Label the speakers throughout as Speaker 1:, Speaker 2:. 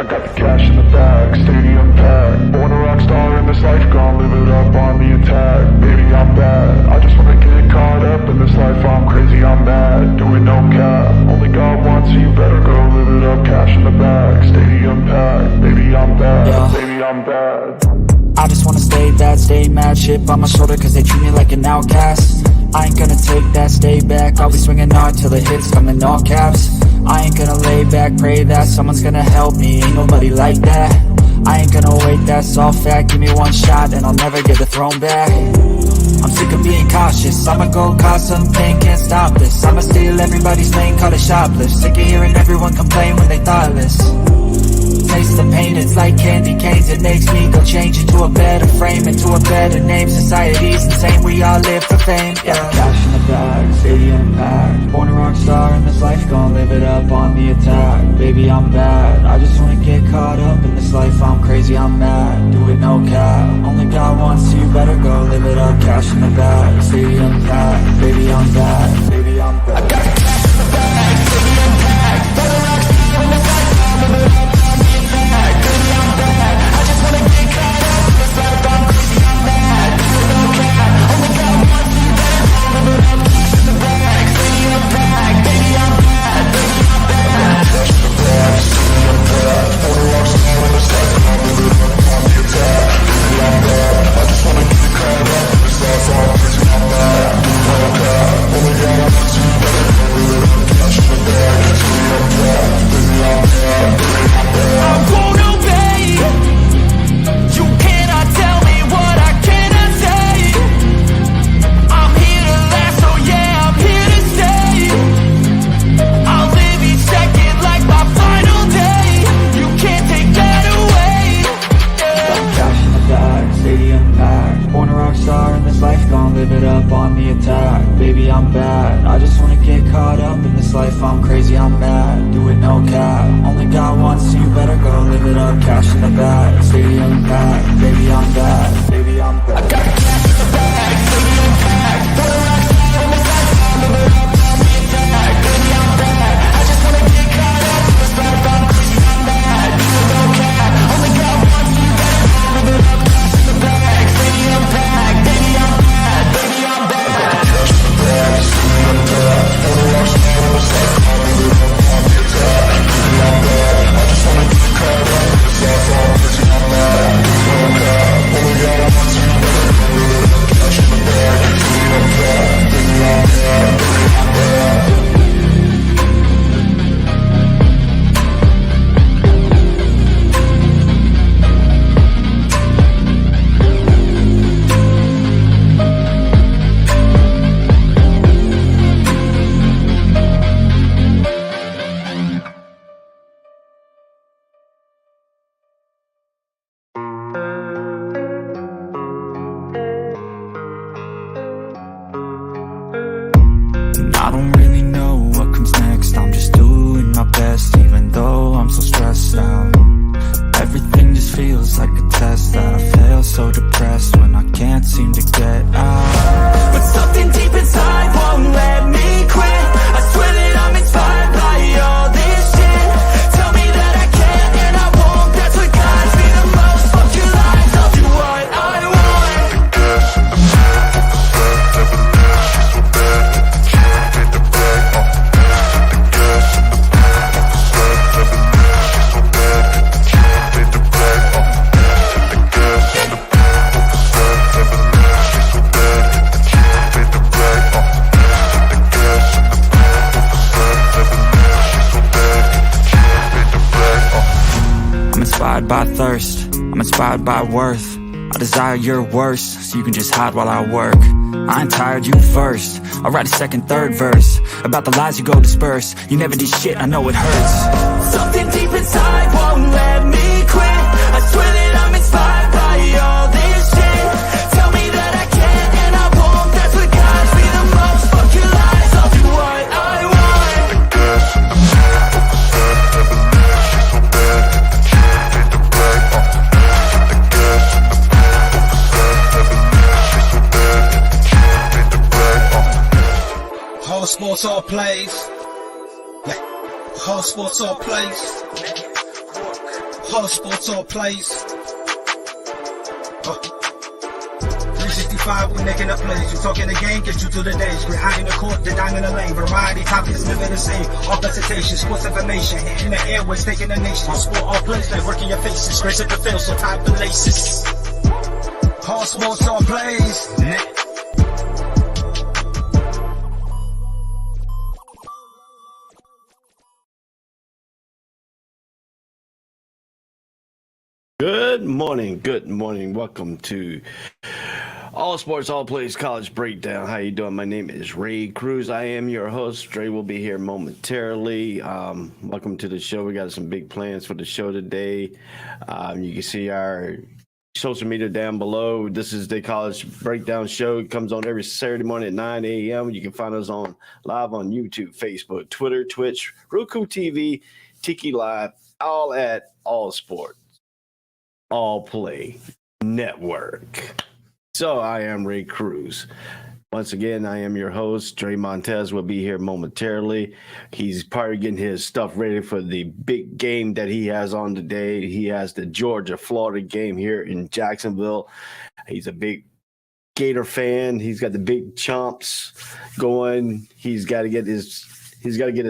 Speaker 1: got the cash in the bag, stadium packed. Born a rock star in this life, gon' live it up on the attack. Baby, I'm bad, I just wanna get caught up in this life. I'm crazy, I'm mad, doing no cap. Only God wants you, better go live it up. Cash in the bag, stadium packed. Baby, I'm bad, yeah. Baby, I'm bad.
Speaker 2: I just wanna stay bad, stay mad. Chip on my shoulder cause they treat me like an outcast. I ain't gonna take that, stay back. I'll be swinging hard till the hits come in all caps. I ain't gonna lay back, pray that someone's gonna help me. Ain't nobody like that. I ain't gonna wait, that's all fact. Give me one shot and I'll never get the throne back. I'm sick of being cautious, I'ma go cause some pain, can't stop this. I'ma steal everybody's lane, call it shoplift. Sick of hearing everyone complain when they thoughtless. Taste the pain, it's like candy canes. It makes me go change into a better frame, into a better name. Society's insane, we all live for fame, yeah. Cash in the bag, stadium packed. Born a rock star in this life, gon' live it up on the attack. Baby, I'm bad, I just wanna get caught up in this life. I'm crazy, I'm mad, do it no cap. Only God wants you, better go live it up. Cash in the bag, stadium packed. Baby, I'm bad, baby, I'm bad. I got the cash in the bag, stadium packed. Born a rock star in this life, gon' live it up. I'm crazy, I'm mad, do it no cap. Only God wants you, better go live it up. Cash in the bag, stadium packed. Baby, I'm bad, baby, I'm bad. I got the cash in the bag, stadium packed. Born a rock star in this life, I'll live it up on the attack. Baby, I'm bad, I just wanna get caught up in this life. I'm crazy, I'm mad, do it no cap. Only God wants you, better go live it up. Cash in the bag, stadium packed. Baby, I'm bad, baby, I'm bad. I got the cash in the bag, stadium packed. Born a rock star in this life. I don't really know what comes next. I'm just doing my best, even though I'm so stressed out. Everything just feels like a test that I fail, so depressed when I can't seem to get out. But something deep inside won't let me quit. I swear that I'm inspired by all this shit. Tell me that I can and I won't. That's what guides me the most. Fuck your lies, I'll do what I want. The gas in the back, never left. She's so bad that the can't hit the back. The gas in the back, never left. She's so bad that the can't hit the back. The gas in the back, never left. She's so bad that the can't hit the back. The gas in the back, never left. She's so bad that the can't hit the back. I'm inspired by thirst, I'm inspired by worth. I desire your worst, so you can just hide while I work. I ain't tired, you first. I'll write a second, third verse about the lies you go disperse. You never did shit, I know it hurts. Something deep inside won't let me quit. I swear that I'm inspired by all this shit. Tell me that I can and I won't. That's what guides me the most. Fuck your lies, I'll do what I want. The gas in the back, never left. She's so bad that the can't hit the back. The gas in the back, never left. She's so bad that the can't hit the back.
Speaker 3: Whole sports all plays. Whole sports all plays. All sports, all plays. 365, we making up plays. You talking the game, get you to the days. We're high in the court, the dime in the lane. Variety, topics, living the same. All presentation, sports information. In the airways, taking the nation. All sport, all plays, like working your faces. Grace at the field, so tie the laces. All sports, all plays.
Speaker 4: Good morning. Welcome to All Sports, All Plays College Breakdown. How you doing? My name is Ray Cruz. I am your host. Ray will be here momentarily. Welcome to the show. We got some big plans for the show today. You can see our social media down below. This is the College Breakdown Show. It comes on every Saturday morning at 9 a.m. You can find us live on YouTube, Facebook, Twitter, Twitch, Roku TV, Tiki Live, all at All Sports All Play Network. So I am Ray Cruz. Once again, I am your host. Dre Montez will be here momentarily. He's probably getting his stuff ready for the big game that he has on today. He has the Georgia-Florida game here in Jacksonville. He's a big Gator fan. He's got the big chomps going. He's got to get his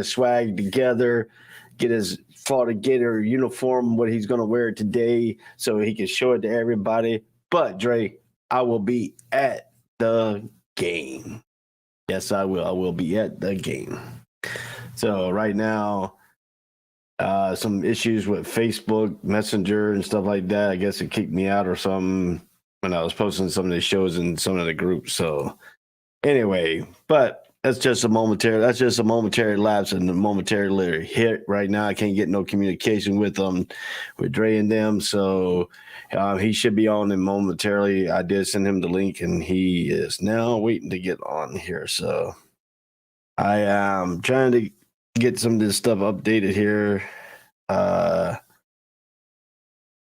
Speaker 4: swag together, get his Florida Gator uniform, what he's going to wear today, so he can show it to everybody. But, Dre, I will be at the game. Yes, I will. I will be at the game. So, right now, some issues with Facebook Messenger and stuff like that. I guess it kicked me out or something when I was posting some of the shows in some of the groups. So, anyway, but that's just a momentary lapse and a momentary hit right now. I can't get no communication with Dre and them. So he should be on in momentarily. I did send him the link and he is now waiting to get on here. So I am trying to get some of this stuff updated here.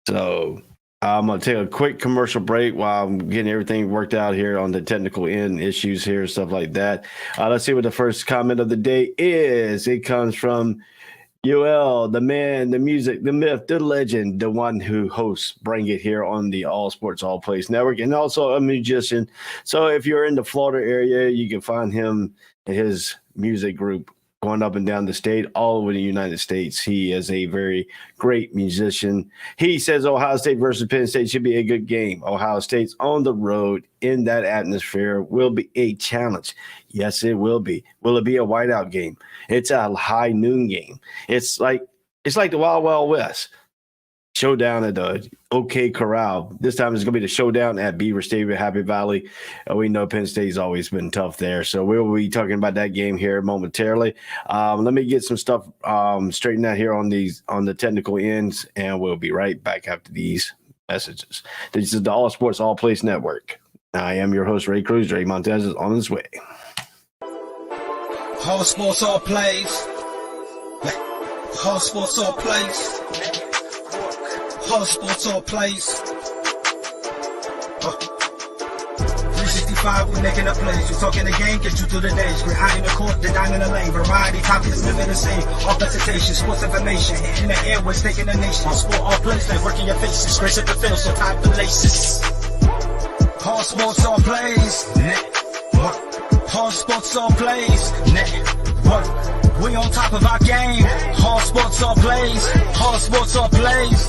Speaker 4: So I'm going to take a quick commercial break while I'm getting everything worked out here on the technical end issues here, stuff like that. Let's see what the first comment of the day is. It comes from UL, the man, the music, the myth, the legend, the one who hosts Bring It here on the All Sports, All Plays Network, and also a musician. So if you're in the Florida area, you can find him and his music group going up and down the state, all over the United States. He is a very great musician. He says Ohio State versus Penn State should be a good game. Ohio State's on the road in that atmosphere will be a challenge. Yes, it will be. Will it be a whiteout game? It's a high noon game. It's like the Wild Wild West. Showdown at the OK Corral. This time it's going to be the showdown at Beaver Stadium, Happy Valley. We know Penn State's always been tough there. So we'll be talking about that game here momentarily. Let me get some stuff straightened out here on the technical ends, and we'll be right back after these messages. This is the All Sports, All Plays Network. I am your host, Ray Cruz. Ray Montez is on his way.
Speaker 3: All sports, all plays. All sports, all plays. All sports, all plays. 365, we making up plays. You talking the game, get you through the days. We're high in the court, the dime in the lane. Variety, topics, living the same. All presentation, sports information. In the airways, taking the nation. All sport, all plays, like working your faces. Grace at the field, so tie the laces. All sports, all plays. All sports, all plays. We on top of our game. All sports, all plays. All sports, all plays.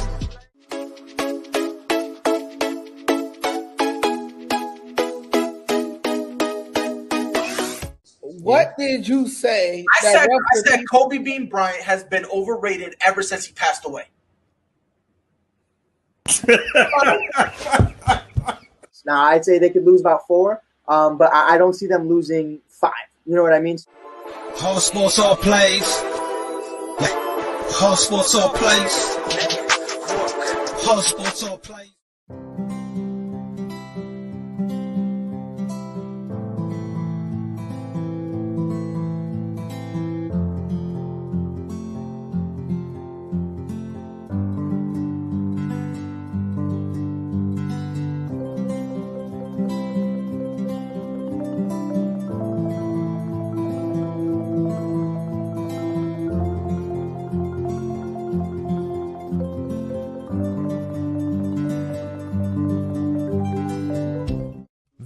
Speaker 5: What did you say?
Speaker 6: I said Kobe Bean Bryant has been overrated ever since he passed away.
Speaker 7: Now, I'd say they could lose about 4, but I don't see them losing 5. You know what I mean?
Speaker 3: All sports, all plays. All sports, all plays. All sports, all plays.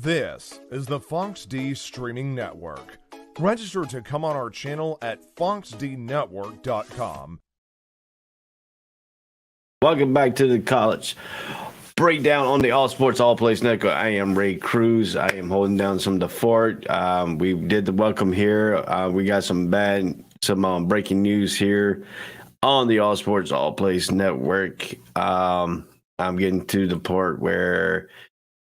Speaker 8: This is the Fox D Streaming Network. Register to come on our channel at foxdnetwork.com.
Speaker 4: Welcome back to the college breakdown on the All Sports All Place Network. I am Ray Cruz. I am holding down some of the fort. We did the welcome here. We got some breaking news here on the All Sports All Place Network. I'm getting to the part where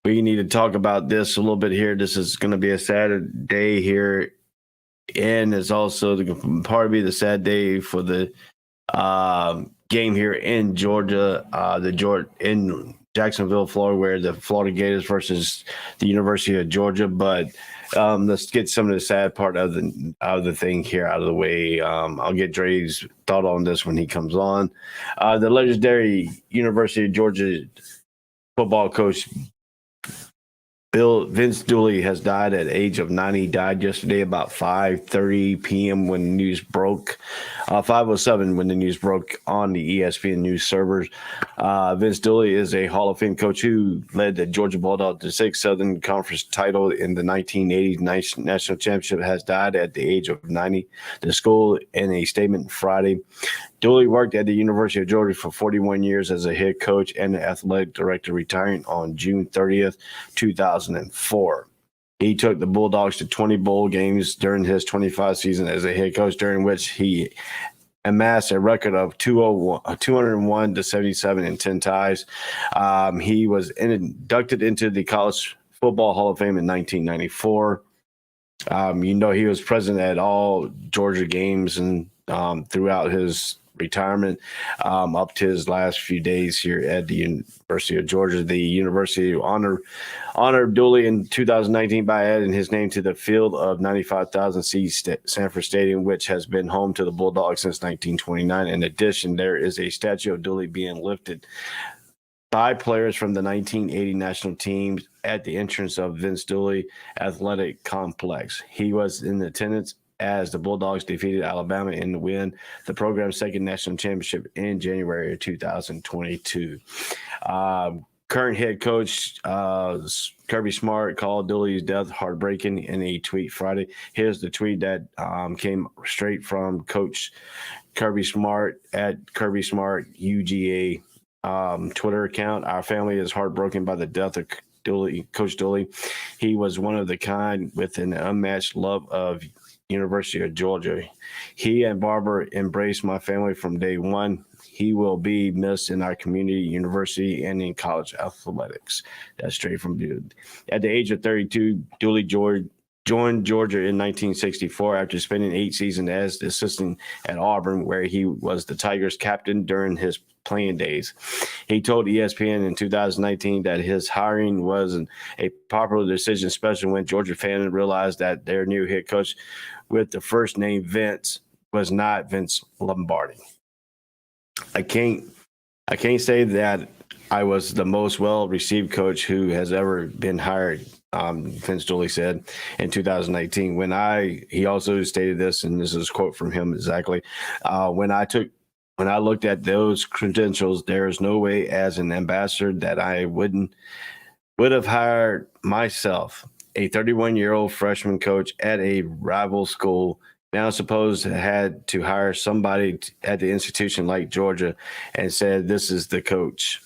Speaker 4: we need to talk about this a little bit here. This is going to be a Saturday here, and it's also probably the sad day for the game here in Georgia, in Jacksonville, Florida, where the Florida Gators versus the University of Georgia. But let's get some of the sad part of the thing here out of the way. I'll get Dre's thought on this when he comes on. The legendary University of Georgia football coach Vince Dooley has died at the age of 90. He died yesterday about 5:30 p.m. when the news broke. 5:07 when the news broke on the ESPN news servers. Vince Dooley is a Hall of Fame coach who led the Georgia Bulldogs to 6 Southern Conference title in the 1980 national championship. Has died at the age of 90. The school, in a statement Friday, Dooley worked at the University of Georgia for 41 years as a head coach and athletic director, retiring on June 30th, 2004. He took the Bulldogs to 20 bowl games during his 25 season as a head coach, during which he amassed a record of 201 to 77 and 10 ties. He was inducted into the College Football Hall of Fame in 1994. He was present at all Georgia games and throughout his retirement up to his last few days here at the University of Georgia. The university honored Dooley in 2019 by adding his name to the field of 95,000-seat Sanford Stadium, which has been home to the Bulldogs since 1929. In addition, there is a statue of Dooley being lifted by players from the 1980 national teams at the entrance of Vince Dooley Athletic Complex. He was in attendance as the Bulldogs defeated Alabama in the win, the program's second national championship in January of 2022. Current head coach Kirby Smart called Dooley's death heartbreaking in a tweet Friday. Here's the tweet that came straight from Coach Kirby Smart at Kirby Smart UGA Twitter account. Our family is heartbroken by the death of Coach Dooley. He was one of the kind with an unmatched love of University of Georgia. He and Barbara embraced my family from day one. He will be missed in our community, university, and in college athletics. That's straight from Dude. At the age of 32, Dooley joined Georgia in 1964 after spending 8 seasons as the assistant at Auburn, where he was the Tigers captain during his playing days. He told ESPN in 2019 that his hiring wasn't a popular decision, especially when Georgia fans realized that their new head coach with the first name Vince was not Vince Lombardi. I can't say that I was the most well-received coach who has ever been hired, Vince Dooley said in 2018. He also stated this, and this is a quote from him exactly. When I looked at those credentials, there is no way as an ambassador that I would have hired myself, a 31-year-old freshman coach at a rival school, now supposed had to hire somebody at the institution like Georgia, and said, this is the coach.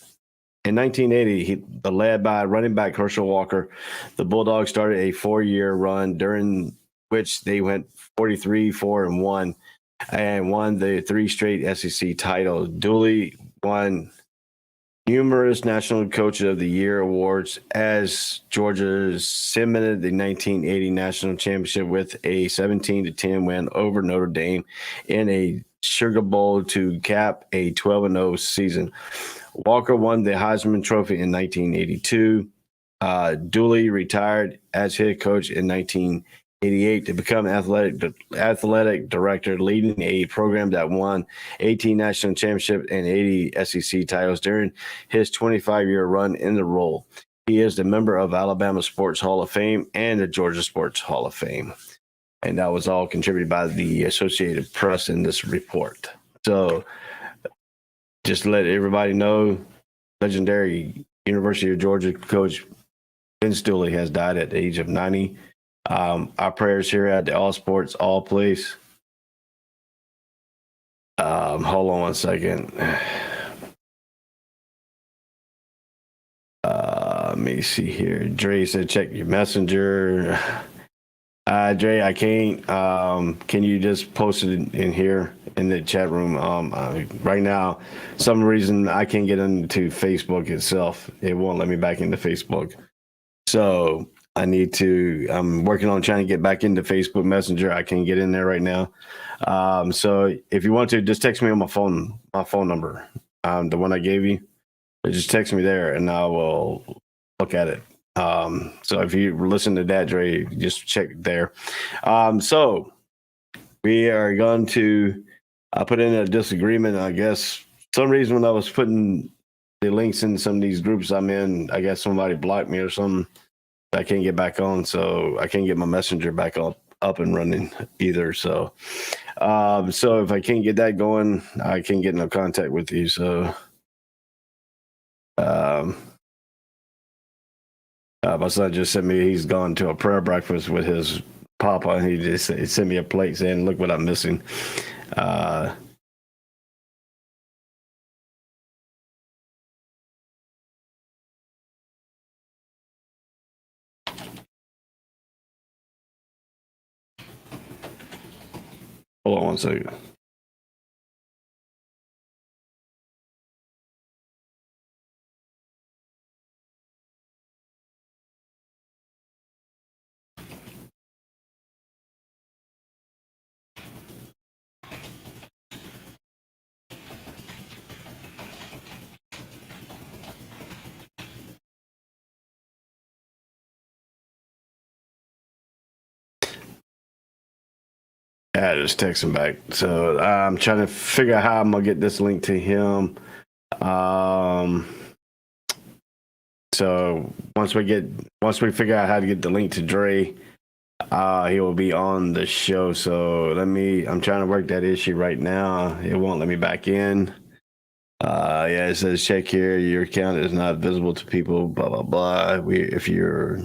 Speaker 4: In 1980, led by running back Herschel Walker, the Bulldogs started a 4-year run during which they went 43-4-1 and won the 3 straight SEC titles. Dooley won numerous National Coach of the Year awards as Georgia cemented the 1980 National Championship with a 17-10 win over Notre Dame in a Sugar Bowl to cap a 12-0 season. Walker won the Heisman Trophy in 1982. Dooley retired as head coach in 1988 to become athletic director, leading a program that won 18 national championships and 80 SEC titles during his 25-year run in the role. He is a member of Alabama Sports Hall of Fame and the Georgia Sports Hall of Fame. And that was all contributed by the Associated Press in this report. So just to let everybody know, legendary University of Georgia coach Vince Dooley has died at the age of 90. Our prayers here at the All Sports All Place. Hold on one second. Let me see here. Dre said, check your messenger. Dre, I can't. Can you just post it in here in the chat room? Right now, some reason I can't get into Facebook itself. It won't let me back into Facebook. So I'm working on trying to get back into Facebook Messenger. I can't get in there right now. So if you want to, just text me on my phone number, the one I gave you. Just text me there and I will look at it. So if you listen to that, Dre, just check there. So we are going to put in a disagreement. I guess some reason when I was putting the links in some of these groups I'm in, I guess somebody blocked me or something. I can't get back on, so I can't get my messenger back up and running either. So if I can't get that going, I can't get no contact with you. So my son just sent me, he's gone to a prayer breakfast with his papa, and he just sent me a plate saying, look what I'm missing. Hold on one second. I just text him back. So I'm trying to figure out how I'm gonna get this link to him. So once we figure out how to get the link to Dre, he will be on the show. So I'm trying to work that issue right now. It won't let me back in. Yeah, it says check here. Your account is not visible to people. Blah blah blah. If your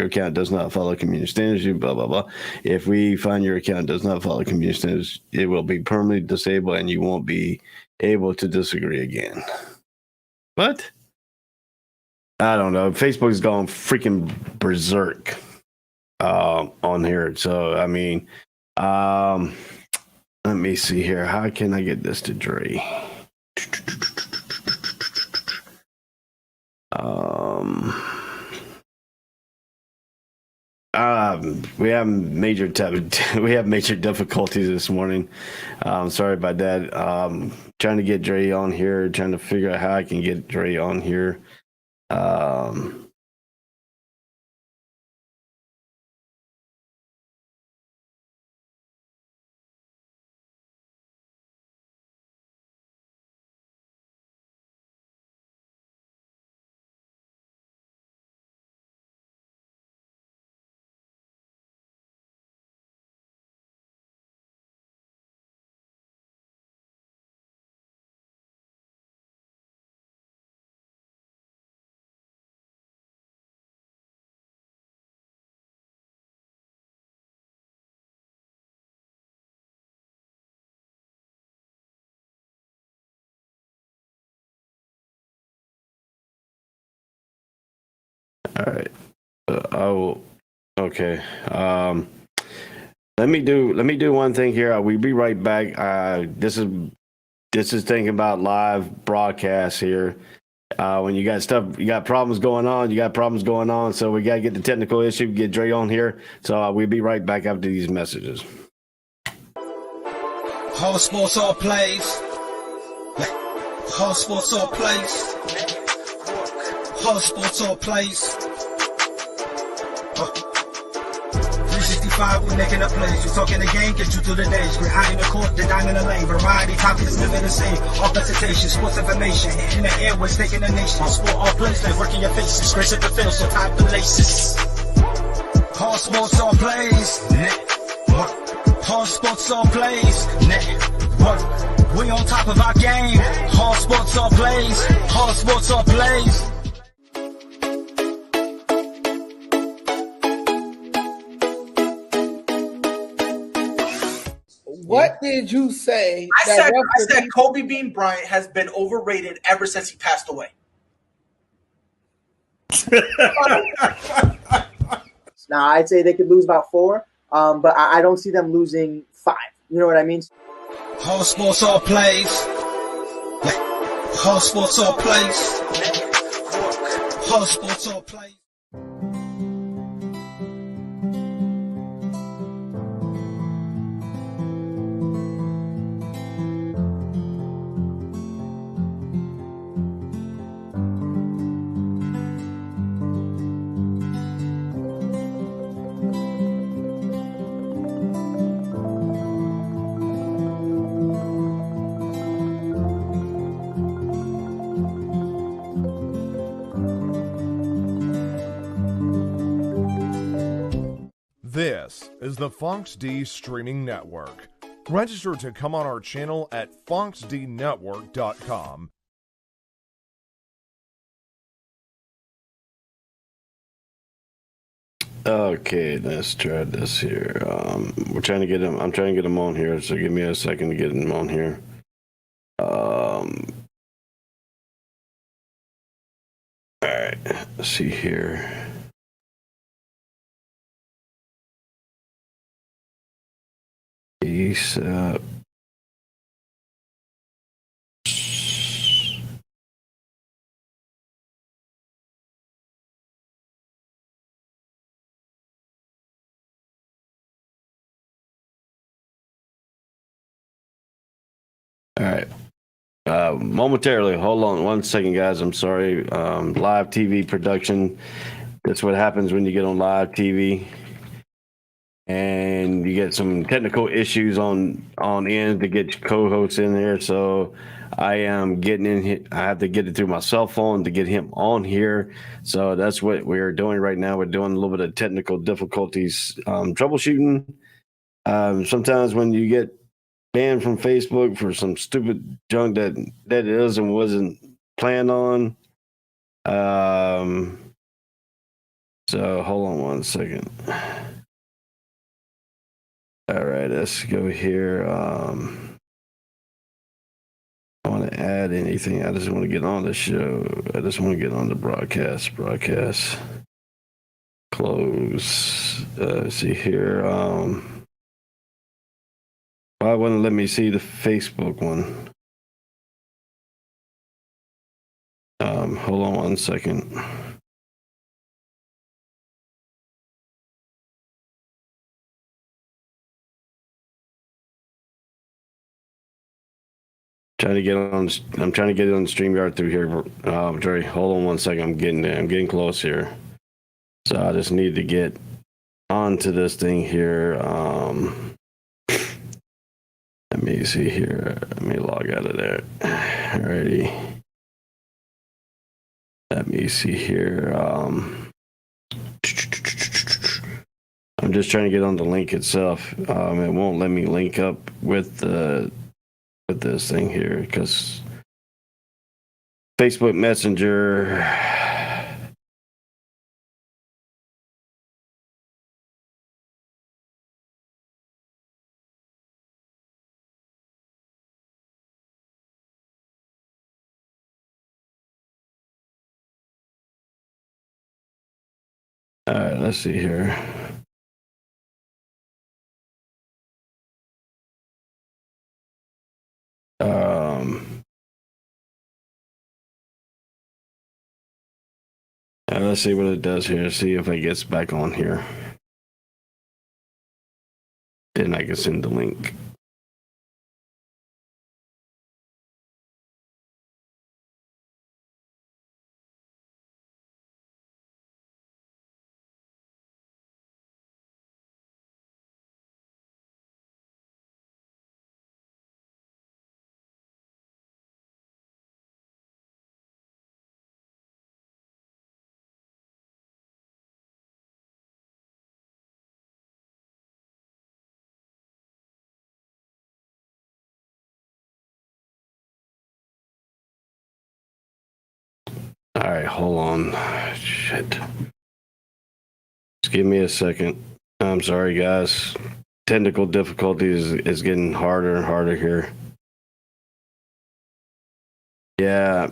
Speaker 4: account does not follow community standards, blah blah blah. If we find your account does not follow community standards, it will be permanently disabled, and you won't be able to disagree again. What? I don't know. Facebook's gone freaking berserk on here. So I mean, let me see here. How can I get this to Dre? We have major difficulties this morning. Sorry about that. Trying to get Dre on here, trying to figure out how I can get Dre on here. All right. Okay. Let me do one thing here. We'll be right back. This is thinking about live broadcast here. When you got problems going on. So we got to get the technical issue, get Dre on here. So we'll be right back after these messages.
Speaker 3: All sports, all plays. All sports, all plays. All sports, all plays. 365, we're making a plays. We're talking the game, get you through the days. We're high in the court, the dime in the lane. Variety, topics, living the same. All presentation, sports information. In the airways, taking the nation. All sport, all plays, like working your faces. Grace at the field, so tie the laces. All sports, all plays. Network. All sports, all plays. Network. We on top of our game. All sports, all plays. All sports, all plays.
Speaker 5: What did you say?
Speaker 6: I said Kobe Bean Bryant has been overrated ever since he passed away.
Speaker 7: Now, I'd say they could lose about 4, but I don't see them losing 5. You know what I mean?
Speaker 3: All sports, all plays. All sports, all plays. All sports, all plays.
Speaker 8: This is the Fox D Streaming Network. Register to come on our channel at foxdnetwork.com.
Speaker 4: Okay, let's try this here. We're trying to get him. I'm trying to get him on here, so give me a second to get him on here. All right, let's see here. ASAP. All right. Momentarily, hold on 1 second, guys. I'm sorry. Live TV production. That's what happens when you get on live TV. And you get some technical issues on end to get your co-hosts in there. So I am getting in here. I have to get it through my cell phone to get him on here. So that's what we're doing right now. We're doing a little bit of technical difficulties, troubleshooting. Sometimes when you get banned from Facebook for some stupid junk that is and wasn't planned on. So hold on 1 second. All right, let's go here. I want to add anything. I just want to get on the show. I just want to get on the broadcast. Close. See here. Why wouldn't let me see the Facebook one? Hold on 1 second. I'm trying to get it on StreamYard through here. Jerry, hold on 1 second. I'm getting there. I'm getting close here. So I just need to get onto this thing here. Let me see here. Let me log out of there. Alrighty. Let me see here. I'm just trying to get on the link itself. It won't let me link up with this thing here because Facebook Messenger. All right, let's see here. Let's see what it does here. See if it gets back on here. Then I can send the link. All right, hold on. Shit. Just give me a second. I'm sorry, guys. technical difficulties is getting harder and harder here. Yeah.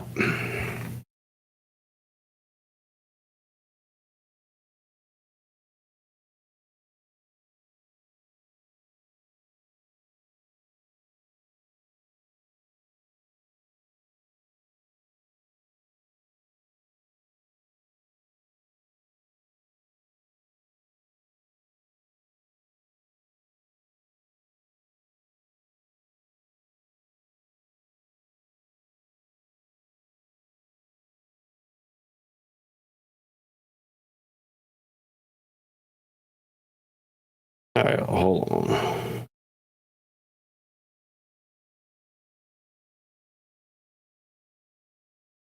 Speaker 4: All right, hold on.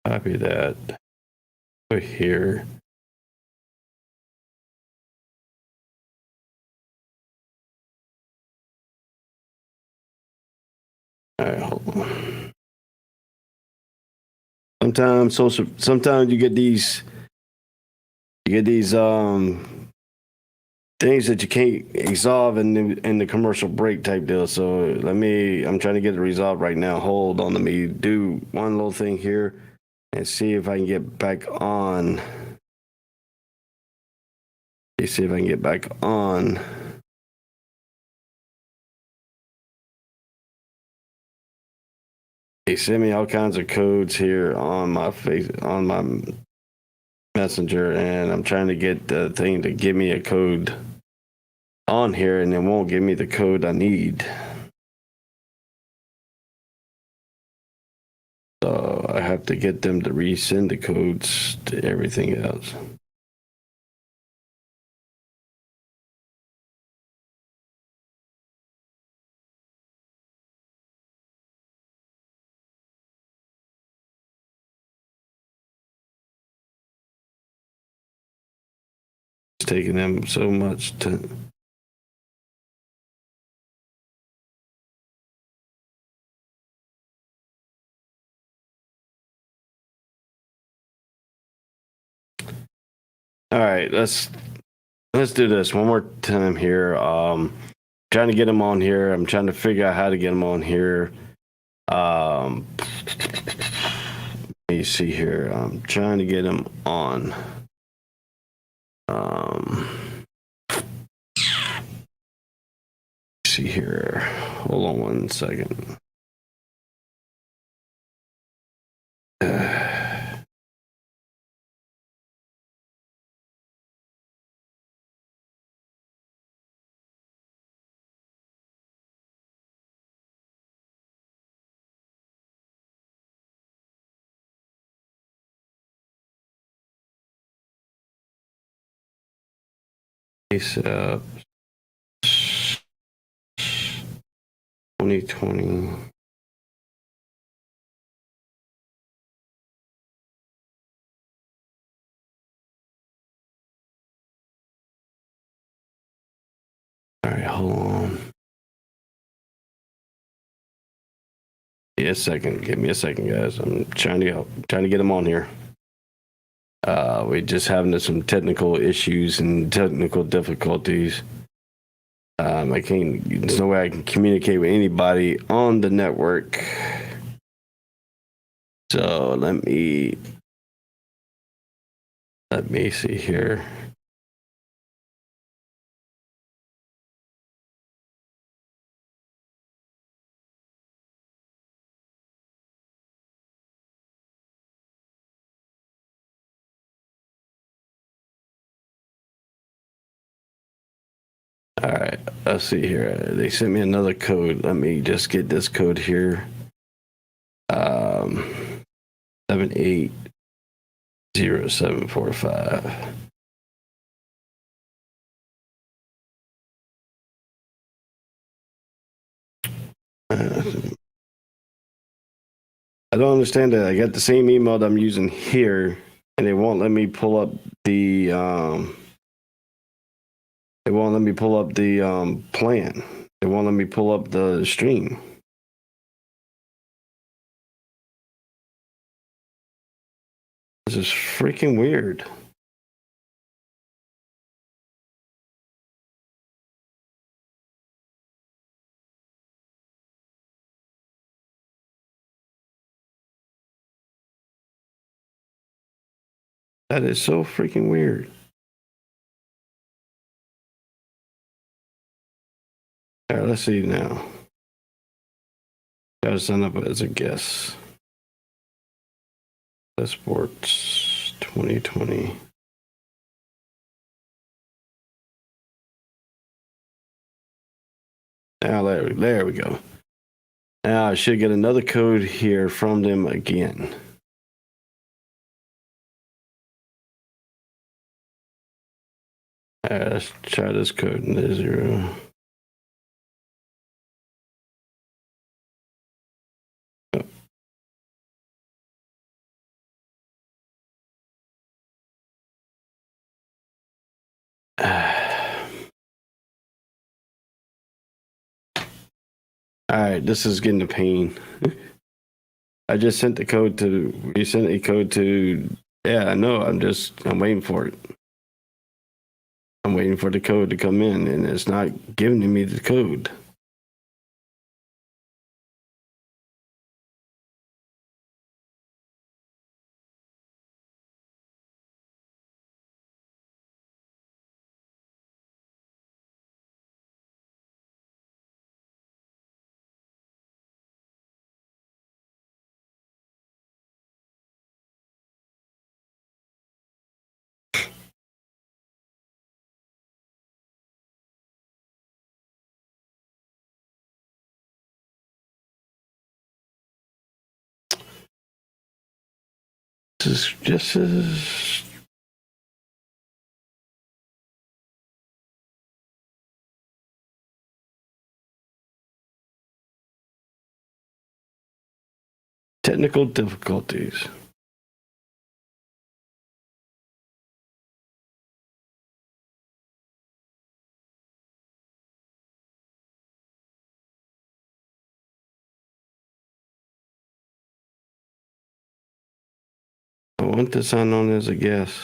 Speaker 4: Copy that. Go here. All right, hold on. Sometimes you get these things that you can't resolve in the commercial break type deal. So I'm trying to get it resolved right now. Hold on, let me do one little thing here and see if I can get back on. Let's see if I can get back on. They send me all kinds of codes here on my messenger, and I'm trying to get the thing to give me a code on here, and it won't give me the code I need. So I have to get them to resend the codes to everything else. It's taking them so much to. All right, let's do this one more time here. Trying to get them on here. I'm trying to figure out how to get them on here. Let me see here. I'm trying to get them on. See here. Hold on one second. ASAP 2020. All right, hold on. A second. Give me a second, guys. I'm trying to get them on here. We're just having some technical issues and technical difficulties. I can't. There's no way I can communicate with anybody on the network. So let me see here. All right, let's see here. They sent me another code. Let me just get this code here. 780745. I don't understand that. I got the same email that I'm using here, and it won't let me pull up the plan. It won't let me pull up the stream. This is freaking weird. That is so freaking weird. All right, let's see now. Gotta sign up as a guest. Sports 2020. Now there we go. Now I should get another code here from them again. All right, let's try this code. 0. All right, this is getting a pain. I just sent the code to. You sent a code to. Yeah, I know. I'm waiting for it. I'm waiting for the code to come in, and it's not giving me the code. This is technical difficulties. I want to sign on as a guest.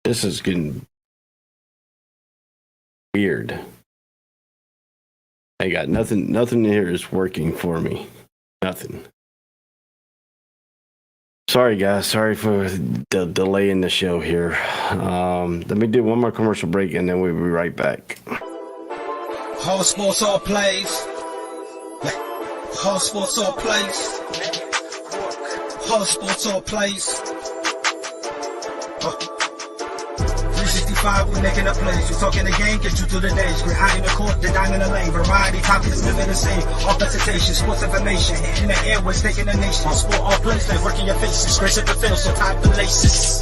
Speaker 4: This is getting weird. I got nothing here is working for me. Nothing. Sorry guys, sorry for the delay in the show here. Let me do one more commercial break and then we'll be right back.
Speaker 3: All sports, all plays. All sports, all plays. All sports, all plays. 365, we making a place. We talking the game, get you through the days. We're high in the court, the dime in the lane. Variety, topics, living the same. All presentation, sports information. In the airways, taking the nation. All sport, all plays, like working your faces. Grace at the field, so tie the laces.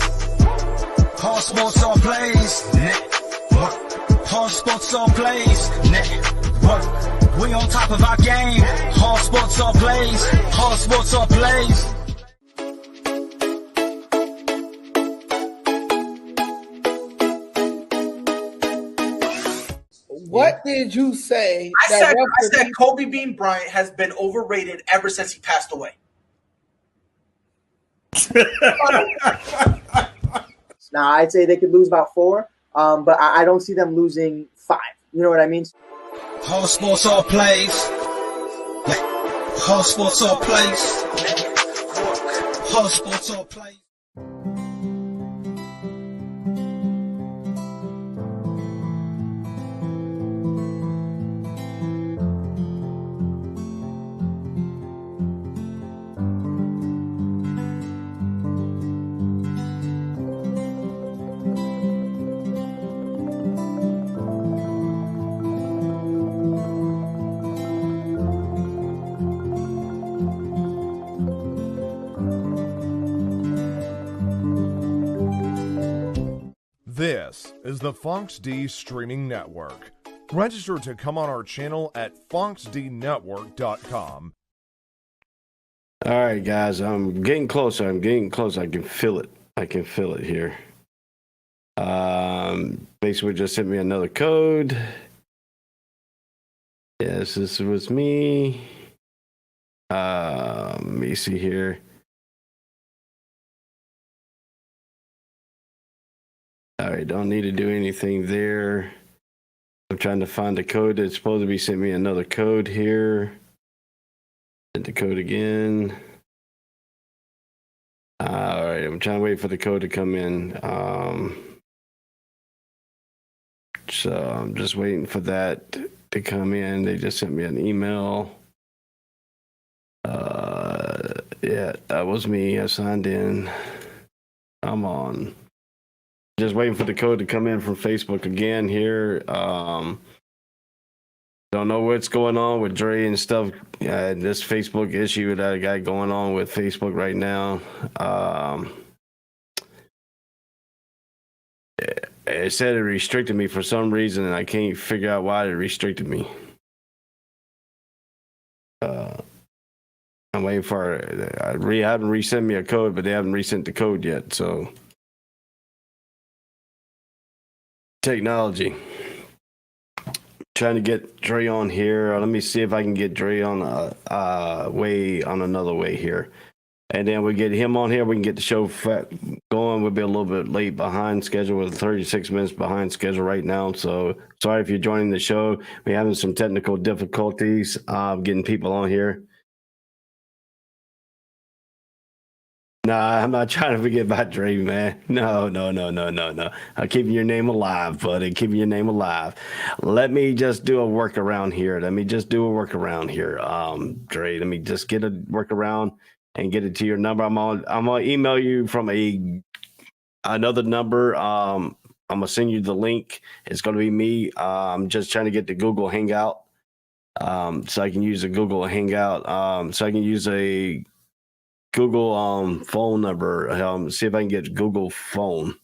Speaker 3: All sports, all plays. Network. All sports, all plays. Network. We on top of our game. All sports, all plays. All sports, all plays.
Speaker 5: What did you say?
Speaker 6: I said Kobe Bean Bryant has been overrated ever since he passed away.
Speaker 7: Now, I'd say they could lose about 4, but I don't see them losing 5. You know what I mean?
Speaker 3: All sports, all plays. All sports, all plays. All sports, all plays.
Speaker 8: This is the Funks D Streaming Network. Register to come on our channel at funksdnetwork.com.
Speaker 4: All right, guys, I'm getting closer. I can feel it. I can feel it here. Facebook just sent me another code. Yes, this was me. Let me see here. All right, don't need to do anything there. I'm trying to find the code that's supposed to be sent me another code here. Send the code again. All right, I'm trying to wait for the code to come in. So I'm just waiting for that to come in. They just sent me an email. Yeah, that was me. I signed in. Come on. Just waiting for the code to come in from Facebook again here. Don't know what's going on with Dre and stuff. This Facebook issue that I got going on with Facebook right now. It said it restricted me for some reason, and I can't figure out why it restricted me. I'm waiting for it. Haven't resent me a code, but they haven't resent the code yet. So, technology. Trying to get Dre on here. Let me see if I can get Dre on another way here. And then we get him on here. We can get the show going. We'll be a little bit late behind schedule. We're 36 minutes behind schedule right now. So sorry if you're joining the show. We're having some technical difficulties getting people on here. Nah, I'm not trying to forget about Dre, man. No. I'm keeping your name alive, buddy. Keeping your name alive. Let me just do a workaround here. Dre. Let me just get a workaround and get it to your number. I'm gonna email you from another number. I'm gonna send you the link. It's gonna be me. I'm just trying to get the Google Hangout, so I can use a Google Hangout. So I can use a Google phone number. See if I can get Google phone.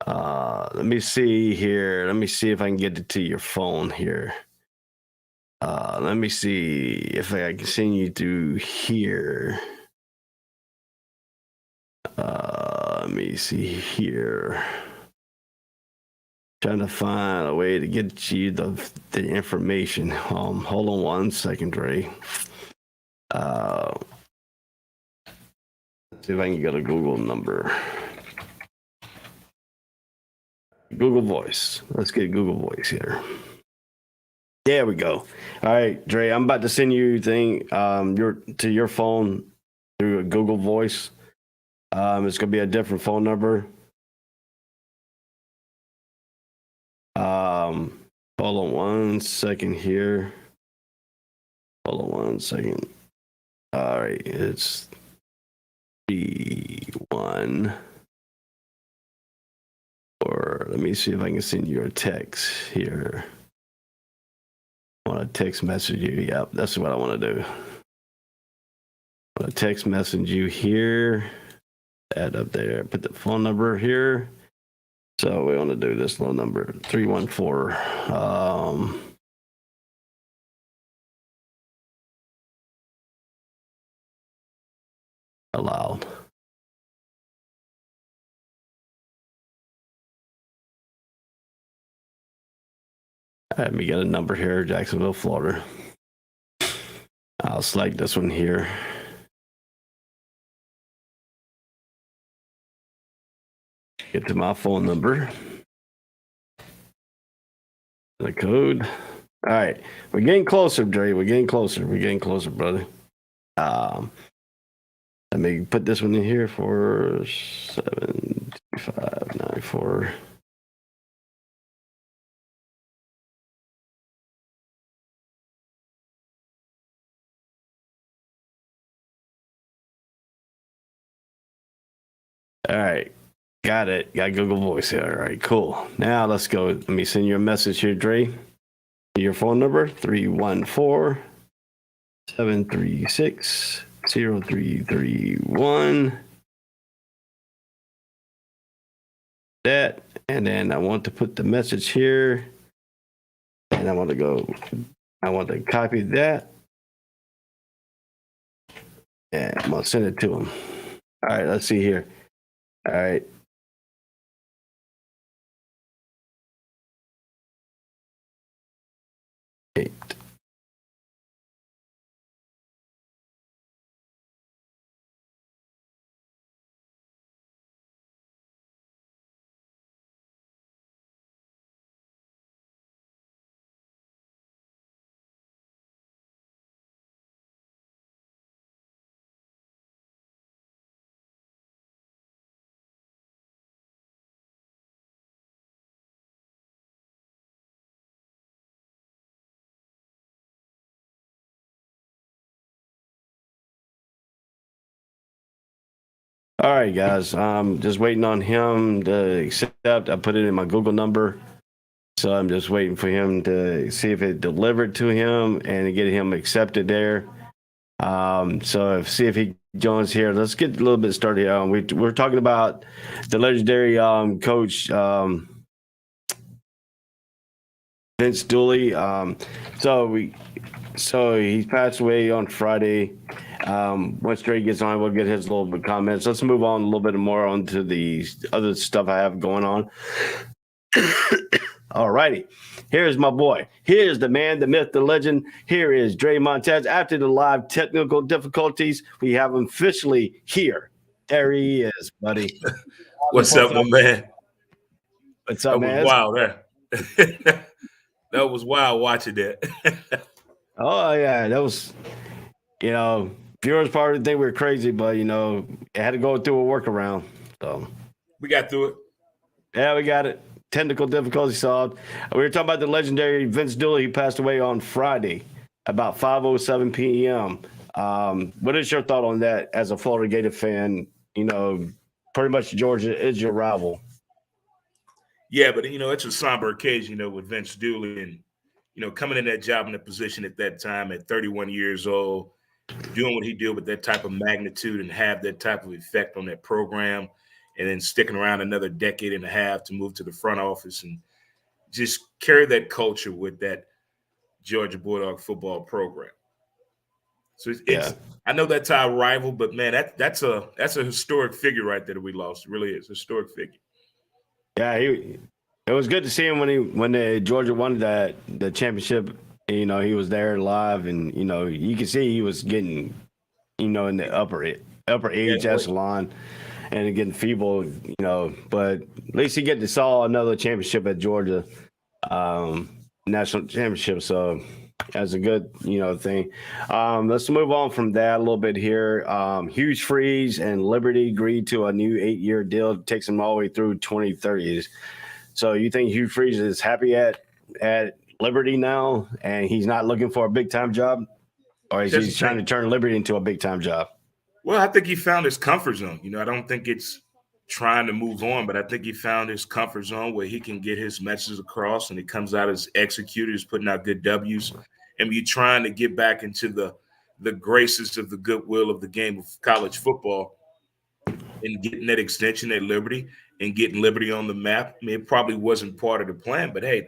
Speaker 4: Let me see here. Let me see if I can get it to your phone here. Let me see if I can send you through here. Let me see here. Trying to find a way to get you the information. Hold on one second, Dre. See if I can get a Google number. Google Voice. Let's get Google Voice here. There we go. All right, Dre, I'm about to send you to your phone through a Google Voice. It's gonna be a different phone number. Hold on one second here. Hold on one second. All right, it's 1. Or let me see if I can send you a text here. I want to text message you. Yep, that's what I want to do. I want to text message you here. Add up there. Put the phone number here. So we want to do this little number 314. Allowed. Let me get a number here, Jacksonville, Florida. I'll select this one here. Get to my phone number. The code. All right. We're getting closer, Dre. We're getting closer, brother. Let me put this one in here for 72594. All right. Got it. Got Google Voice here. All right, cool. Now let's go. Let me send you a message here, Dre. Your phone number, 314-736-0331. That, and then I want to put the message here. And I want to copy that. And I'm going to send it to him. All right, let's see here. All right. All right, guys. Just waiting on him to accept. I put it in my Google number. So I'm just waiting for him to see if it delivered to him and to get him accepted there. See if he joins here. Let's get a little bit started here. We're talking about the legendary coach Vince Dooley. So he passed away on Friday. Once Dre gets on, we'll get his little bit comments. Let's move on a little bit more onto the other stuff I have going on. All righty. Here's my boy. Here's the man, the myth, the legend. Here is Dre Montez. After the live technical difficulties, we have him officially here. There he is, buddy.
Speaker 9: What's up, my man?
Speaker 4: What's up, man?
Speaker 9: Wow, that was wild watching that.
Speaker 4: Oh, yeah. That was, viewers probably think we were crazy, but, it had to go through a workaround. So
Speaker 9: we got through it.
Speaker 4: Yeah, we got it. Technical difficulty solved. We were talking about the legendary Vince Dooley. He passed away on Friday about 5:07 p.m. What is your thought on that as a Florida Gator fan? Pretty much Georgia is your rival.
Speaker 9: Yeah, but, it's a somber occasion, with Vince Dooley and, coming in that job in the position at that time at 31 years old, doing what he did with that type of magnitude and have that type of effect on that program. And then sticking around another decade and a half to move to the front office and just carry that culture with that Georgia Bulldog football program. So it's I know that's our rival, but man, that's a historic figure right there that we lost. It really is a historic figure.
Speaker 4: Yeah, it was good to see him when the Georgia won the championship. He was there live, and you could see he was getting in the upper age echelon. And getting feeble, but at least he get to saw another championship at Georgia, national championship. So that's a good, thing. Let's move on from that a little bit here. Hugh Freeze and Liberty agreed to a new 8-year deal that takes them all the way through 2030s. So you think Hugh Freeze is happy at Liberty now, and he's not looking for a big time job, or is he trying to turn Liberty into a big time job?
Speaker 9: Well, I think he found his comfort zone. I don't think it's trying to move on, but I think he found his comfort zone where he can get his messages across, and he comes out as executors, putting out good W's. And you're trying to get back into the graces of the goodwill of the game of college football and getting that extension at Liberty and getting Liberty on the map. I mean, it probably wasn't part of the plan, but hey,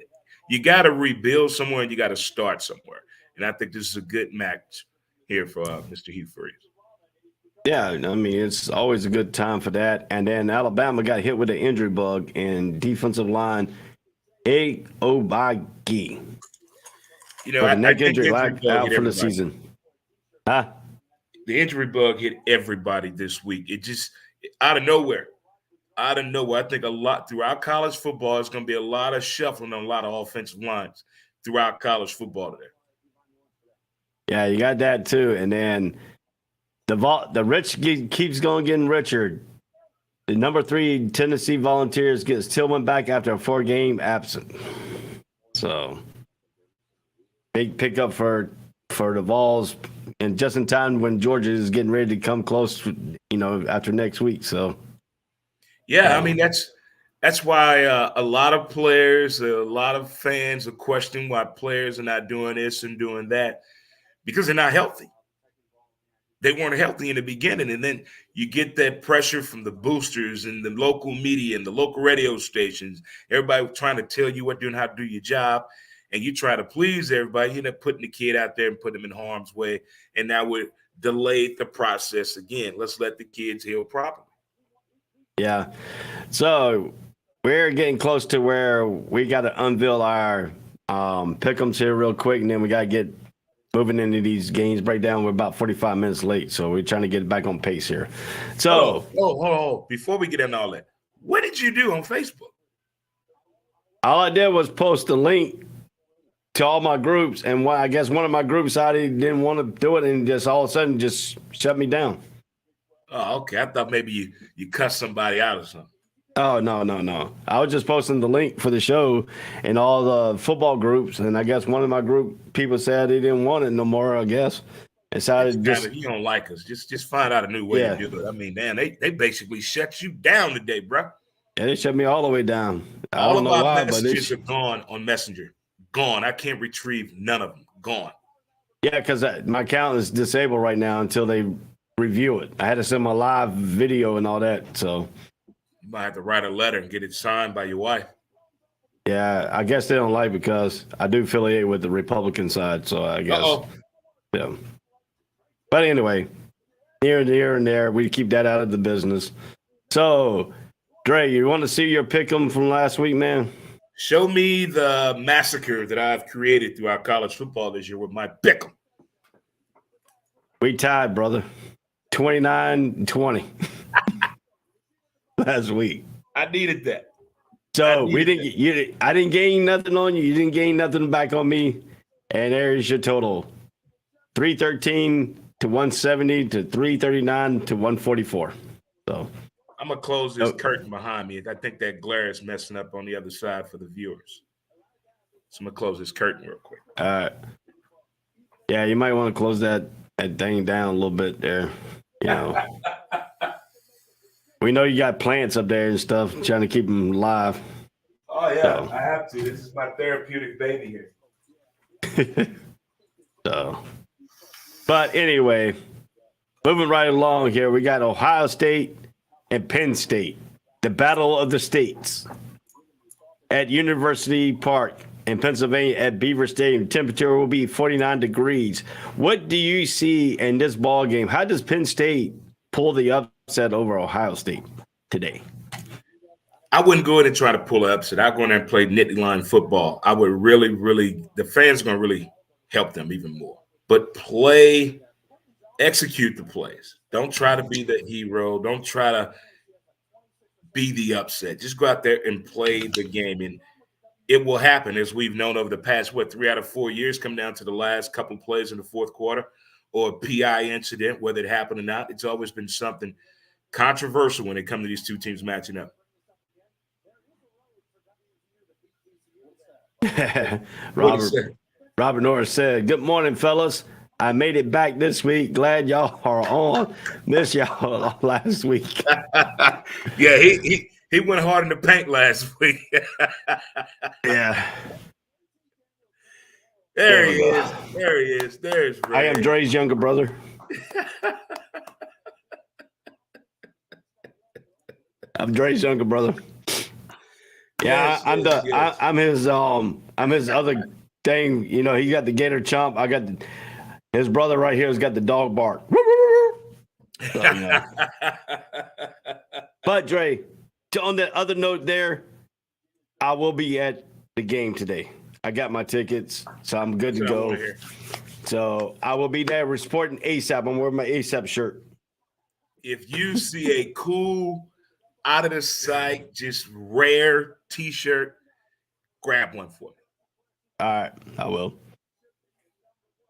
Speaker 9: you got to rebuild somewhere and you got to start somewhere. And I think this is a good match here for Mr. Hugh Freeze.
Speaker 4: Yeah, I mean, it's always a good time for that. And then Alabama got hit with an injury bug in defensive line, Obagi.
Speaker 9: I think
Speaker 4: injury out for the season. Huh?
Speaker 9: The injury bug hit everybody this week. It just out of nowhere. I think a lot throughout college football, there's going to be a lot of shuffling on a lot of offensive lines throughout college football today.
Speaker 4: Yeah, you got that too. And then the rich keeps going getting richer. The number 3 Tennessee Volunteers gets Tillman back after a 4-game absence. So big pickup for the Vols, and just in time when Georgia is getting ready to come close, after next week. So
Speaker 9: yeah, I mean that's why a lot of players, a lot of fans are questioning why players are not doing this and doing that because they're not healthy. They weren't healthy in the beginning, and then you get that pressure from the boosters and the local media and the local radio stations. Everybody trying to tell you what to do and how to do your job, and you try to please everybody. You end up putting the kid out there and putting them in harm's way, and now we're delayed the process again. Let's let the kids heal properly.
Speaker 4: Yeah, so we're getting close to where we got to unveil our Pick'ems here real quick, and then we got to get moving into these games breakdown. We're about 45 minutes late, so we're trying to get back on pace here. So,
Speaker 9: before we get into all that, what did you do on Facebook?
Speaker 4: all I did was post a link to all my groups, and I guess one of my groups decided didn't want to do it, and just all of a sudden just shut me down.
Speaker 9: Oh, okay. I thought maybe you cussed somebody out or something.
Speaker 4: Oh, no. I was just posting the link for the show in all the football groups, and I guess one of my group people said they didn't want it no more, I guess. Decided
Speaker 9: you don't like us. Just find out a new way to do it. I mean, man, they basically shut you down today, bro.
Speaker 4: Yeah, they shut me all the way down.
Speaker 9: I don't know why, messages are gone on Messenger. Gone. I can't retrieve none of them. Gone.
Speaker 4: Yeah, because my account is disabled right now until they review it. I had to send my live video and all that, so.
Speaker 9: You might have to write a letter and get it signed by your wife.
Speaker 4: Yeah, I guess they don't like because I do affiliate with the Republican side, so I guess. Yeah. But anyway, here and there, we keep that out of the business. So, Dre, you want to see your pick'em from last week, man?
Speaker 9: Show me the massacre that I've created throughout college football this year with my pick'em.
Speaker 4: We tied, brother. 29-20 last week.
Speaker 9: I needed that.
Speaker 4: So I didn't gain nothing on you. You didn't gain nothing back on me. And there's your total. 313 to 170 to 339 to 144. So
Speaker 9: I'm gonna close this curtain behind me. I think that glare is messing up on the other side for the viewers. So I'm gonna close this curtain real quick.
Speaker 4: All right. Yeah, you might want to close that thing down a little bit there. You know. We know you got plants up there and stuff, trying to keep them alive.
Speaker 9: Oh, yeah, so. I have to. This is my therapeutic baby here.
Speaker 4: But anyway, moving right along here, we got Ohio State and Penn State, the battle of the states at University Park in Pennsylvania at Beaver Stadium. Temperature will be 49 degrees. What do you see in this ball game? How does Penn State pull the upset over Ohio State today?
Speaker 9: I wouldn't go in and try to pull an upset. I'd go in there and play nitty line football. I would really, the fans are going to really help them even more. But execute the plays. Don't try to be the hero. Don't try to be the upset. Just go out there and play the game. And it will happen, as we've known over the past, 3 out of 4 years, come down to the last couple of plays in the fourth quarter or a PI incident, whether it happened or not. It's always been something controversial when it comes to these two teams matching up.
Speaker 4: Robert Norris said, "Good morning, fellas. I made it back this week. Glad y'all are on. Missed y'all last week."
Speaker 9: Yeah, he went hard in the paint last week.
Speaker 4: Yeah.
Speaker 9: There he is. There he is. There's Ray.
Speaker 4: I am Dre's younger brother. I'm Dre's younger brother. Yeah, I'm his other thing. You know, he got the gator chomp. I got his brother right here has got the dog bark. So, you know. But Dre, on the other note there, I will be at the game today. I got my tickets, so I'm good to go. So I will be there reporting ASAP. I'm wearing my ASAP shirt.
Speaker 9: If you see a cool, out of the sight, just rare T-shirt, grab one for me.
Speaker 4: All right, I will.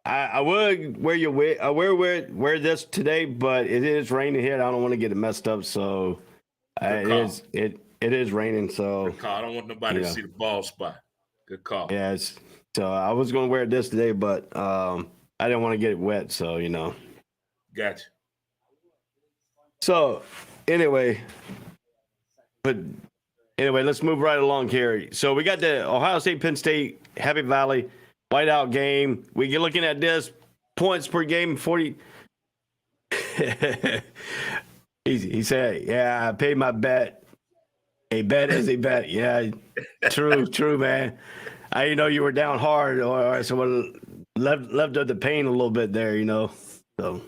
Speaker 4: I would wear this today, but it is raining here. I don't want to get it messed up, so it is raining. So
Speaker 9: good call. I don't want nobody to see the ball spot. Good call.
Speaker 4: Yeah, so I was going to wear this today, but I didn't want to get it wet, so you know.
Speaker 9: Gotcha.
Speaker 4: So anyway, let's move right along here. So we got the Ohio State, Penn State, Happy Valley whiteout game. We're looking at this points per game, 40. He said, "Yeah, I paid my bet. A bet is a bet." Yeah, true, man. I didn't know you were down hard, or someone left up the pain a little bit there, you know. So,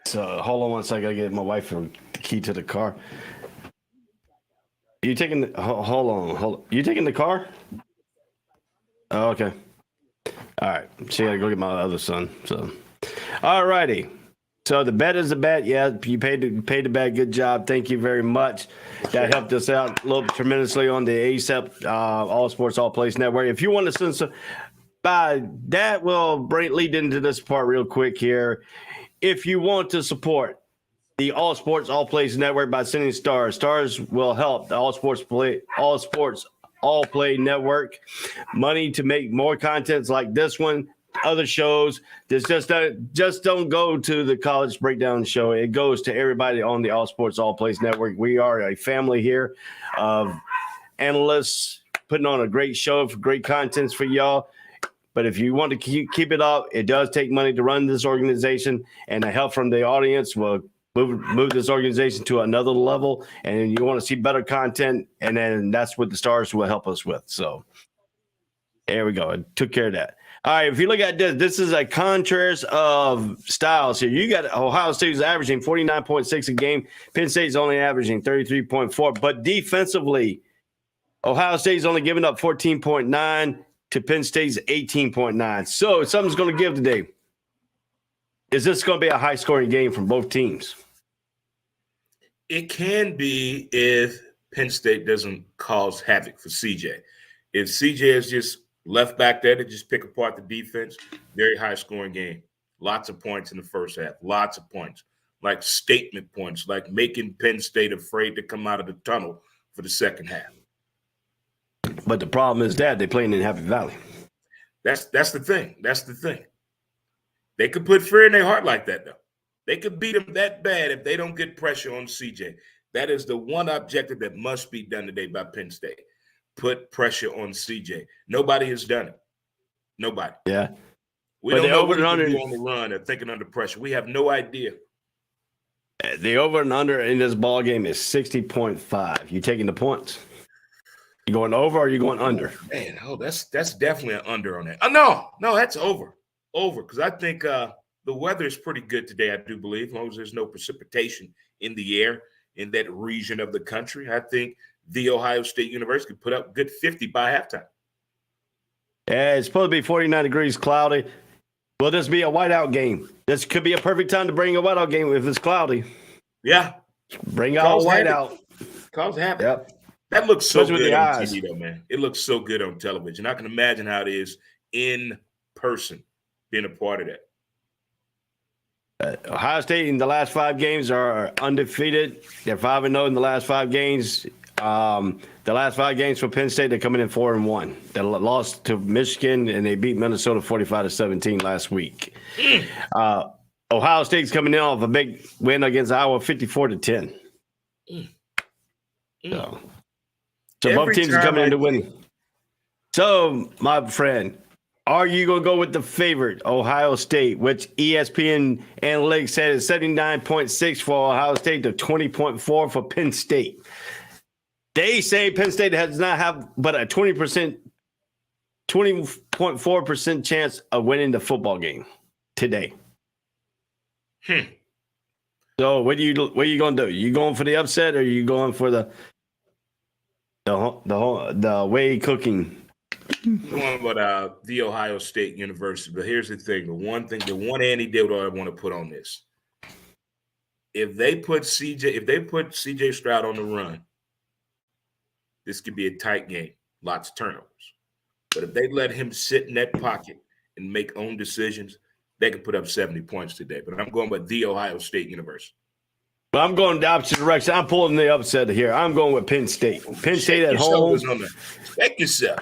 Speaker 4: so hold on one second. I get my wife the key to the car. You taking the, hold on. You taking the car? Oh, okay. All right. See, I gotta go get my other son. So, all righty. So the bet is a bet. Yeah, you paid the bet. Good job. Thank you very much. That helped us out a little tremendously on the ASAP All Sports All Place Network. If you want to send some, that will lead into this part real quick here. If you want to support the All Sports All Place Network by sending stars, stars will help the All Sports All Play Network money to make more contents like this one. Other shows, just don't go to the College Breakdown Show. It goes to everybody on the All Sports All Place Network. We are a family here of analysts putting on a great show for great contents for y'all. But if you want to keep it up, it does take money to run this organization, and the help from the audience will move this organization to another level. And you want to see better content, and then that's what the stars will help us with. So there we go. I took care of that. All right, if you look at this is a contrast of styles here. You got Ohio State is averaging 49.6 a game. Penn State's only averaging 33.4. But defensively, Ohio State's only giving up 14.9 to Penn State's 18.9. So something's going to give today. Is this going to be a high-scoring game from both teams?
Speaker 9: It can be if Penn State doesn't cause havoc for CJ. If CJ is just left back there to just pick apart the defense, very high-scoring game. Lots of points in the first half. Lots of points, like statement points, like making Penn State afraid to come out of the tunnel for the second half.
Speaker 4: But the problem is that they're playing in Happy Valley.
Speaker 9: That's the thing. That's the thing. They could put fear in their heart like that, though. They could beat them that bad if they don't get pressure on CJ. That is the one objective that must be done today by Penn State. Put pressure on CJ. Nobody has done it. Nobody.
Speaker 4: Yeah.
Speaker 9: We don't know what to do on the run or thinking under pressure. We have no idea.
Speaker 4: The over and under in this ball game is 60.5. You taking the points? You going over or you going under?
Speaker 9: Man, that's definitely an under on that. No, that's over. Over, because I think the weather is pretty good today, I do believe, as long as there's no precipitation in the air in that region of the country. I think The Ohio State University put up good 50 by halftime.
Speaker 4: Yeah, it's supposed to be 49 degrees, cloudy. Will this be a whiteout game? This could be a perfect time to bring a whiteout game if it's cloudy.
Speaker 9: Yeah.
Speaker 4: Bring out a whiteout.
Speaker 9: Cause havoc.
Speaker 4: Yep.
Speaker 9: That looks so
Speaker 4: Especially
Speaker 9: good on
Speaker 4: eyes.
Speaker 9: TV, though, man. It looks so good on television. I can imagine how it is in person, being a part of that.
Speaker 4: Ohio State in the last 5 games are undefeated. They're 5-0 in the last 5 games. The last 5 games for Penn State, they're coming in 4-1. They lost to Michigan and they beat Minnesota 45-17 last week. Ohio State's coming in off a big win against Iowa, 54-10. So both teams are coming in to win. So, my friend, are you going to go with the favorite, Ohio State, which ESPN Analytics said is 79.6 for Ohio State to 20.4 for Penn State? They say Penn State does not have but a 20.4% chance of winning the football game today. So what are you going to do? You going for the upset or are you going for the way cooking?
Speaker 9: Going with The Ohio State University. But here's the thing. The one anecdote I want to put on this. If they put CJ Stroud on the run, this could be a tight game. Lots of turnovers. But if they let him sit in that pocket and make own decisions, they could put up 70 points today. But I'm going with The Ohio State University.
Speaker 4: But I'm going the opposite direction. I'm pulling the upset here. I'm going with Penn State. Penn State at home.
Speaker 9: Check yourself.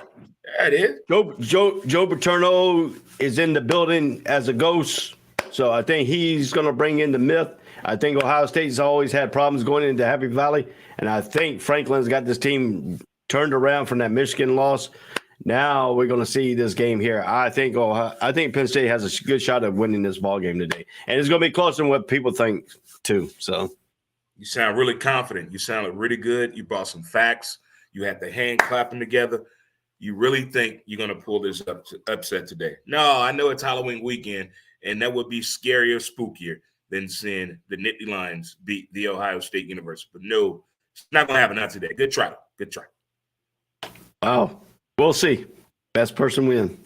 Speaker 9: There it is.
Speaker 4: Joe Paterno is in the building as a ghost, so I think he's going to bring in the myth. I think Ohio State's always had problems going into Happy Valley, and I think Franklin's got this team turned around from that Michigan loss. Now we're going to see this game here. I think Penn State has a good shot at winning this ball game today, and it's going to be closer than what people think too. So
Speaker 9: you sound really confident. You sounded really good. You brought some facts. You had the hand clapping together. You really think you're going to pull this upset today? No, I know it's Halloween weekend, and that would be scarier, spookier than seeing the Nittany Lions beat The Ohio State University. But no, it's not going to happen today. Good try. Good try.
Speaker 4: Oh, we'll see. Best person win.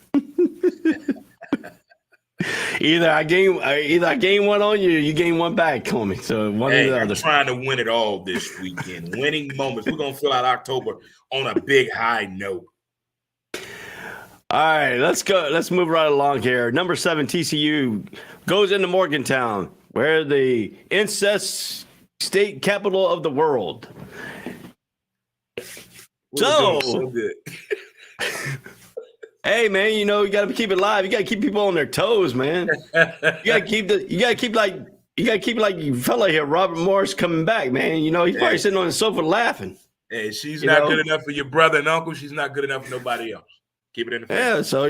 Speaker 4: Either I gain one on you, or you gain one back on me. So one or the other.
Speaker 9: I'm trying to win it all this weekend. Winning moments. We're gonna fill out October on a big high note.
Speaker 4: All right, let's go. Let's move right along here. Number 7, TCU goes into Morgantown, where the incest state capital of the world. So
Speaker 9: good.
Speaker 4: Hey man, you got to keep it live. You got to keep people on their toes, man. You got to keep like you felt like here, Robert Morris coming back, man. He's probably sitting on the sofa laughing.
Speaker 9: Hey, she's not good enough for your brother and uncle. She's not good enough for nobody else. Keep it in the family.
Speaker 4: Yeah, so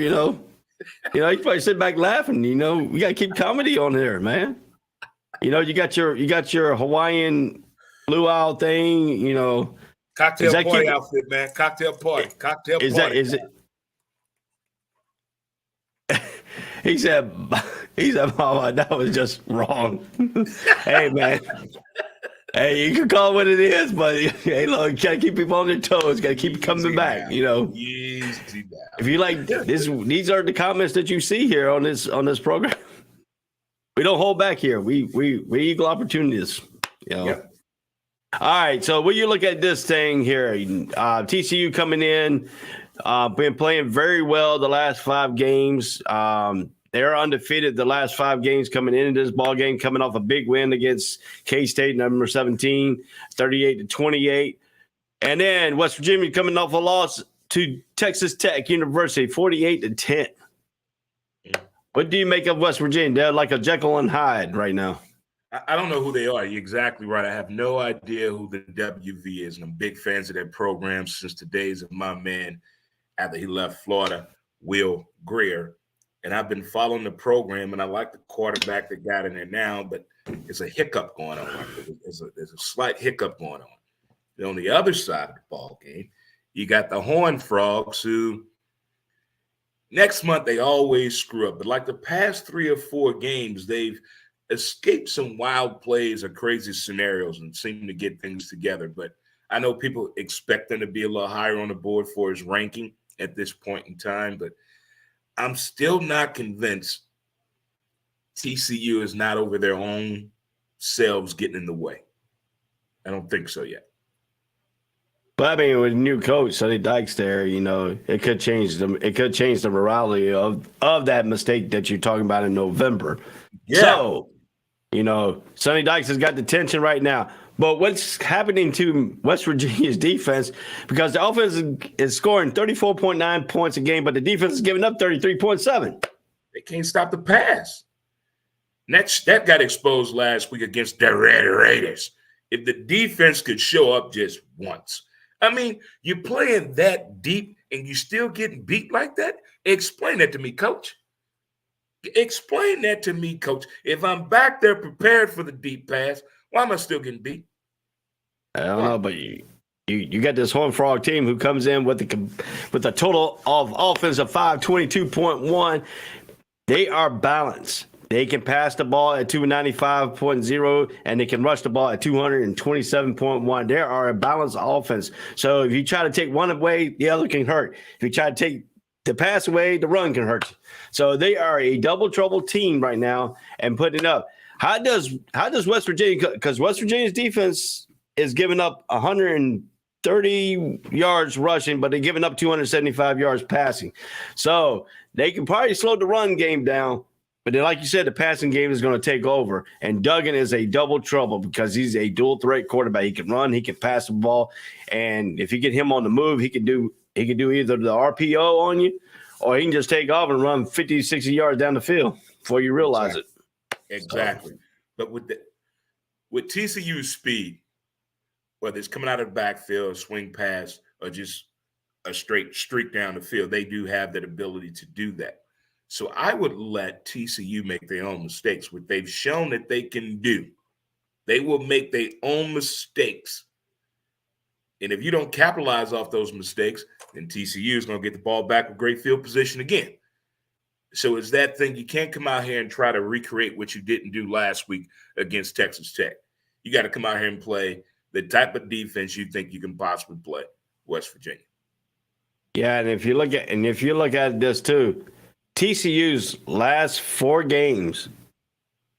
Speaker 4: he's probably sitting back laughing. We got to keep comedy on there, man. You got your Hawaiian luau thing.
Speaker 9: Cocktail party outfit, man. Cocktail party.
Speaker 4: Is it? He said, Mama, that was just wrong. Hey, man. Hey, you can call it what it is, but hey, look, you got to keep people on their toes. Got to keep coming back,
Speaker 9: Easy down.
Speaker 4: If you like this, these are the comments that you see here on this program. We don't hold back here. We equal opportunities.
Speaker 9: Yep.
Speaker 4: All right, so when you look at this thing here, TCU coming in, been playing very well the last 5 games. They're undefeated the last 5 games coming into this ball game, coming off a big win against K-State, number 17, 38-28. And then West Virginia coming off a loss to Texas Tech University, 48-10. What do you make of West Virginia? They're like a Jekyll and Hyde right now.
Speaker 9: I don't know who they are. You're exactly right. I have no idea who the WV is, and I'm big fans of that program since the days of my man after he left Florida, Will Greer. And I've been following the program, and I like the quarterback that got in there now, but there's a hiccup going on. There's a slight hiccup going on. And on the other side of the ball game, you got the Horned Frogs, who next month they always screw up. But like the past 3 or 4 games, they've escaped some wild plays or crazy scenarios and seem to get things together. But I know people expect them to be a little higher on the board for his ranking at this point in time, but I'm still not convinced TCU is not over their own selves getting in the way. I don't think so yet.
Speaker 4: But I mean, with new coach Sonny Dykes there, it could change them. It could change the morality of that mistake that you're talking about in November.
Speaker 9: Yeah.
Speaker 4: So, Sonny Dykes has got the tension right now. But what's happening to West Virginia's defense? Because the offense is scoring 34.9 points a game, but the defense is giving up 33.7.
Speaker 9: They can't stop the pass. That got exposed last week against the Red Raiders. If the defense could show up just once. I mean, you're playing that deep and you still getting beat like that? Explain that to me, Coach. Explain that to me, Coach. If I'm back there prepared for the deep pass, why am I still getting beat?
Speaker 4: I don't know, but you got this Horned Frog team who comes in with a total of offense of 522.1. They are balanced. They can pass the ball at 295.0, and they can rush the ball at 227.1. They are a balanced offense. So if you try to take one away, the other can hurt. If you try to take the pass away, the run can hurt you. So they are a double trouble team right now and putting it up. How does West Virginia, because West Virginia's defense is giving up 130 yards rushing, but they're giving up 275 yards passing. So they can probably slow the run game down. But then, like you said, the passing game is going to take over. And Duggan is a double trouble because he's a dual threat quarterback. He can run, he can pass the ball. And if you get him on the move, he can do either the RPO on you, or he can just take off and run 50, 60 yards down the field before you realize it.
Speaker 9: Exactly. But with TCU's speed, whether it's coming out of the backfield, swing pass, or just a straight streak down the field, they do have that ability to do that. So I would let TCU make their own mistakes, what they've shown that they can do. They will make their own mistakes. And if you don't capitalize off those mistakes, then TCU is going to get the ball back with great field position again. So it's that thing. You can't come out here and try to recreate what you didn't do last week against Texas Tech. You got to come out here and play the type of defense you think you can possibly play West Virginia.
Speaker 4: Yeah, and if you look at this too, TCU's last 4 games,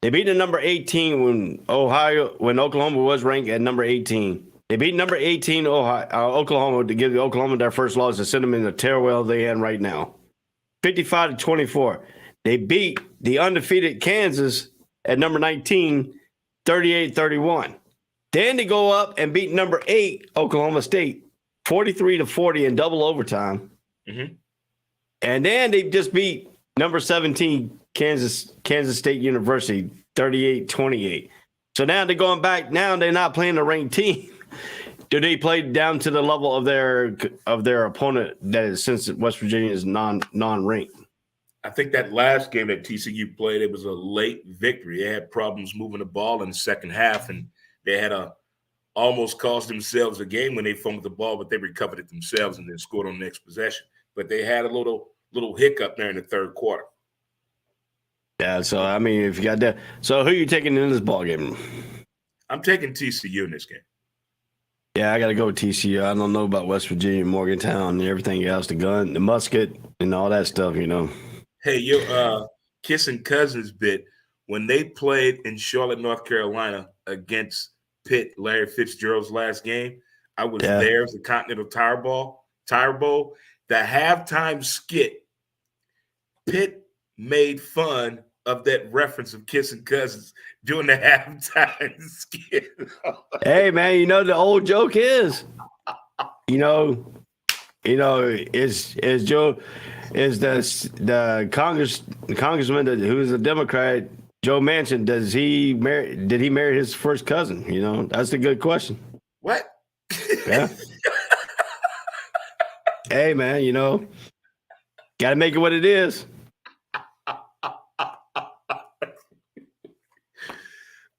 Speaker 4: they beat the number 18 when Oklahoma was ranked at number 18. They beat number 18 Oklahoma to give Oklahoma their first loss to send them in the tearwell they had right now. 55-24. They beat the undefeated Kansas at number 19, 38-31. Then they go up and beat number 8 Oklahoma State, 43-40 in double overtime.
Speaker 9: Mm-hmm.
Speaker 4: And then they just beat number 17 Kansas State University, 38-28. So now they're going back. Now they're not playing a ranked team. Do they play down to the level of their opponent that is, since West Virginia is non-ranked?
Speaker 9: I think that last game that TCU played, it was a late victory. They had problems moving the ball in the second half, and they had almost cost themselves a game when they fumbled the ball, but they recovered it themselves and then scored on the next possession. But they had a little hiccup there in the third quarter. Yeah,
Speaker 4: so, I mean, if you got that. So who are you taking in this ball game?
Speaker 9: I'm taking TCU in this game.
Speaker 4: Yeah, I got to go with TCU. I don't know about West Virginia, Morgantown, and everything else, the gun, the musket, and all that stuff, you know.
Speaker 9: Hey, your kissing cousins bit, when they played in Charlotte, North Carolina against Pitt, Larry Fitzgerald's last game, I was there as the Continental Tire Bowl. The halftime skit, Pitt made fun of that reference of kissing cousins during the halftime skit.
Speaker 4: Hey, man, you know the old joke is, is the congressman who's a Democrat, Joe Manchin, did he marry his first cousin? You know, that's a good question.
Speaker 9: What?
Speaker 4: Yeah. Hey, man, got to make it what it is.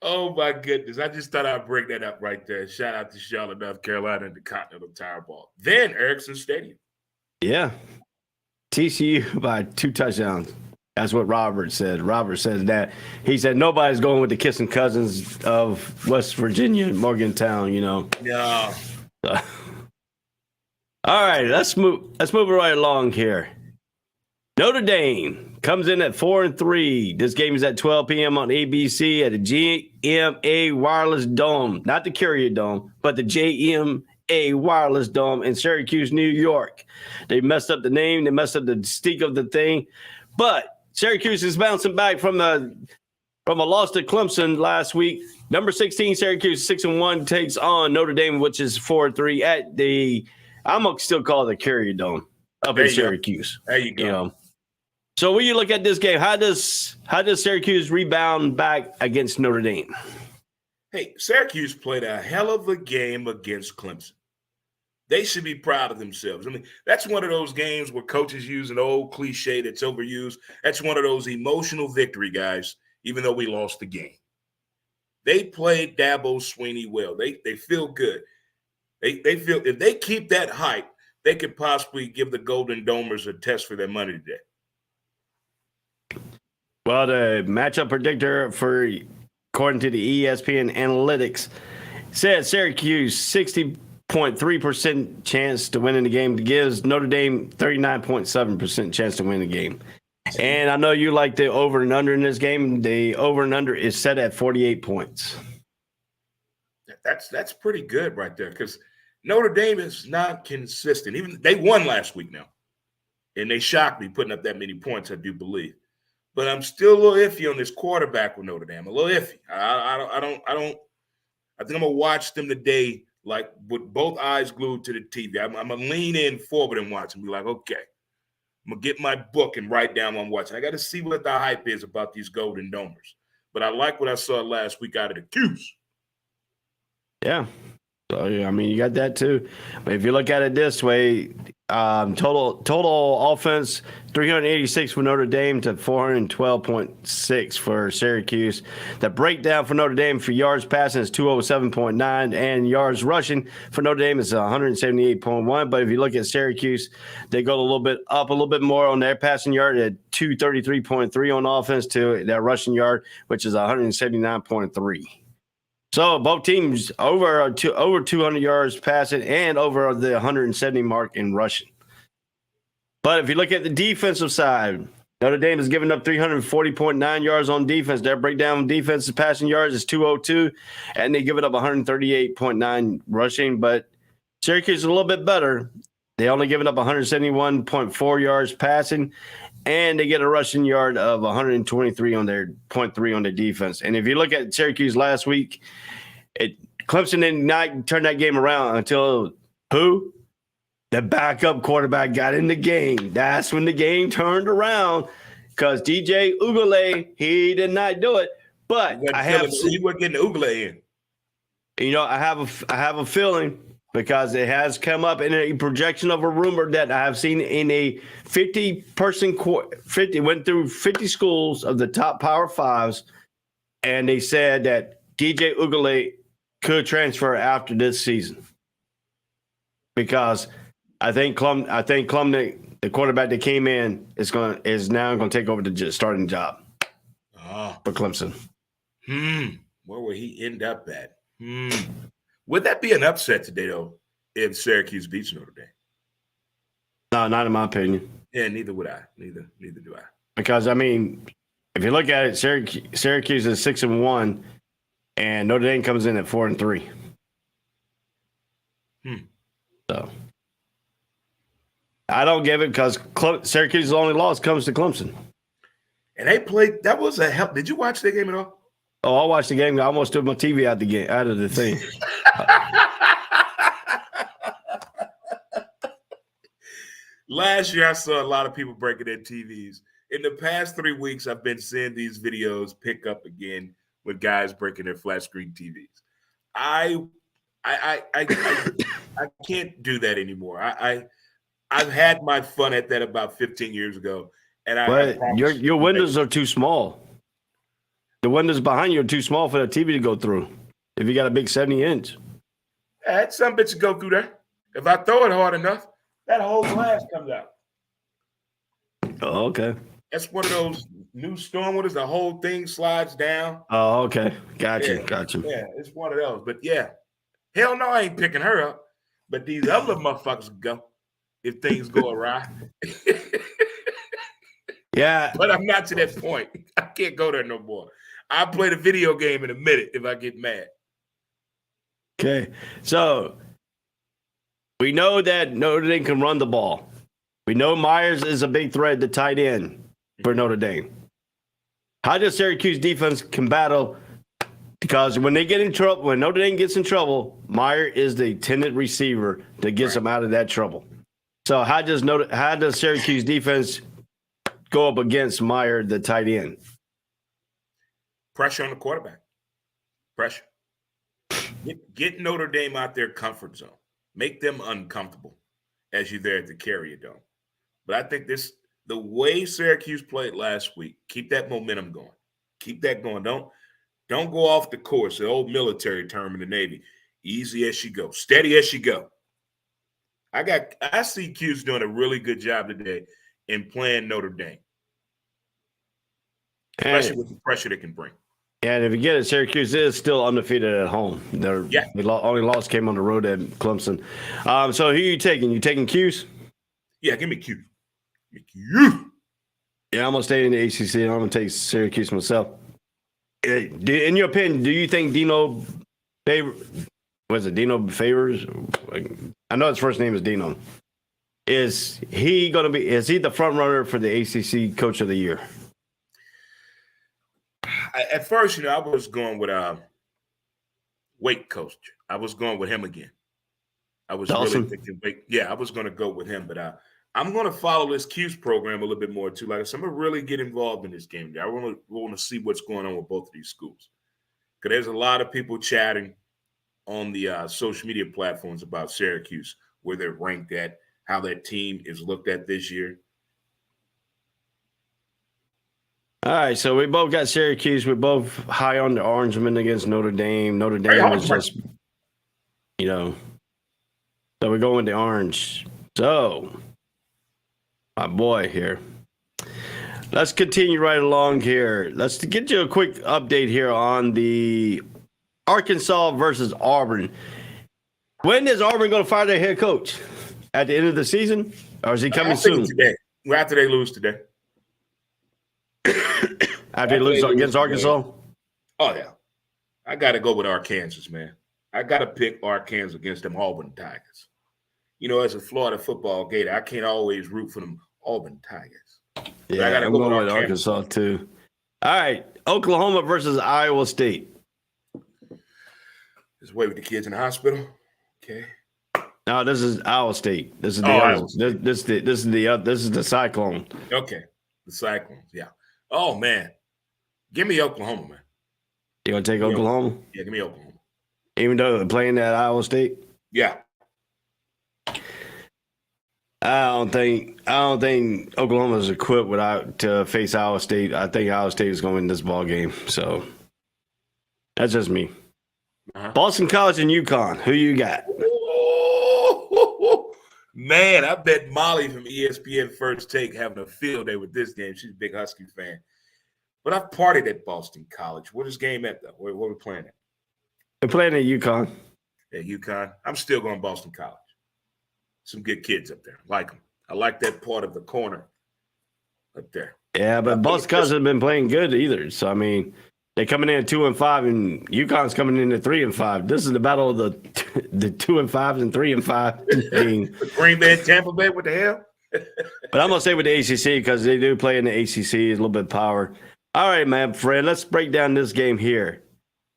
Speaker 9: Oh, my goodness. I just thought I'd break that up right there. Shout out to Charlotte, North Carolina, and the Continental Tire Bowl. Then Erickson Stadium.
Speaker 4: Yeah. TCU by 2 touchdowns. That's what Robert said. Robert says that. He said nobody's going with the kissing cousins of West Virginia, Morgantown,
Speaker 9: Yeah.
Speaker 4: All right, let's move right along here. Notre Dame comes in at 4-3. This game is at 12 p.m. on ABC at the GMA Wireless Dome. Not the Carrier Dome, but the GMA Wireless Dome in Syracuse, New York. They messed up the name. They messed up the mystique of the thing. But Syracuse is bouncing back from a loss to Clemson last week. Number 16, Syracuse, 6-1, takes on Notre Dame, which is 4-3 at the, I'm going to still call it the Carrier Dome up in Syracuse.
Speaker 9: There you go.
Speaker 4: So when you look at this game, how does Syracuse rebound back against Notre Dame?
Speaker 9: Hey, Syracuse played a hell of a game against Clemson. They should be proud of themselves. I mean, that's one of those games where coaches use an old cliche that's overused. That's one of those emotional victory guys, even though we lost the game. They played Dabo Swinney well. They feel good. They feel if they keep that hype, they could possibly give the Golden Domers a test for their money today.
Speaker 4: Well, the matchup predictor according to the ESPN analytics, said Syracuse 60.3% chance to win in the game, gives Notre Dame 39.7% chance to win the game. And I know you like the over and under in this game. The over and under is set at 48 points.
Speaker 9: That's pretty good right there because Notre Dame is not consistent. Even they won last week now, and they shocked me putting up that many points, I do believe. But I'm still a little iffy on this quarterback with Notre Dame. A little iffy. I think I'm gonna watch them today, like with both eyes glued to the TV. I'm gonna lean in forward and watch and be like, okay, I'm gonna get my book and write down what I'm watching. I got to see what the hype is about these Golden Domers. But I like what I saw last week out of the Cuse.
Speaker 4: Yeah. So, I mean, you got that too. But if you look at it this way, total offense, 386 for Notre Dame to 412.6 for Syracuse. The breakdown for Notre Dame for yards passing is 207.9, and yards rushing for Notre Dame is 178.1. But if you look at Syracuse, they go a little bit more on their passing yard at 233.3 on offense to their rushing yard, which is 179.3. So both teams over 200 yards passing and over the 170 mark in rushing. But if you look at the defensive side, Notre Dame has given up 340.9 yards on defense. Their breakdown defensive passing yards is 202, and they give it up 138.9 rushing. But Syracuse is a little bit better. They only given up 171.4 yards passing, and they get a rushing yard of 123 on their 0.3 on their defense. And if you look at Syracuse last week, Clemson did not turn that game around until who? The backup quarterback got in the game. That's when the game turned around because DJ Ugale, he did not do it. But
Speaker 9: you weren't getting the Ugale in.
Speaker 4: You know, I have a feeling because it has come up in a projection of a rumor that I have seen in a 50-person 50 went through 50 schools of the top Power Fives, and they said that DJ Ugale could transfer after this season because I think Klum, the quarterback that came in, is now going to take over the starting job for Clemson.
Speaker 9: Where will he end up at? Would that be an upset today, though, if Syracuse beats Notre Dame?
Speaker 4: No, not in my opinion.
Speaker 9: Yeah, neither would I. Neither do I.
Speaker 4: Because I mean, if you look at it, Syracuse is 6-1, and Notre Dame comes in at 4-3. So. I don't give it because Syracuse's only loss comes to Clemson.
Speaker 9: And they played. That was a help. Did you watch that game at all?
Speaker 4: Oh, I watched the game. I almost took my TV out of the thing.
Speaker 9: Last year, I saw a lot of people breaking their TVs. In the past 3 weeks, I've been seeing these videos pick up again with guys breaking their flat screen TVs. I can't do that anymore. I've had my fun at that about 15 years ago. And
Speaker 4: your windows are too small. The windows behind you are too small for the TV to go through. If you got a big 70-inch.
Speaker 9: That some bitch go through there. If I throw it hard enough, that whole glass comes out.
Speaker 4: Oh, okay.
Speaker 9: That's one of those new storm windows. The whole thing slides down.
Speaker 4: Oh, okay. Gotcha.
Speaker 9: Yeah, it's one of those. But yeah, hell no, I ain't picking her up. But these other motherfuckers go if things go awry.
Speaker 4: Yeah.
Speaker 9: But I'm not to that point. I can't go there no more. I'll play the video game in a minute if I get mad.
Speaker 4: Okay. So we know that Notre Dame can run the ball. We know Myers is a big threat, the tight end for Notre Dame. How does Syracuse defense can battle? Because when they get in trouble, when Notre Dame gets in trouble, Meyer is the intended receiver that gets them out of that trouble. So how does Syracuse defense go up against Meyer, the tight end?
Speaker 9: Pressure on the quarterback. Pressure. Get Notre Dame out their comfort zone. Make them uncomfortable as you're there at the Carrier Dome. But I think the way Syracuse played last week, keep that momentum going. Keep that going. Don't go off the course, the old military term in the Navy. Easy as you go. Steady as you go. I see Q's doing a really good job today in playing Notre Dame. Especially with the pressure they can bring.
Speaker 4: And if you get it, Syracuse is still undefeated at home. The only loss came on the road at Clemson. So who are you taking? You taking Q's?
Speaker 9: Yeah, give me Q. Q.
Speaker 4: Yeah, I'm going to stay in the ACC, and I'm going to take Syracuse myself. In your opinion, do you think Dino Favors? I know his first name is Dino. Is he the front runner for the ACC Coach of the Year?
Speaker 9: At first, I was going with Wake coach. I was going with him again. I was really thinking Wake. Yeah, I was going to go with him, but I'm going to follow this Q's program a little bit more too. Like I said, I'm going to really get involved in this game. I want to see what's going on with both of these schools because there's a lot of people chatting on the social media platforms about Syracuse, where they're ranked at, how that team is looked at this year.
Speaker 4: All right, so we both got Syracuse. We're both high on the Orangemen against Notre Dame. Notre Dame is just, so we're going with the Orange. So, my boy here. Let's continue right along here. Let's get you a quick update here on the Arkansas versus Auburn. When is Auburn going to fire their head coach? At the end of the season? Or is he coming soon?
Speaker 9: Today. After they lose today.
Speaker 4: After they lose against Arkansas?
Speaker 9: Oh, yeah. I got to go with Arkansas, man. I got to pick Arkansas against them Auburn Tigers. You know, as a Florida football gator, I can't always root for them Auburn Tigers.
Speaker 4: Yeah, I got to go with Arkansas too. All right, Oklahoma versus Iowa State.
Speaker 9: This way with the kids in the hospital. Okay.
Speaker 4: No, this is Iowa State. This is the Cyclone.
Speaker 9: Okay, the Cyclones. Yeah. Oh man, give me Oklahoma, man.
Speaker 4: You gonna take Oklahoma?
Speaker 9: Yeah, give me Oklahoma.
Speaker 4: Even though they're playing at Iowa State.
Speaker 9: Yeah.
Speaker 4: I don't think Oklahoma is equipped to face Iowa State. I think Iowa State is going to win this ball game. So that's just me. Boston College and UConn. Who you got?
Speaker 9: Man, I bet Molly from ESPN First Take having a field day with this game. She's a big Husky fan. But I've partied at Boston College. Where's this game at, though? Where are we playing at?
Speaker 4: They're playing at UConn.
Speaker 9: At UConn? I'm still going Boston College. Some good kids up there. I like them. I like that part of the corner up there.
Speaker 4: Yeah, but Boston College has been playing good either. So, I mean, they're coming in at 2-5, and UConn's coming in at 3-5. This is the battle of the 2-5 and 3-5.
Speaker 9: Green Bay and Tampa Bay, what the hell?
Speaker 4: But I'm going to say with the ACC because they do play in the ACC. A little bit of power. All right, man, Fred, let's break down this game here.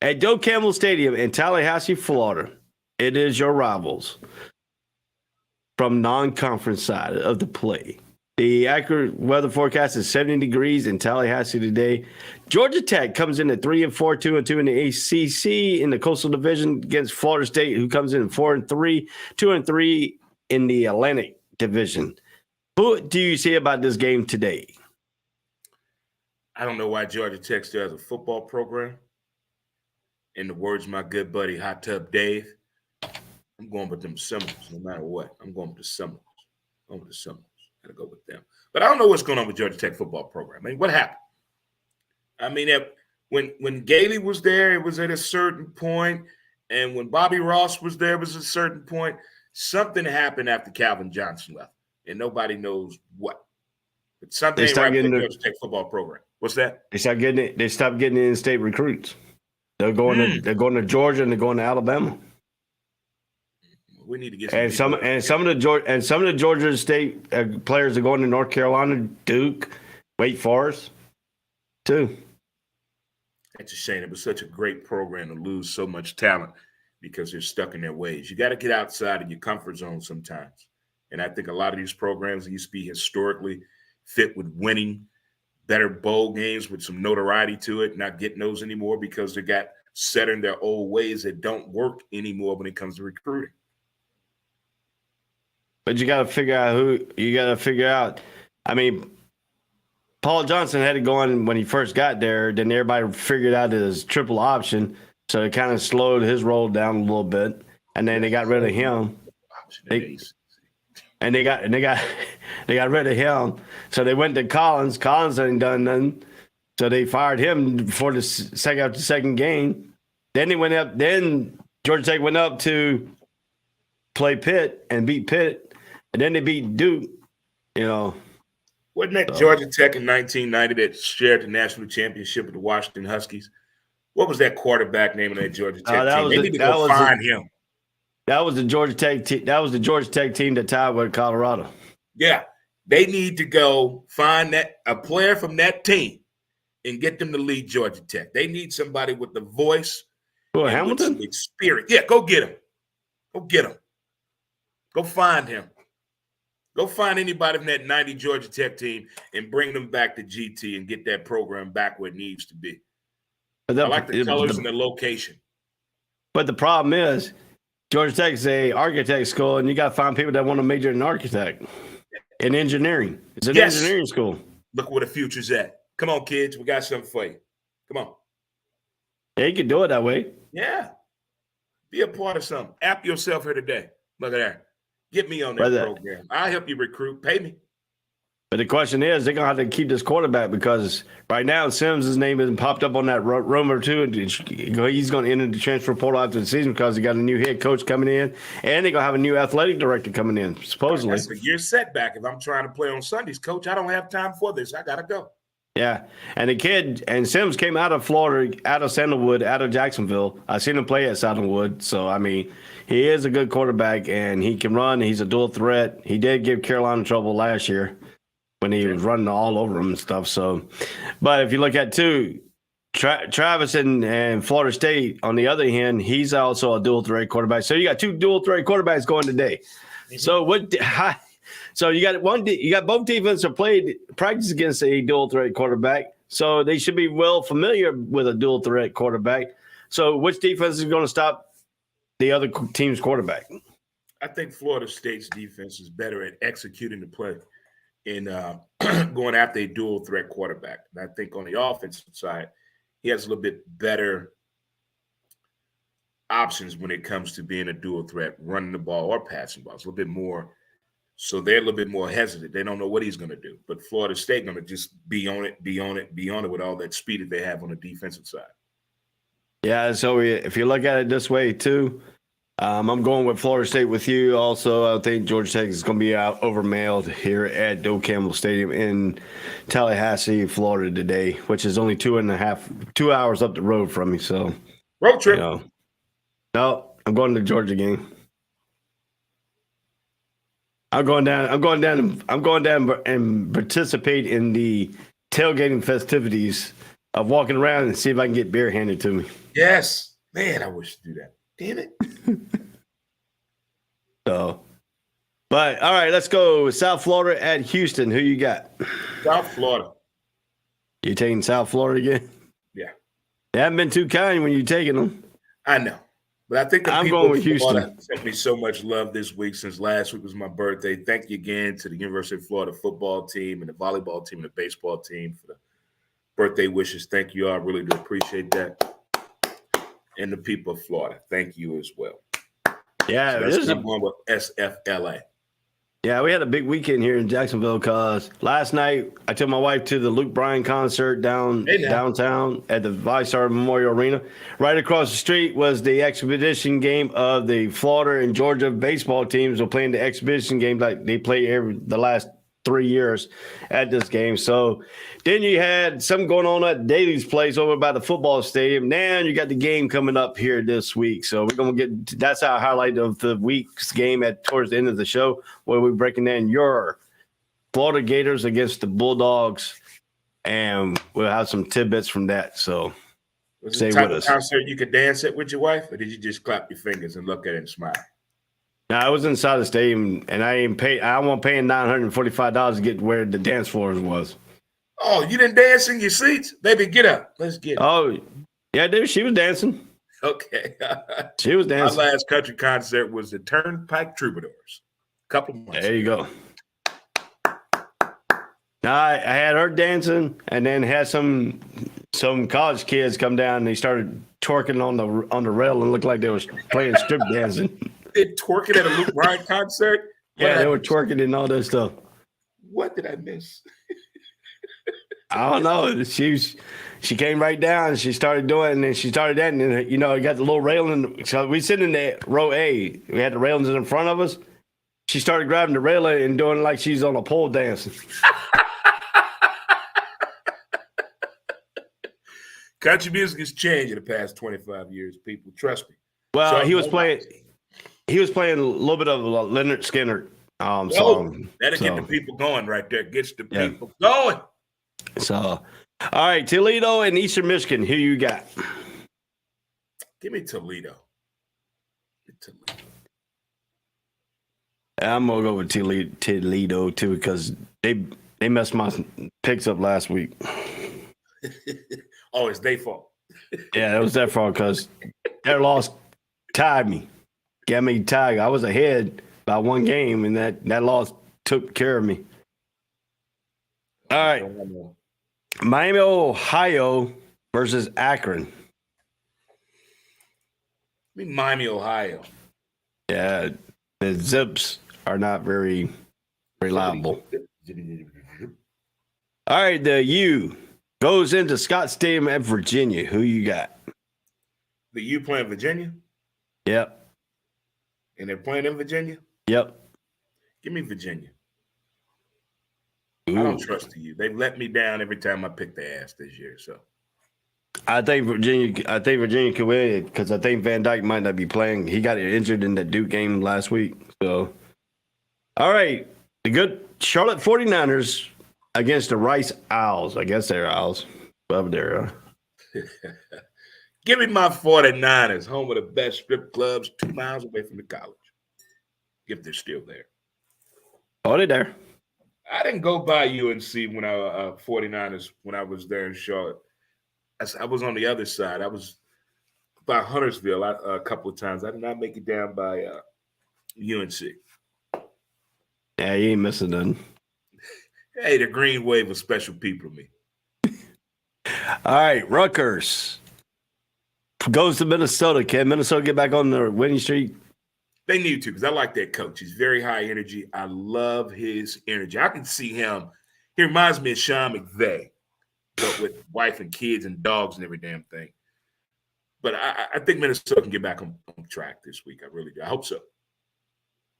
Speaker 4: At Joe Campbell Stadium in Tallahassee, Florida, it is your rivals from non-conference side of the play. The accurate weather forecast is 70 degrees in Tallahassee today. Georgia Tech comes in at 3-4, 2-2 in the ACC in the Coastal Division against Florida State, who comes in 4-3, 2-3 in the Atlantic Division. Who do you see about this game today?
Speaker 9: I don't know why Georgia Tech still has a football program. In the words of my good buddy Hot Tub Dave, I'm going with them Seminoles no matter what. I'm going with the Seminoles. I'm going with the Seminoles. Got to go with them. But I don't know what's going on with Georgia Tech football program. I mean, what happened? I mean, when Gailey was there, it was at a certain point. And when Bobby Ross was there, it was a certain point. Something happened after Calvin Johnson left. And nobody knows what. But something ain't right with the Georgia Tech football program. What's that?
Speaker 4: They stopped getting in-state recruits. They're going to Georgia and they're going to Alabama.
Speaker 9: We need to get
Speaker 4: some of the Georgia State players are going to North Carolina, Duke, Wake Forest, too.
Speaker 9: That's a shame. It was such a great program to lose so much talent because they're stuck in their ways. You got to get outside of your comfort zone sometimes. And I think a lot of these programs used to be historically fit with winning better bowl games with some notoriety to it, not getting those anymore because they got set in their old ways that don't work anymore when it comes to recruiting.
Speaker 4: But you got to figure out I mean, Paul Johnson had it going when he first got there. Then everybody figured out his triple option. So it kind of slowed his roll down a little bit. And then they got rid of him. They got rid of him. So they went to Collins. Collins hadn't done nothing. So they fired him before the second game. Then they went up. Then Georgia Tech went up to play Pitt and beat Pitt. And then they beat Duke, you know.
Speaker 9: Wasn't that Georgia Tech in 1990 that shared the national championship with the Washington Huskies? What was that quarterback name of that Georgia Tech team? They need to go find him.
Speaker 4: That was the Georgia Tech team. That was the Georgia Tech team that tied with Colorado.
Speaker 9: Yeah, they need to go find a player from that team and get them to lead Georgia Tech. They need somebody with the voice,
Speaker 4: Hamilton,
Speaker 9: with some experience. Yeah, go get him. Go get him. Go find him. Go find anybody from that 90 Georgia Tech team and bring them back to GT and get that program back where it needs to be. I like the colors and the location.
Speaker 4: But the problem is, Georgia Tech is an architect school, and you got to find people that want to major in architect and engineering. It's an engineering school.
Speaker 9: Look where the future's at. Come on, kids. We got something for you. Come on.
Speaker 4: Yeah, you can do it that way.
Speaker 9: Yeah. Be a part of something. App yourself here today. Look at that. Get me on that program. I'll help you recruit. Pay me.
Speaker 4: But the question is, they're going to have to keep this quarterback because right now Sims' name hasn't popped up on that rumor too. And he's going to enter the transfer portal after the season because they got a new head coach coming in, and they're going to have a new athletic director coming in, supposedly.
Speaker 9: That's a year setback. If I'm trying to play on Sundays, Coach, I don't have time for this. I got to go.
Speaker 4: Yeah, and the kid, and Sims came out of Florida, out of Sandalwood, out of Jacksonville. I seen him play at Sandalwood, so, I mean, he is a good quarterback, and he can run. He's a dual threat. He did give Carolina trouble last year when he was running all over them and stuff. So, but if you look at Travis and Florida State, on the other hand, he's also a dual threat quarterback. So you got 2 dual threat quarterbacks going today. Mm-hmm. So you got both defenses played practice against a dual threat quarterback. So they should be well familiar with a dual threat quarterback. So which defense is going to stop the other team's quarterback?
Speaker 9: I think Florida State's defense is better at executing the play in going after a dual threat quarterback. And I think on the offensive side, he has a little bit better options when it comes to being a dual threat, running the ball or passing balls, a little bit more. So they're a little bit more hesitant. They don't know what he's going to do. But Florida State going to just be on it with all that speed that they have on the defensive side. Yeah, so if you look at it this way too, I'm going with Florida State with you. Also, I think Georgia Tech is going to be out overmailed here at Doak Campbell Stadium in Tallahassee, Florida today, which is only 2 hours up the road from me. So road trip.
Speaker 4: No, I'm going to the Georgia game. I'm going down and participate in the tailgating festivities of walking around and see if I can get beer handed to me.
Speaker 9: Yes, man, I wish to do that. Damn it.
Speaker 4: But all right, let's go South Florida at Houston. Who you got?
Speaker 9: South Florida.
Speaker 4: You taking South Florida again?
Speaker 9: Yeah.
Speaker 4: They haven't been too kind when you're taking them.
Speaker 9: I know. But I think
Speaker 4: I'm going with Houston.
Speaker 9: Sent me so much love this week since last week was my birthday. Thank you again to the University of Florida football team and the volleyball team and the baseball team for the birthday wishes. Thank you all. I really do appreciate that. And the people of Florida, thank you as well.
Speaker 4: Yeah,
Speaker 9: so that's going with SFLA.
Speaker 4: Yeah, we had a big weekend here in Jacksonville because last night I took my wife to the Luke Bryan concert downtown at the VyStar Memorial Arena. Right across the street was the exhibition game of the Florida and Georgia baseball teams were playing the exhibition game like they play the last 3 years at this game. So then you had something going on at Daly's place over by the football stadium. Now you got the game coming up here this week. So we're going to get – that's our highlight of the week's game towards the end of the show where we're breaking down your Florida Gators against the Bulldogs, and we'll have some tidbits from that. So stay with us.
Speaker 9: Concert you could dance it with your wife, or did you just clap your fingers and look at it and smile?
Speaker 4: No, I was inside the stadium, and I wasn't paying $945 to get where the dance floors was.
Speaker 9: Oh, you didn't dance in your seats? Baby, get up. Let's get it.
Speaker 4: Oh, yeah, dude, she was dancing.
Speaker 9: Okay.
Speaker 4: She was dancing.
Speaker 9: My last country concert was the Turnpike Troubadours. A couple of months
Speaker 4: There you go. Now, I had her dancing, and then had some college kids come down, and they started twerking on the rail and looked like they was playing strip dancing.
Speaker 9: They twerking at a Luke Bryan concert?
Speaker 4: Yeah, they were twerking and all that stuff.
Speaker 9: What did I miss?
Speaker 4: I don't know. She came right down and she started doing, and then she started that, and then, you got the little railing. So we sit in the row A. We had the railings in front of us. She started grabbing the railing and doing like she's on a pole dancing.
Speaker 9: Country music has changed in the past 25 years, people. Trust me.
Speaker 4: Well, so he was playing a little bit of a Leonard Skinner song.
Speaker 9: That'll get the people going right there. Gets the people going.
Speaker 4: So, all right, Toledo and Eastern Michigan. Who you got?
Speaker 9: Give me Toledo.
Speaker 4: I'm gonna go with Toledo too because they messed my picks up last week.
Speaker 9: Oh, it's their fault.
Speaker 4: Yeah, it was their fault because their loss tied me. Got me tied. I was ahead by one game, and that loss took care of me. All right. Miami, Ohio versus Akron.
Speaker 9: Miami, Ohio.
Speaker 4: Yeah, the Zips are not very reliable. All right, the U goes into Scott Stadium at Virginia. Who you got?
Speaker 9: The U playing Virginia?
Speaker 4: Yep.
Speaker 9: And they're playing in Virginia?
Speaker 4: Yep.
Speaker 9: Give me Virginia.
Speaker 4: Ooh.
Speaker 9: I don't trust the U. They've let me down every time I pick their ass this year. So
Speaker 4: I think Virginia can win it because I think Van Dyke might not be playing. He got injured in the Duke game last week. So, all right, the good Charlotte 49ers against the Rice Owls. I guess they're Owls. Up there.
Speaker 9: Give me my 49ers, home of the best strip clubs 2 miles away from the college. If they're still there.
Speaker 4: Oh, they're there.
Speaker 9: I didn't go by UNC when I 49ers when I was there in Charlotte. I was on the other side. I was by Huntersville a couple of times. I did not make it down by UNC.
Speaker 4: Yeah, you ain't missing nothing.
Speaker 9: Hey, the Green Wave was special people to me.
Speaker 4: All right, Rutgers goes to Minnesota. Can Minnesota get back on the winning streak?
Speaker 9: They need to because I like that coach. He's very high energy. I love his energy. I can see him. He reminds me of Sean McVay, but with wife and kids and dogs and every damn thing. But I think Minnesota can get back on track this week. I really do. I hope so.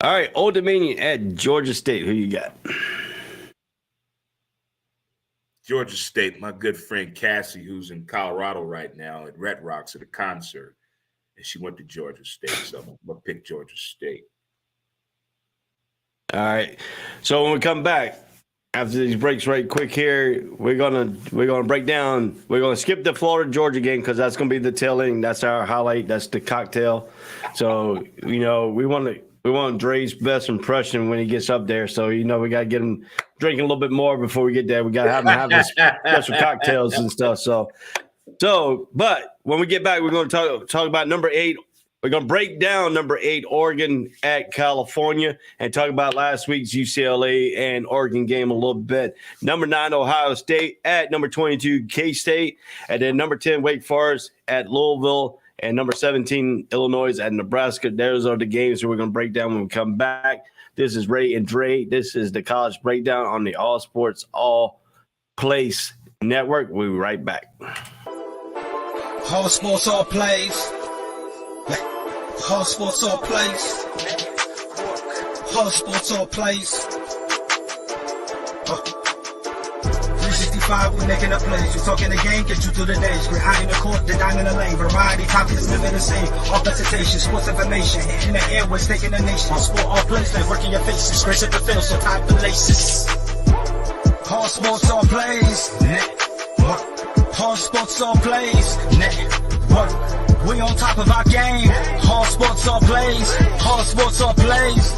Speaker 4: All right, Old Dominion at Georgia State. Who you got?
Speaker 9: Georgia State, my good friend Cassie, who's in Colorado right now at Red Rocks at a concert. And she went to Georgia State, so I'm going to pick Georgia State.
Speaker 4: All right. So when we come back, after these breaks right quick here, we're gonna break down. We're gonna skip the Florida Georgia game because that's gonna be the tail end. That's our highlight. That's the cocktail. So we want Dre's best impression when he gets up there. So we gotta get him drinking a little bit more before we get there. We gotta have him have his special cocktails and stuff. So, but when we get back, we're going to talk about number 8. We're going to break down number 8, Oregon at California, and talk about last week's UCLA and Oregon game a little bit. Number 9, Ohio State at number 22, K-State, and then number 10, Wake Forest at Louisville, and number 17, Illinois at Nebraska. Those are the games that we're going to break down when we come back. This is Ray and Dre. This is the College Breakdown on the All Sports All Place Network. We'll be right back.
Speaker 3: All sports, all plays. All sports, all plays. All sports, all plays. 365, we making up plays. You talking the game, get you through the days. We're high in the court, the dime in the lane. Variety, topics, living the same. All presentation, sports information. Hitting the airways, taking the nation. All sport, all plays, like working your faces. Grace at the field, so tie the laces. All sports, all plays. All sports, all plays. Network. We on top of our game. All sports, all plays. All sports, all plays.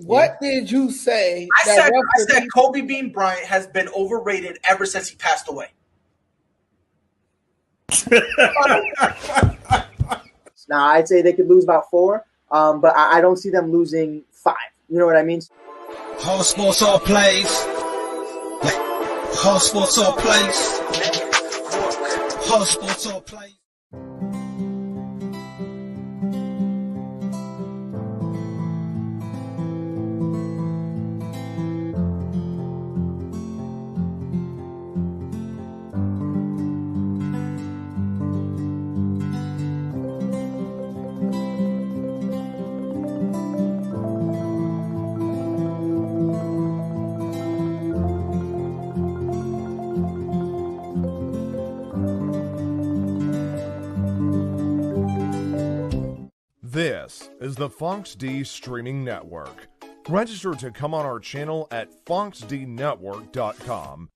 Speaker 5: What did you say?
Speaker 6: I said Kobe Bean Bryant has been overrated ever since he passed away.
Speaker 7: Now, I'd say they could lose about 4, but I don't see them losing 5. You know what I mean?
Speaker 3: All sports, all plays. All sports, all plays. All sports, all plays.
Speaker 8: This is the Funks D Streaming Network. Register to come on our channel at funksdnetwork.com.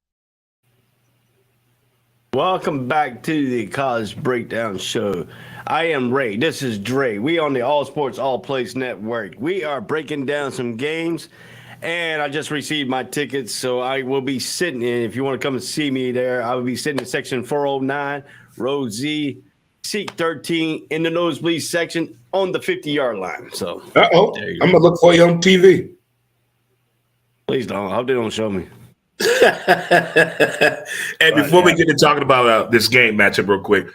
Speaker 4: Welcome back to the College Breakdown Show. I am Ray. This is Dre. We on the All Sports All Place Network. We are breaking down some games, and I just received my tickets, so I will be sitting in. If you want to come and see me there, I will be sitting in section 409, row Z, seat 13, in the nosebleed section on the 50-yard line. So,
Speaker 9: I'm going to look for you on TV.
Speaker 4: Please don't. I hope they don't show me.
Speaker 9: And before we get to talking about this game matchup real quick,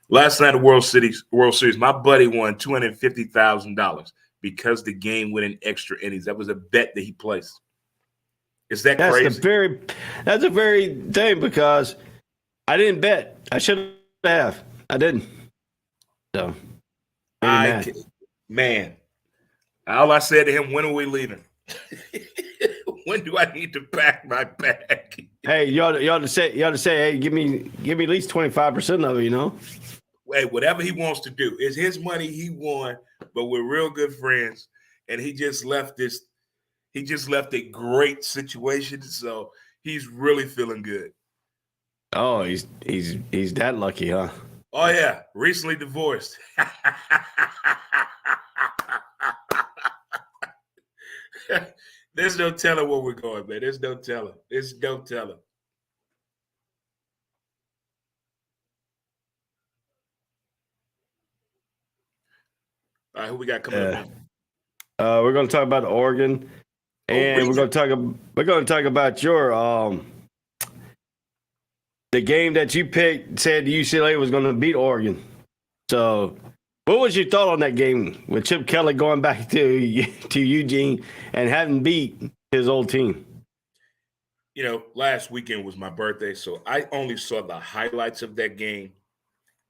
Speaker 9: Last night, the World Series, my buddy won $250,000 because the game went in extra innings. That was a bet that he placed. Is that crazy?
Speaker 4: That's a very thing because I didn't bet. I should have. I didn't. So,
Speaker 9: man, all I said to him, when are we leaving? When do I need to pack my bag?
Speaker 4: Hey, you ought to say, hey, give me at least 25% of it, you know?
Speaker 9: Hey, whatever he wants to do. It's his money, he won, but we're real good friends. And he just left a great situation. So he's really feeling good.
Speaker 4: Oh, he's that lucky, huh?
Speaker 9: Oh, yeah. Recently divorced. There's no telling where we're going, man. There's no telling. All right, who we got coming up?
Speaker 4: We're going to talk about Oregon, and we're going to talk about your the game that you picked. Said UCLA was going to beat Oregon. So, what was your thought on that game with Chip Kelly going back to Eugene and having beat his old team?
Speaker 9: You know, last weekend was my birthday, so I only saw the highlights of that game,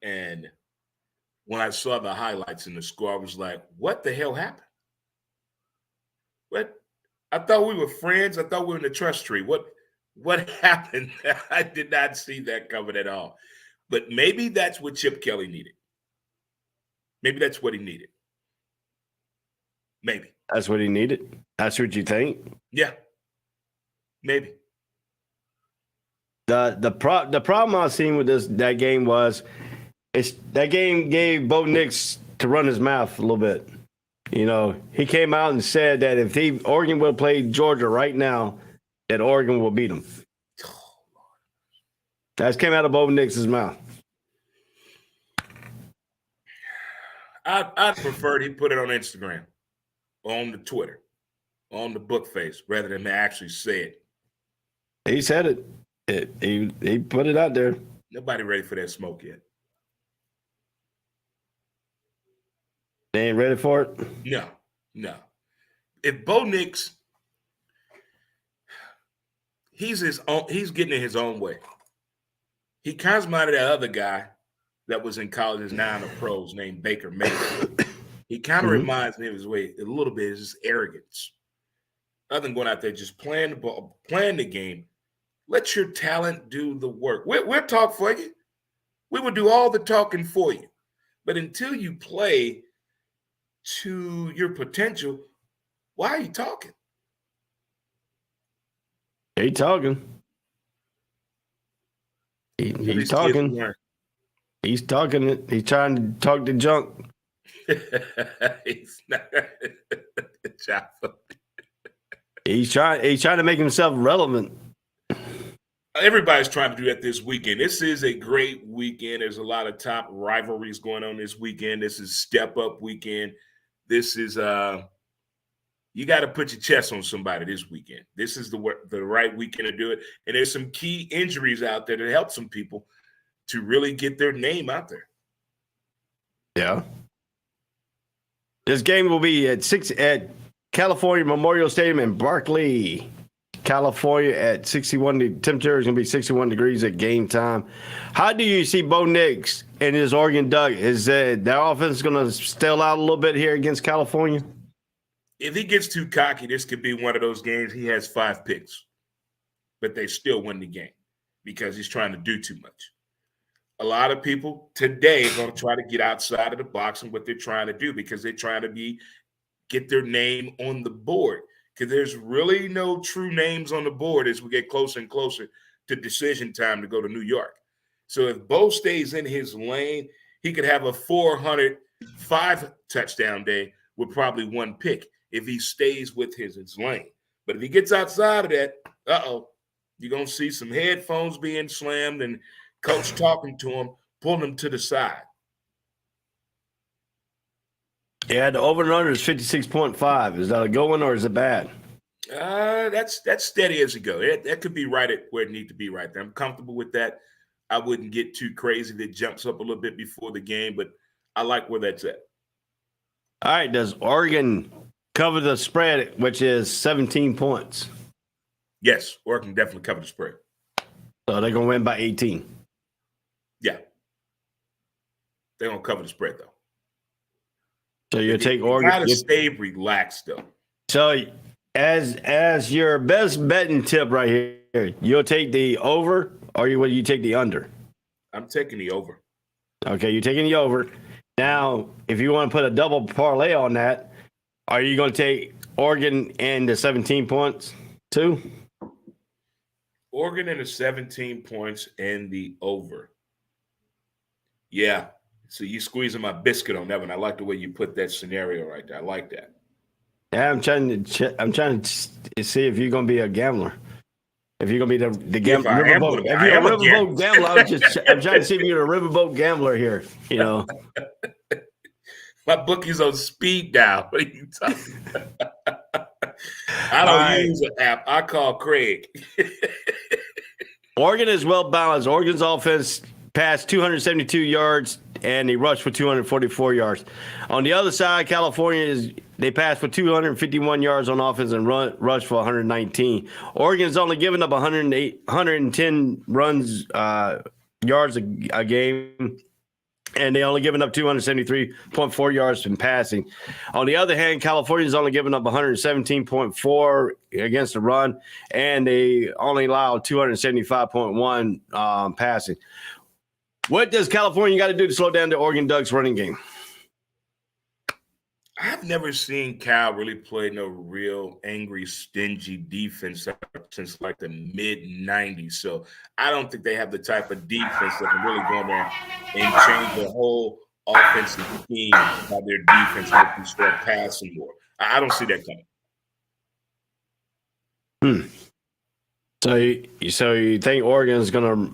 Speaker 9: and when I saw the highlights in the score, I was like, what the hell happened? What? I thought we were friends. I thought we were in the trust tree. What happened? I did not see that coming at all. But maybe that's what Chip Kelly needed. Maybe that's what he needed. Maybe.
Speaker 4: That's what he needed? That's what you think?
Speaker 9: Yeah. Maybe.
Speaker 4: The problem I seen with that game was that game gave Bo Nix to run his mouth a little bit. You know, he came out and said that if Oregon will play Georgia right now, that Oregon will beat them. That came out of Bo Nix's mouth.
Speaker 9: I preferred he put it on Instagram, on the Twitter, on the book face, rather than actually say it.
Speaker 4: He said it. He put it out there.
Speaker 9: Nobody ready for that smoke yet.
Speaker 4: They ain't ready for it?
Speaker 9: No. If Bo Nix, he's getting in his own way. He kind of reminded that other guy that was in college, is now in the pros, named Baker Mayfield. He kind of reminds me of his way a little bit. It's just arrogance. Other than going out there just playing the ball, playing the game. Let your talent do the work. We'll talk for you. We will do all the talking for you. But until you play to your potential, why are you talking?
Speaker 4: He's talking. He's talking. He's talking. He's trying to talk the junk.
Speaker 9: He's not.
Speaker 4: He's trying to make himself relevant.
Speaker 9: Everybody's trying to do that this weekend. This is a great weekend. There's a lot of top rivalries going on this weekend. This is step up weekend. This is you got to put your chest on somebody this weekend. This is the right weekend to do it. And there's some key injuries out there to help some people to really get their name out there.
Speaker 4: Yeah. This game will be at California Memorial Stadium in Berkeley, California at 61. The temperature is going to be 61 degrees at game time. How do you see Bo Nix and his Oregon Duck? Is that offense going to stale out a little bit here against California?
Speaker 9: If he gets too cocky, this could be one of those games he has 5 picks, but they still win the game because he's trying to do too much. A lot of people today are going to try to get outside of the box and what they're trying to do because they're trying to get their name on the board, because there's really no true names on the board as we get closer and closer to decision time to go to New York. So if Bo stays in his lane, he could have a 405 touchdown day with probably 1 pick if he stays with his lane. But if he gets outside of that, you're going to see some headphones being slammed and coach talking to him, pulling him to the side.
Speaker 4: Yeah, the over and under is 56.5. Is that a good one or is it bad?
Speaker 9: That's steady as you go. That could be right at where it needs to be right there. I'm comfortable with that. I wouldn't get too crazy that jumps up a little bit before the game, but I like where that's at.
Speaker 4: All right. Does Oregon cover the spread, which is 17 points?
Speaker 9: Yes, Oregon definitely cover the spread.
Speaker 4: So they're going to win by 18.
Speaker 9: Yeah. They're going to cover the spread, though.
Speaker 4: So you take Oregon.
Speaker 9: Got to stay relaxed, though.
Speaker 4: So as your best betting tip right here, you'll take the over or will you take the under?
Speaker 9: I'm taking the over.
Speaker 4: Okay, you're taking the over. Now, if you want to put a double parlay on that, are you going to take Oregon and the 17 points too?
Speaker 9: Oregon and the 17 points and the over. Yeah. So you squeezing my biscuit on that one. I like the way you put that scenario right there. I like that.
Speaker 4: Yeah, I'm trying to see if you're going to be a gambler. If you're going to be the gambler, riverboat. If you're a riverboat gambler, I'm trying to see if you're a riverboat gambler here. You know,
Speaker 9: my bookie's on speed dial. What are you talking about? I don't use an app. I call Craig.
Speaker 4: Oregon is well balanced. Oregon's offense passed 272 yards and they rushed for 244 yards. On the other side, California they passed for 251 yards on offense and rushed for 119. Oregon's only given up 110 runs yards a game, and they only given up 273.4 yards in passing. On the other hand, California's only given up 117.4 against the run, and they only allowed 275.1 passing. What does California got to do to slow down the Oregon Ducks running game?
Speaker 9: I've never seen Cal really play no real angry, stingy defense since like the mid-'90s. So I don't think they have the type of defense that can really go in there and change the whole offensive scheme by their defense and help you start passing more. I don't see that coming.
Speaker 4: So you think Oregon's going to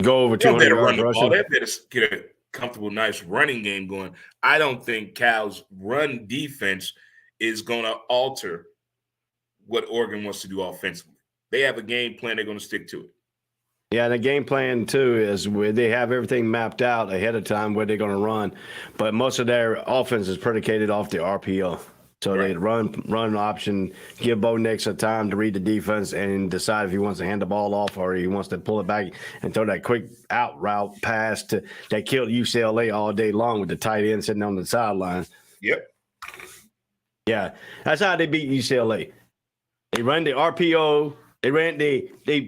Speaker 4: go over 200 yards rushing?
Speaker 9: They better get a comfortable, nice running game going. I don't think Cal's run defense is going to alter what Oregon wants to do offensively. They have a game plan. They're going to stick to it.
Speaker 4: Yeah, the game plan, too, is where they have everything mapped out ahead of time where they're going to run. But most of their offense is predicated off the RPO. So They run option, give Bo Nix a time to read the defense and decide if he wants to hand the ball off or he wants to pull it back and throw that quick out route pass that killed UCLA all day long with the tight end sitting on the sideline.
Speaker 9: Yep.
Speaker 4: Yeah, that's how they beat UCLA. They run the RPO.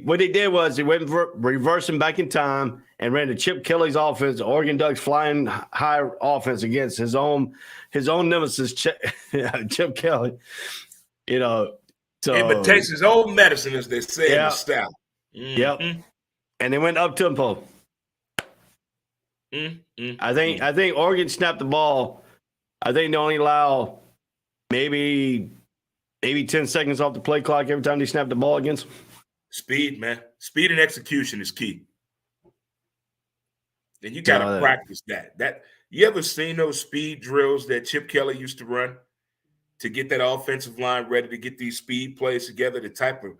Speaker 4: What they did was they went reversing back in time and ran the Chip Kelly's offense, Oregon Ducks flying high offense against his own nemesis, Chip Kelly. You know, so
Speaker 9: it takes his own medicine, as they say in the South.
Speaker 4: Mm-hmm. Yep. And they went up tempo. I think Oregon snapped the ball. I think they only allow maybe 10 seconds off the play clock every time they snap the ball against them.
Speaker 9: Speed, man. Speed and execution is key. And you got to practice that. You ever seen those speed drills that Chip Kelly used to run to get that offensive line ready to get these speed plays together, the type of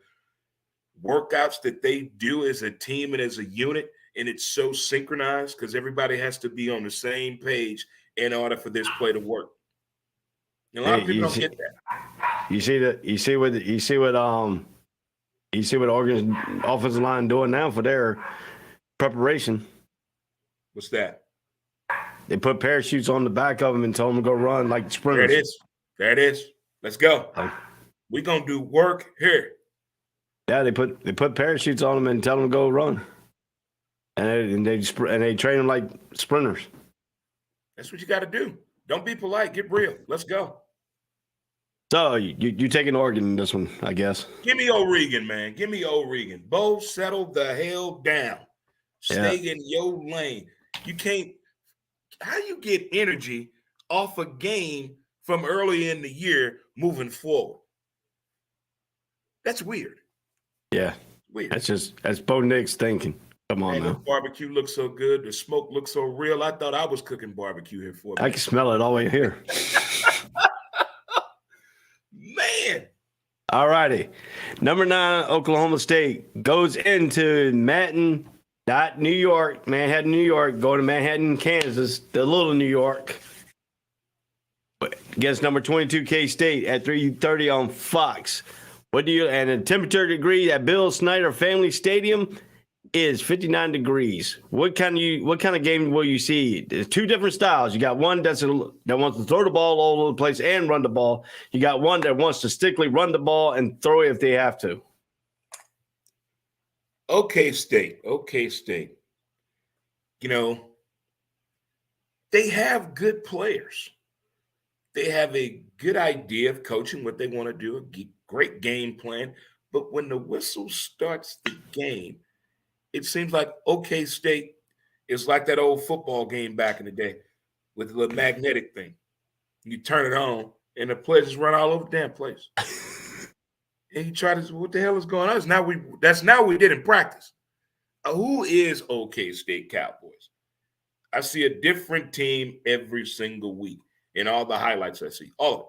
Speaker 9: workouts that they do as a team and as a unit, and it's so synchronized because everybody has to be on the same page in order for this play to work. And a lot of people don't get that.
Speaker 4: You see what Oregon's offensive line doing now for their preparation.
Speaker 9: What's that?
Speaker 4: They put parachutes on the back of them and told them to go run like sprinters.
Speaker 9: There it is. Let's go. We're gonna do work here.
Speaker 4: Yeah, they put parachutes on them and tell them to go run, and they train them like sprinters.
Speaker 9: That's what you got to do. Don't be polite. Get real. Let's go.
Speaker 4: So you taking Oregon in this one, I guess.
Speaker 9: Give me Oregon, man. Give me Oregon. Bo, settle the hell down. Stay in your lane. You can't. How you get energy off a game from early in the year moving forward? That's weird.
Speaker 4: Yeah,
Speaker 9: weird.
Speaker 4: That's Bo Nix thinking. Come on now.
Speaker 9: The barbecue looks so good. The smoke looks so real. I thought I was cooking barbecue here for me.
Speaker 4: I can smell it all the way here.
Speaker 9: Man.
Speaker 4: All righty. Number 9, Oklahoma State goes into Manhattan Not New York, Manhattan, New York. Go to Manhattan, Kansas, the little New York. Against number 22 K-State at 3:30 on Fox. And the temperature degree at Bill Snyder Family Stadium is 59 degrees. What kind of game will you see? There's two different styles. You got one that wants to throw the ball all over the place and run the ball. You got one that wants to strictly run the ball and throw it if they have to.
Speaker 9: OK State. You know, they have good players. They have a good idea of coaching, what they want to do, a great game plan. But when the whistle starts the game, it seems like OK State is like that old football game back in the day with the little magnetic thing. You turn it on, and the players just run all over the damn place. And you try to, what the hell is going on? That's now we did in practice. Who is OK State Cowboys? I see a different team every single week in all the highlights I see. All of them.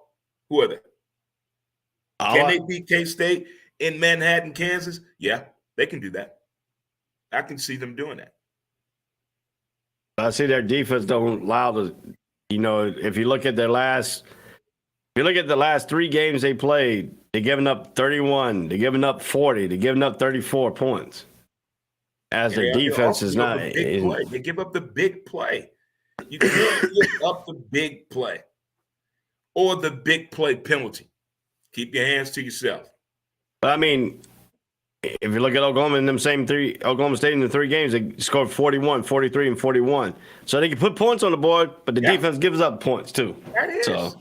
Speaker 9: Who are they? Can they beat K-State in Manhattan, Kansas? Yeah, they can do that. I can see them doing that.
Speaker 4: I see their defense don't allow if you look at the last 3 games they played, they're giving up 31, they're giving up 40, they're giving up 34 points. As their defense is not.
Speaker 9: They give up the big play. You can't give up the big play or the big play penalty. Keep your hands to yourself.
Speaker 4: But I mean, if you look at Oklahoma State in the 3 games, they scored 41, 43, and 41. So they can put points on the board, but the defense gives up points too.
Speaker 9: That is.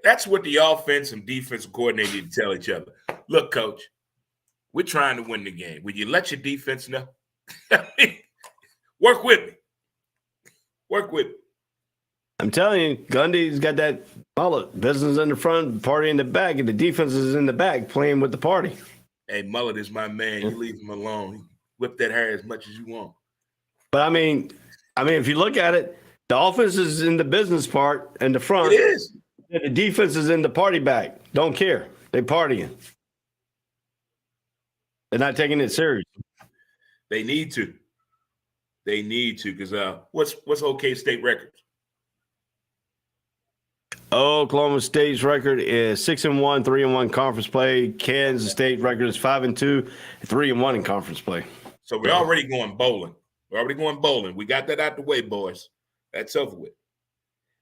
Speaker 9: That's what the offense and defensive coordinator need to tell each other. Look, coach, we're trying to win the game. Will you let your defense know? Work with me.
Speaker 4: I'm telling you, Gundy's got that mullet. Business in the front, party in the back, and the defense is in the back playing with the party.
Speaker 9: Hey, Mullet is my man. You leave him alone. Whip that hair as much as you want.
Speaker 4: But I mean, if you look at it, the offense is in the business part in the front.
Speaker 9: It is.
Speaker 4: And the defense is in the party back. Don't care. They partying. They're not taking it serious.
Speaker 9: They need to. Because what's OK State record?
Speaker 4: Oklahoma State's record is 6-1, 3-1 conference play. Kansas State record is 5-2, 3-1 in conference play.
Speaker 9: So we're already going bowling. We got that out the way, boys. That's over with.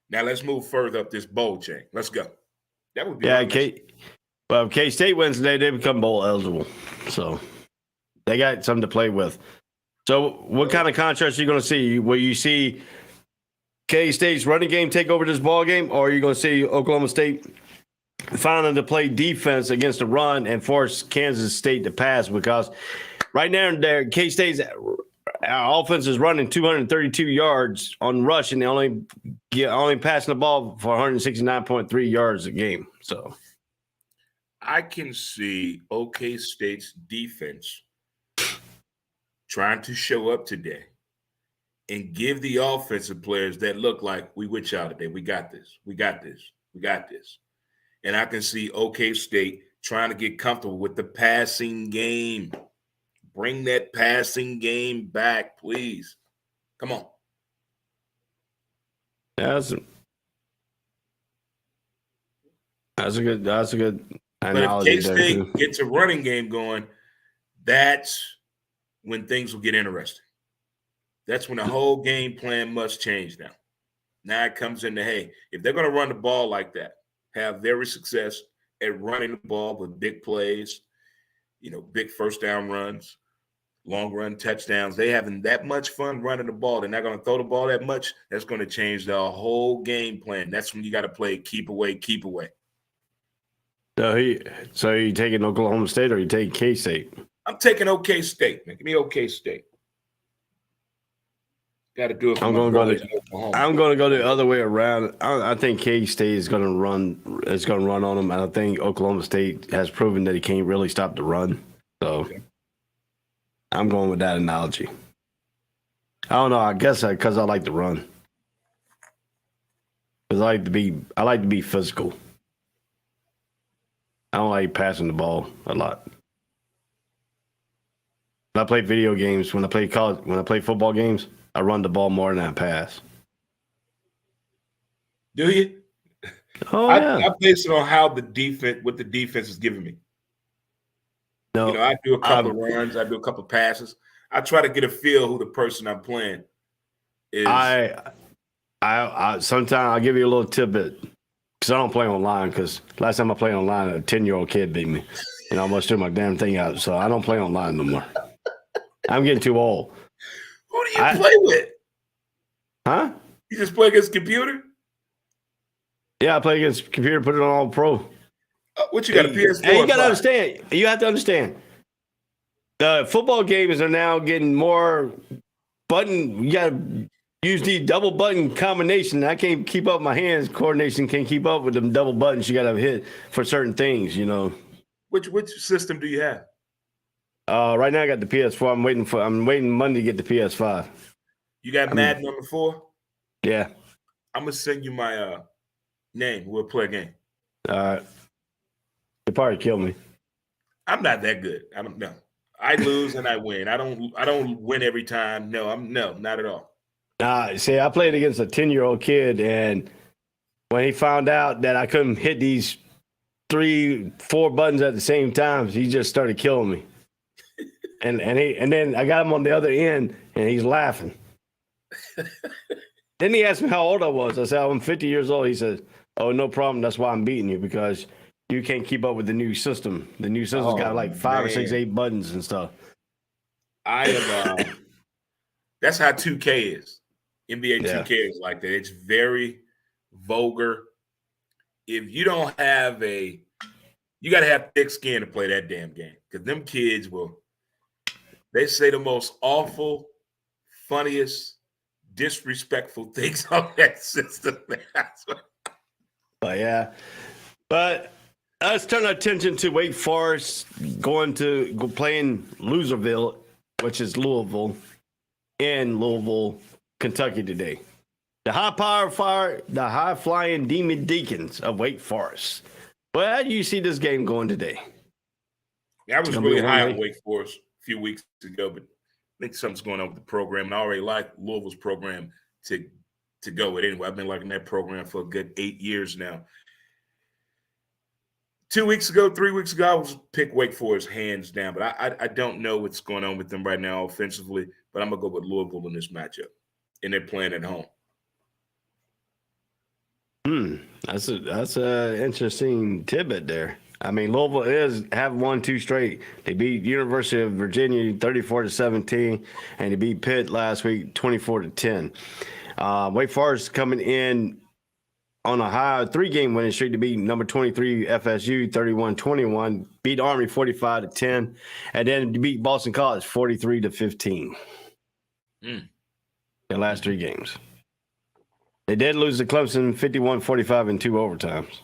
Speaker 9: Now let's move further up this bowl chain. Let's go. That would be
Speaker 4: if K-State wins today, they become bowl eligible. So they got something to play with. So what kind of contrast are you going to see? Will you see K-State's running game take over this ball game, or are you going to see Oklahoma State finally to play defense against the run and force Kansas State to pass? Because right now, K-State's offense is running 232 yards on rush, and they only passing the ball for 169.3 yards a game. So
Speaker 9: I can see OK State's defense trying to show up today and give the offensive players that look like we with y'all today. We got this. And I can see OK State trying to get comfortable with the passing game. Bring that passing game back, please. Come on.
Speaker 4: That's a good analogy.
Speaker 9: But if K-State gets a running game going, that's when things will get interesting. That's when the whole game plan must change now. Now it comes into, hey, if they're going to run the ball like that, have very success at running the ball with big plays, big first down runs, long run touchdowns. They having that much fun running the ball. They're not going to throw the ball that much. That's going to change the whole game plan. That's when you got to play keep away.
Speaker 4: So you taking Oklahoma State or you taking K-State?
Speaker 9: I'm taking OK State, man. Give me OK State. Got to do it.
Speaker 4: I'm going to go the other way around. I think K-State is going to run. It's going to run on them. And I think Oklahoma State has proven that he can't really stop the run. So okay. I'm going with that analogy. I don't know. I guess because I like to run. Because I like to be physical. I don't like passing the ball a lot. When I play video games, when I play football games, I run the ball more than I pass.
Speaker 9: Do you?
Speaker 4: Oh,
Speaker 9: I
Speaker 4: yeah.
Speaker 9: base it on what the defense is giving me.
Speaker 4: No,
Speaker 9: I do a couple of runs, I do a couple of passes. I try to get a feel who the person I'm playing is.
Speaker 4: I sometimes I'll give you a little tidbit because I don't play online. Because last time I played online, a 10-year-old kid beat me, and I almost threw my damn thing out. So I don't play online no more. I'm getting too old.
Speaker 9: Who do you play with?
Speaker 4: Huh?
Speaker 9: You just play against computer?
Speaker 4: Yeah, I play against computer. Put it on all pro.
Speaker 9: What you got, a PS4?
Speaker 4: And you got to understand. You have to understand. The football games are now getting more button. You got to use the double button combination. I can't keep up my hands. Coordination can't keep up with them double buttons. You got to hit for certain things.
Speaker 9: Which system do you have?
Speaker 4: Right now I got the PS4. I'm waiting Monday to get the PS5.
Speaker 9: You got Madden number 4?
Speaker 4: Yeah.
Speaker 9: I'm gonna send you my name. We'll play a game.
Speaker 4: All right. You'll probably kill me.
Speaker 9: I'm not that good. I don't know. I lose and I win. I don't win every time. No, not at all.
Speaker 4: See, I played against a 10-year-old kid, and when he found out that I couldn't hit these 3-4 buttons at the same time, he just started killing me. And then I got him on the other end, and he's laughing. Then he asked me how old I was. I said, I'm 50 years old. He said, oh, no problem. That's why I'm beating you, because you can't keep up with the new system. The new system's got like 5 or 6, 8 buttons and stuff.
Speaker 9: I am. That's how 2K is. NBA 2K is like that. It's very vulgar. If you don't have you got to have thick skin to play that damn game, because them kids they say the most awful, funniest, disrespectful things on that system.
Speaker 4: But let's turn our attention to Wake Forest playing Loserville, which is Louisville, in Louisville, Kentucky today. The high-flying Demon Deacons of Wake Forest. Well, how do you see this game going today?
Speaker 9: I was really high on Wake Forest a few weeks ago, but I think something's going on with the program, and I already like Louisville's program to go with anyway. I've been liking that program for a good 8 years now. 3 weeks ago, I was pick Wake Forest hands down, but I don't know what's going on with them right now offensively, but I'm going to go with Louisville in this matchup, and they're playing at home.
Speaker 4: That's a interesting tidbit there. I mean, Louisville have won 2 straight. They beat University of Virginia 34-17, and they beat Pitt last week 24-10. Wake Forest coming in on a high 3-game winning streak to beat number 23 FSU 31-21, beat Army 45-10, and then to beat Boston College 43-15. The last 3 games. They did lose to Clemson 51-45 in 2 overtimes.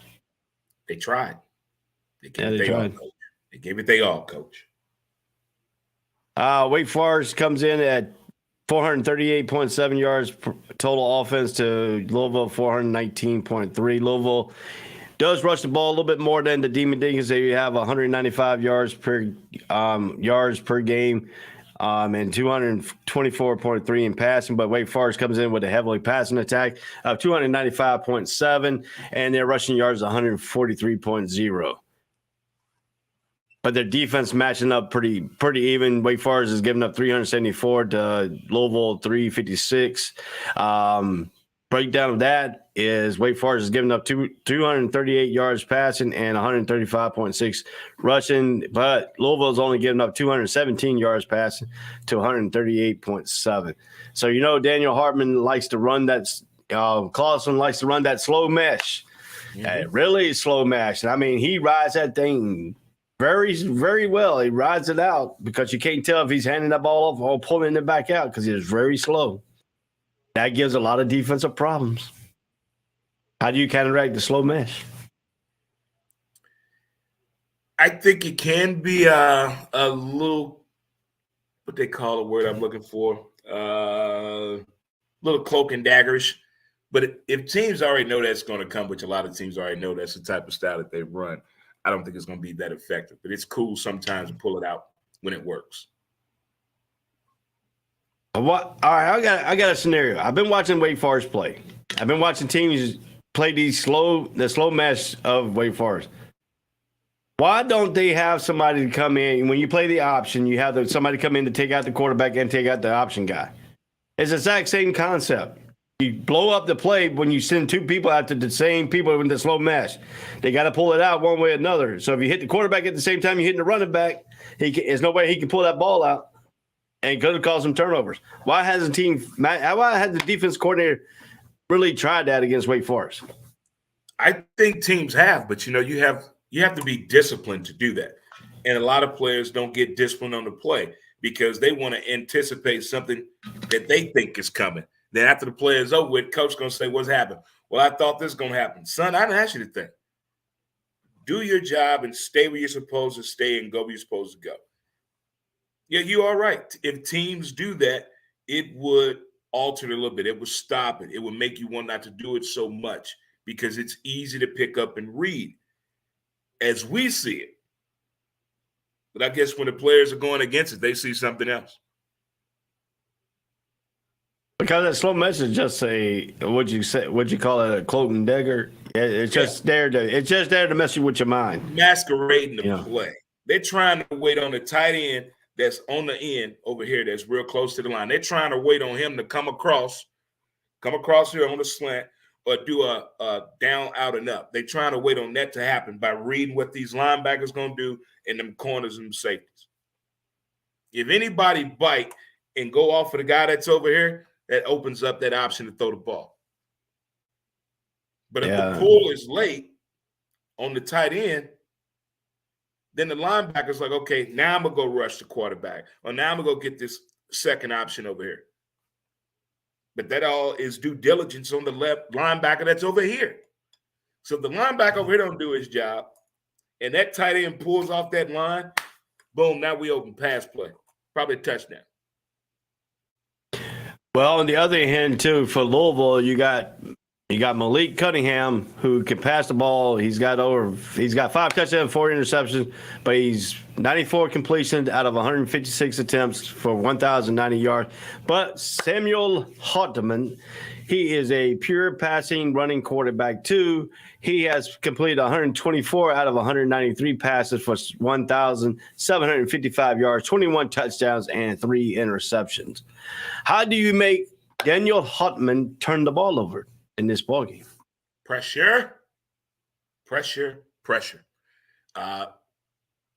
Speaker 9: They tried. They gave it they all, coach.
Speaker 4: Wake Forest comes in at 438.7 yards total offense to Louisville 419.3. Louisville does rush the ball a little bit more than the Demon Deacons. They have 195 yards per game. And 224.3 in passing, but Wake Forest comes in with a heavily passing attack of 295.7, and their rushing yards 143.0. But their defense matching up pretty even. Wake Forest is giving up 374 to Louisville 356. Breakdown of that is Wake Forest is giving up 238 yards passing and 135.6 rushing, but Louisville is only giving up 217 yards passing to 138.7. So, Daniel Hartman likes to run that Clausen likes to run that slow mesh, really slow mesh. I mean, he rides that thing very, very well. He rides it out because you can't tell if he's handing that ball off or pulling it back out because it's very slow. That gives a lot of defensive problems. How do you counteract the slow mesh?
Speaker 9: I think it can be a little, what they call a word I'm looking for, little cloak and daggerish. But if teams already know that's going to come, which a lot of teams already know that's the type of style that they run, I don't think it's going to be that effective. But it's cool sometimes to pull it out when it works.
Speaker 4: What? All right, I got a scenario. I've been watching Wake Forest play. I've been watching teams play the slow mesh of Wake Forest. Why don't they have somebody to come in when you play the option? You have somebody come in to take out the quarterback and take out the option guy. It's the exact same concept. You blow up the play when you send two people out to the same people in the slow mesh. They got to pull it out one way or another. So if you hit the quarterback at the same time you're hitting the running back, there's no way he can pull that ball out. And could have caused some turnovers. Why has the defense coordinator really tried that against Wake Forest?
Speaker 9: I think teams have, but you have to be disciplined to do that. And a lot of players don't get disciplined on the play because they want to anticipate something that they think is coming. Then after the play is over with, coach going to say, what's happened? Well, I thought this was going to happen. Son, I didn't ask you to think. Do your job and stay where you're supposed to stay and go where you're supposed to go. Yeah, you are right. If teams do that, it would alter it a little bit. It would stop it. It would make you want not to do it so much because it's easy to pick up and read as we see it. But I guess when the players are going against it, they see something else.
Speaker 4: Because that slow mesh is just would you call it, a cloak and dagger? It's just there to mess you with your mind.
Speaker 9: Masquerading the play. They're trying to wait on the tight end that's on the end over here that's real close to the line. They're trying to wait on him to come across here on the slant or do a down, out, and up. They're trying to wait on that to happen by reading what these linebackers going to do and them corners and safeties. If anybody bite and go off of the guy that's over here, that opens up that option to throw the ball. But if the pull is late on the tight end, then the linebacker's like, okay, now I'm going to go rush the quarterback. Or now I'm going to go get this second option over here. But that all is due diligence on the left linebacker that's over here. So if the linebacker over here don't do his job, and that tight end pulls off that line, boom, now we open pass play. Probably a touchdown.
Speaker 4: Well, on the other hand, too, for Louisville, you got Malik Cunningham, who can pass the ball. He's got 5 touchdowns, 4 interceptions, but he's 94 completions out of 156 attempts for 1,090 yards. But Samuel Hartman, he is a pure passing running quarterback too. He has completed 124 out of 193 passes for 1,755 yards, 21 touchdowns, and 3 interceptions. How do you make Daniel Hartman turn the ball over in this ballgame?
Speaker 9: Pressure.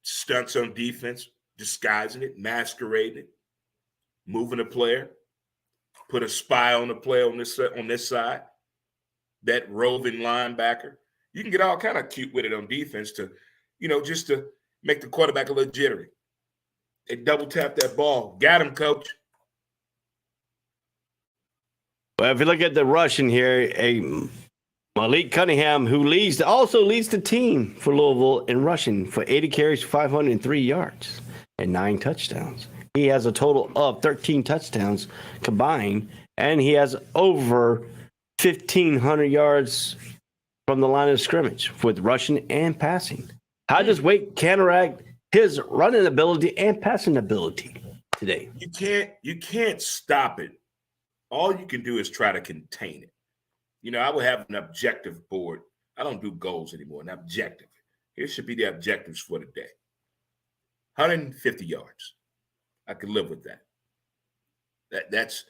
Speaker 9: Stunts on defense, disguising it, masquerading it, moving a player, put a spy on the player on this side, that roving linebacker. You can get all kind of cute with it on defense to, just to make the quarterback a little jittery. They double tap that ball. Got him, coach.
Speaker 4: Well, if you look at the rushing here, Malik Cunningham, who also leads the team for Louisville in rushing for 80 carries, 503 yards, and 9 touchdowns. He has a total of 13 touchdowns combined, and he has over 1,500 yards from the line of scrimmage with rushing and passing. How does Wake counteract his running ability and passing ability today?
Speaker 9: You can't stop it. All you can do is try to contain it. I would have an objective board. I don't do goals anymore. An objective. Here should be the objectives for the day. 150 yards. I could live with that. That's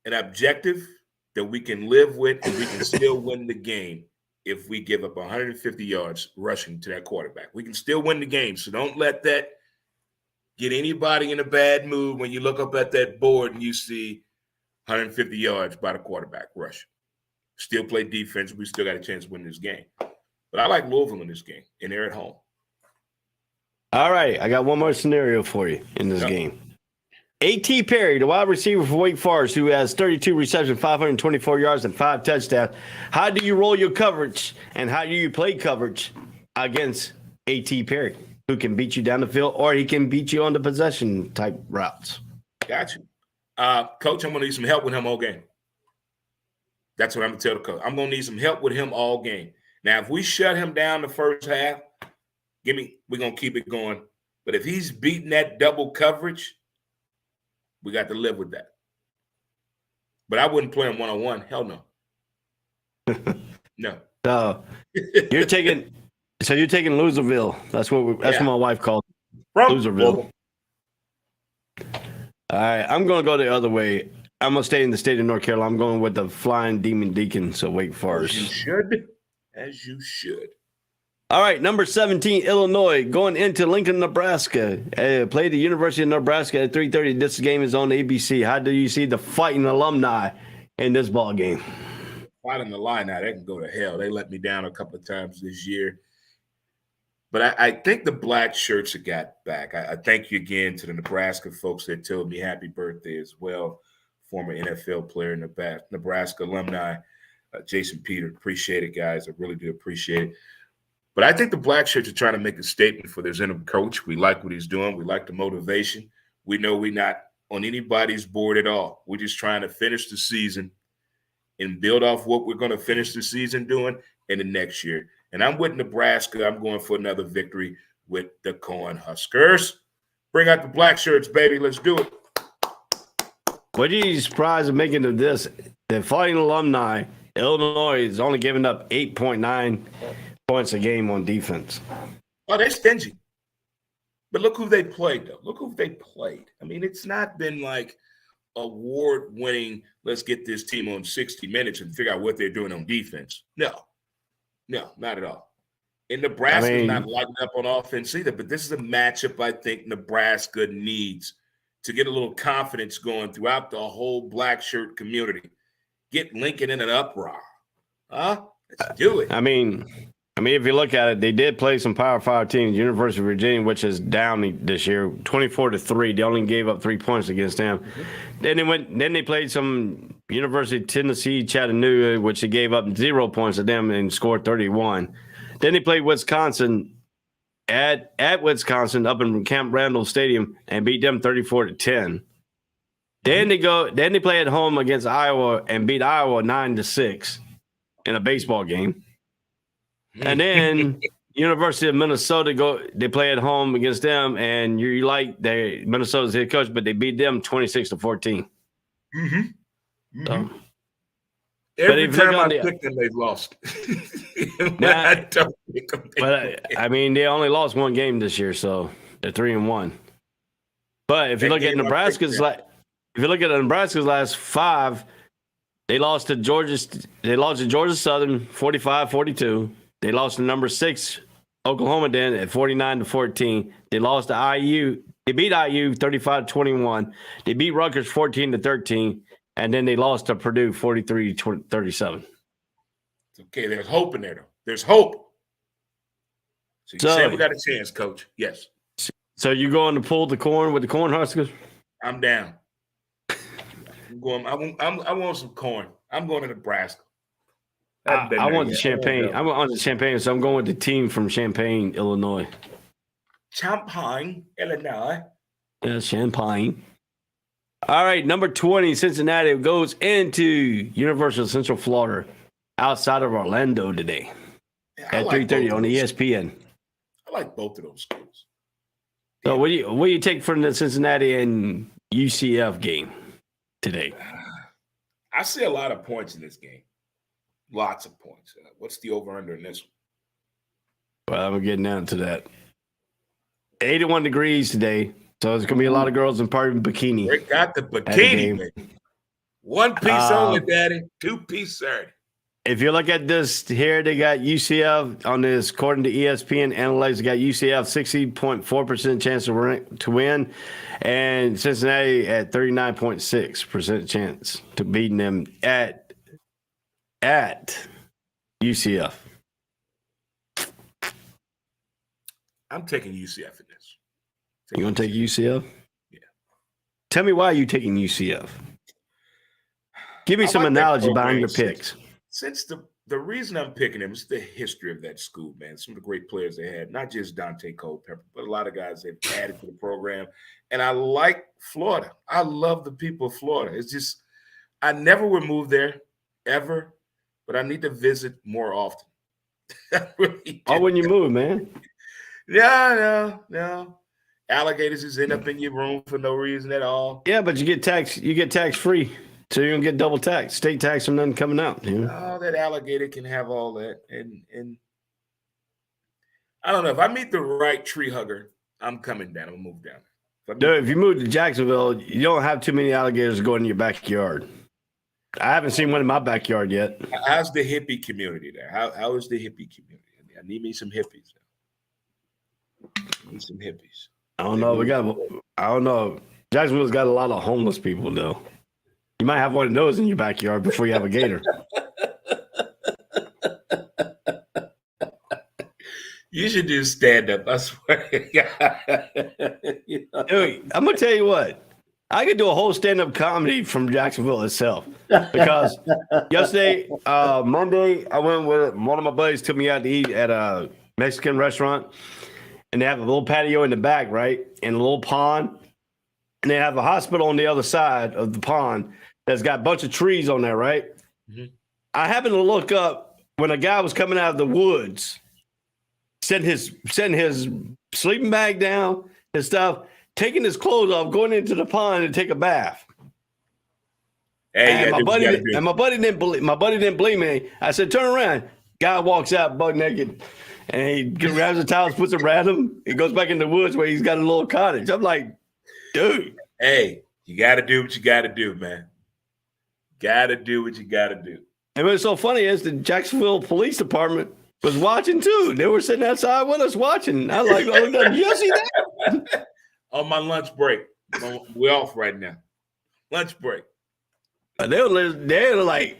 Speaker 9: an objective that we can live with, and we can still win the game if we give up 150 yards rushing to that quarterback. We can still win the game. So don't let that get anybody in a bad mood when you look up at that board and you see 150 yards by the quarterback rush. Still play defense. We still got a chance to win this game. But I like Louisville in this game, and they're at home.
Speaker 4: All right, I got one more scenario for you in this game. A.T. Perry, the wide receiver for Wake Forest, who has 32 receptions, 524 yards, and 5 touchdowns. How do you roll your coverage, and how do you play coverage against A.T. Perry, who can beat you down the field, or he can beat you on the possession type routes?
Speaker 9: Got you. Coach, I'm going to need some help with him all game. That's what I'm going to tell the coach. I'm going to need some help with him all game. Now, if we shut him down the first half, we're going to keep it going. But if he's beating that double coverage, We got to live with that. But I wouldn't play him one-on-one. Hell no. No.
Speaker 4: So you're taking Loserville. That's what my wife called Loserville. All right, I'm going to go the other way. I'm going to stay in the state of North Carolina. I'm going with the Flying Demon Deacons of Wake Forest.
Speaker 9: As you should. As you should.
Speaker 4: All right, number 17, Illinois, going into Lincoln, Nebraska. Play the University of Nebraska at 3:30. This game is on ABC. How do you see the Fighting Alumni in this ball game?
Speaker 9: Fighting the line now, they can go to hell. They let me down a couple of times this year. But I think the black shirts have got back. I thank you again to the Nebraska folks that told me happy birthday as well. Former NFL player, Nebraska alumni, Jason Peter. Appreciate it, guys. I really do appreciate it. But I think the black shirts are trying to make a statement for their interim coach. We like what he's doing. We like the motivation. We know we're not on anybody's board at all. We're just trying to finish the season and build off what we're going to finish the season doing in the next year. And I'm with Nebraska. I'm going for another victory with the Cornhuskers. Bring out the black shirts, baby. Let's do it.
Speaker 4: What are you surprised at making of this? The Fighting Alumni, Illinois, is only giving up 8.9 points a game on defense.
Speaker 9: Oh, they're stingy. But look who they played, though. Look who they played. I mean, it's not been like award-winning, let's get this team on 60 minutes and figure out what they're doing on defense. No, not at all. And Nebraska's not lighting up on offense either, but this is a matchup I think Nebraska needs to get a little confidence going throughout the whole black shirt community. Get Lincoln in an uproar. Huh? Let's do it.
Speaker 4: I mean, if you look at it, they did play some Power 5 teams. University of Virginia, which is down this year, 24-3. They only gave up 3 points against them. Mm-hmm. Then they played some University of Tennessee, Chattanooga, which they gave up 0 points to them and scored 31. Then they played Wisconsin at Wisconsin up in Camp Randall Stadium and beat them 34-10. Then they play at home against Iowa and beat Iowa 9-6 in a baseball game. And then University of Minnesota they play at home against them, and you like Minnesota's head coach, but they beat them 26-14.
Speaker 9: Mm-hmm. Mm-hmm.
Speaker 4: So,
Speaker 9: every time I pick them, they've lost. I don't pick them.
Speaker 4: They only lost one game this year, so they're 3-1. But if you look at Nebraska's last 5, they lost to Georgia Southern 45-42. They lost to number 6 Oklahoma then at 49-14. They lost to IU. They beat IU 35-21. They beat Rutgers 14-13, and then they lost to Purdue 43-37.
Speaker 9: Okay, there's hope in there, though. There's hope. So you say we got a chance, Coach? Yes.
Speaker 4: So you going to pull the corn with the Cornhuskers?
Speaker 9: I'm down. I want some corn. I'm going to Nebraska.
Speaker 4: I want the Champaign. I want the Champaign, so I'm going with the team from Champaign, Illinois.
Speaker 9: Champaign, Illinois.
Speaker 4: Yeah, Champaign. All right, number 20, Cincinnati goes into University of Central Florida outside of Orlando today at 3:30 on ESPN.
Speaker 9: I like both of those schools.
Speaker 4: So what do you take from the Cincinnati and UCF game today?
Speaker 9: I see a lot of points in this game. Lots of points. What's the over-under in this one?
Speaker 4: Well, I'm getting down to that. 81 degrees today, so there's going to be a lot of girls in part of bikini.
Speaker 9: They got the bikini, baby. 1 piece only, Daddy. 2-piece, sir.
Speaker 4: If you look at this here, they got UCF on this, according to ESPN Analytics, they got UCF 60.4% chance to win, and Cincinnati at 39.6% chance to beating them at UCF.
Speaker 9: I'm taking UCF in this.
Speaker 4: You going to take UCF?
Speaker 9: Yeah.
Speaker 4: Tell me why you're taking UCF. Give me some analogy behind your picks.
Speaker 9: Since the reason I'm picking them is the history of that school, man. Some of the great players they had, not just Dante Culpepper, but a lot of guys they've added to the program. And I like Florida. I love the people of Florida. It's just, I never would move there, ever, but I need to visit more often. Really
Speaker 4: when you move, man.
Speaker 9: No. Alligators just end up in your room for no reason at all.
Speaker 4: Yeah, but you get tax free. So you don't get double tax, state tax from nothing coming out. You know?
Speaker 9: Oh, that alligator can have all that. And I don't know. If I meet the right tree hugger, I'm coming down. I'm going to move down.
Speaker 4: Dude, if you move to Jacksonville, you don't have too many alligators going in your backyard. I haven't seen one in my backyard yet.
Speaker 9: How's the hippie community there? How is the hippie community? I need me some hippies. I need some hippies.
Speaker 4: I don't know. I don't know. Jacksonville's got a lot of homeless people, though. You might have one of those in your backyard before you have a gator.
Speaker 9: You should do stand-up, I swear.
Speaker 4: Dude, I'm going to tell you what. I could do a whole stand-up comedy from Jacksonville itself. Because yesterday, Monday, I went with one of my buddies, took me out to eat at a Mexican restaurant. And they have a little patio in the back, right? And a little pond. And they have a hospital on the other side of the pond that's got a bunch of trees on there, right? Mm-hmm. I happened to look up when a guy was coming out of the woods, setting his sleeping bag down, his stuff, taking his clothes off, going into the pond and take a bath.
Speaker 9: Hey,
Speaker 4: and my buddy didn't believe me. I said, turn around. Guy walks out butt naked. And he grabs the towels, puts it around him. He goes back in the woods where he's got a little cottage. I'm like, dude.
Speaker 9: Hey, you got to do what you got to do, man. Got to do what you got to do.
Speaker 4: And what's so funny is the Jacksonville Police Department was watching too. They were sitting outside with us watching. I was like, oh, did you see that?
Speaker 9: On my lunch break. We're off right now. Lunch break.
Speaker 4: They were like,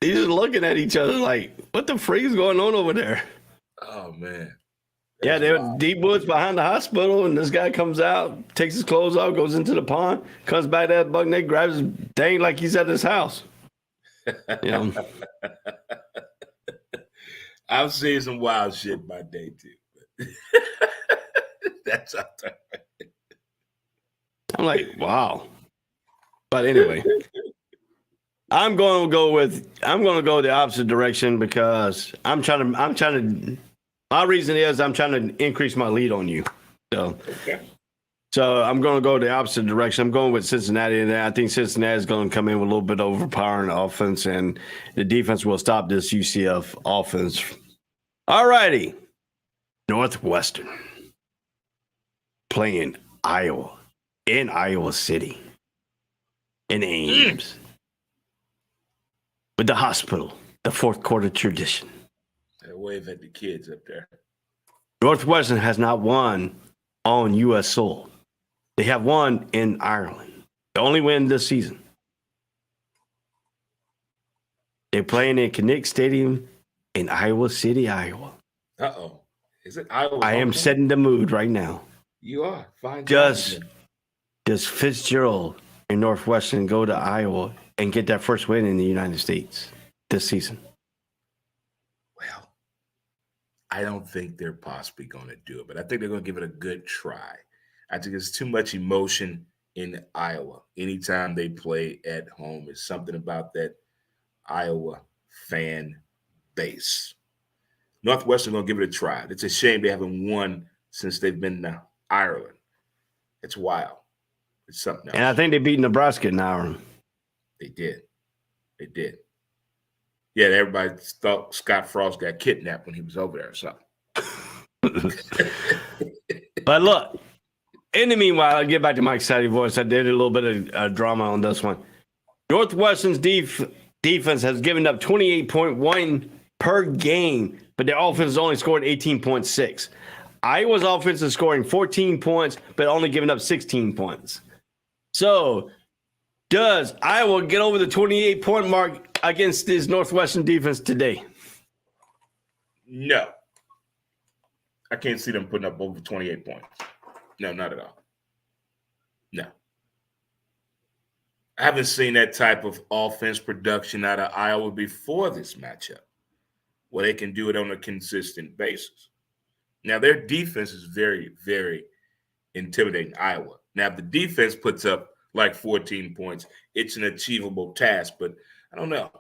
Speaker 4: they just looking at each other like, what the freak is going on over there?
Speaker 9: Oh, man.
Speaker 4: Yeah, they were deep woods behind the hospital, and this guy comes out, takes his clothes off, goes into the pond, comes back that buck naked, grabs his dang like he's at his house. You know?
Speaker 9: I've seen some wild shit in my day, too. That's out there.
Speaker 4: I'm like, wow. But anyway, I'm going to go the opposite direction because I'm trying to. My reason is I'm trying to increase my lead on you. So I'm going to go the opposite direction. I'm going with Cincinnati, and I think Cincinnati is going to come in with a little bit of overpowering offense, and the defense will stop this UCF offense. All righty. Northwestern playing Iowa in Iowa City in Ames with the hospital, the fourth quarter tradition.
Speaker 9: Wave at the kids up there.
Speaker 4: Northwestern has not won on U.S. soil. They have won in Ireland. The only win this season. They're playing in Kinnick Stadium in Iowa City, Iowa.
Speaker 9: Uh-oh. Is it Iowa?
Speaker 4: I am setting the mood right now.
Speaker 9: You are. Fine.
Speaker 4: Does Fitzgerald and Northwestern go to Iowa and get that first win in the United States this season?
Speaker 9: Well, I don't think they're possibly going to do it, but I think they're going to give it a good try. I think there's too much emotion in Iowa. Anytime they play at home, there's something about that Iowa fan base. Northwestern going to give it a try. It's a shame they haven't won since they've been to Ireland. It's wild. It's something else.
Speaker 4: And I think they beat Nebraska in Ireland.
Speaker 9: They did. They did. Yeah, everybody thought Scott Frost got kidnapped when he was over there or something.
Speaker 4: But look, in the meanwhile, I'll get back to my excited voice. I did a little bit of drama on this one. Northwestern's defense has given up 28.1 per game, but their offense has only scored 18.6. Iowa's offense is scoring 14 points, but only giving up 16 points. So, does Iowa get over the 28-point mark against this Northwestern defense today?
Speaker 9: No. I can't see them putting up over 28 points. No, not at all. No. I haven't seen that type of offense production out of Iowa before this matchup, where they can do it on a consistent basis. Now, their defense is very, very intimidating, Iowa. Now, if the defense puts up like 14 points, it's an achievable task, but I don't know.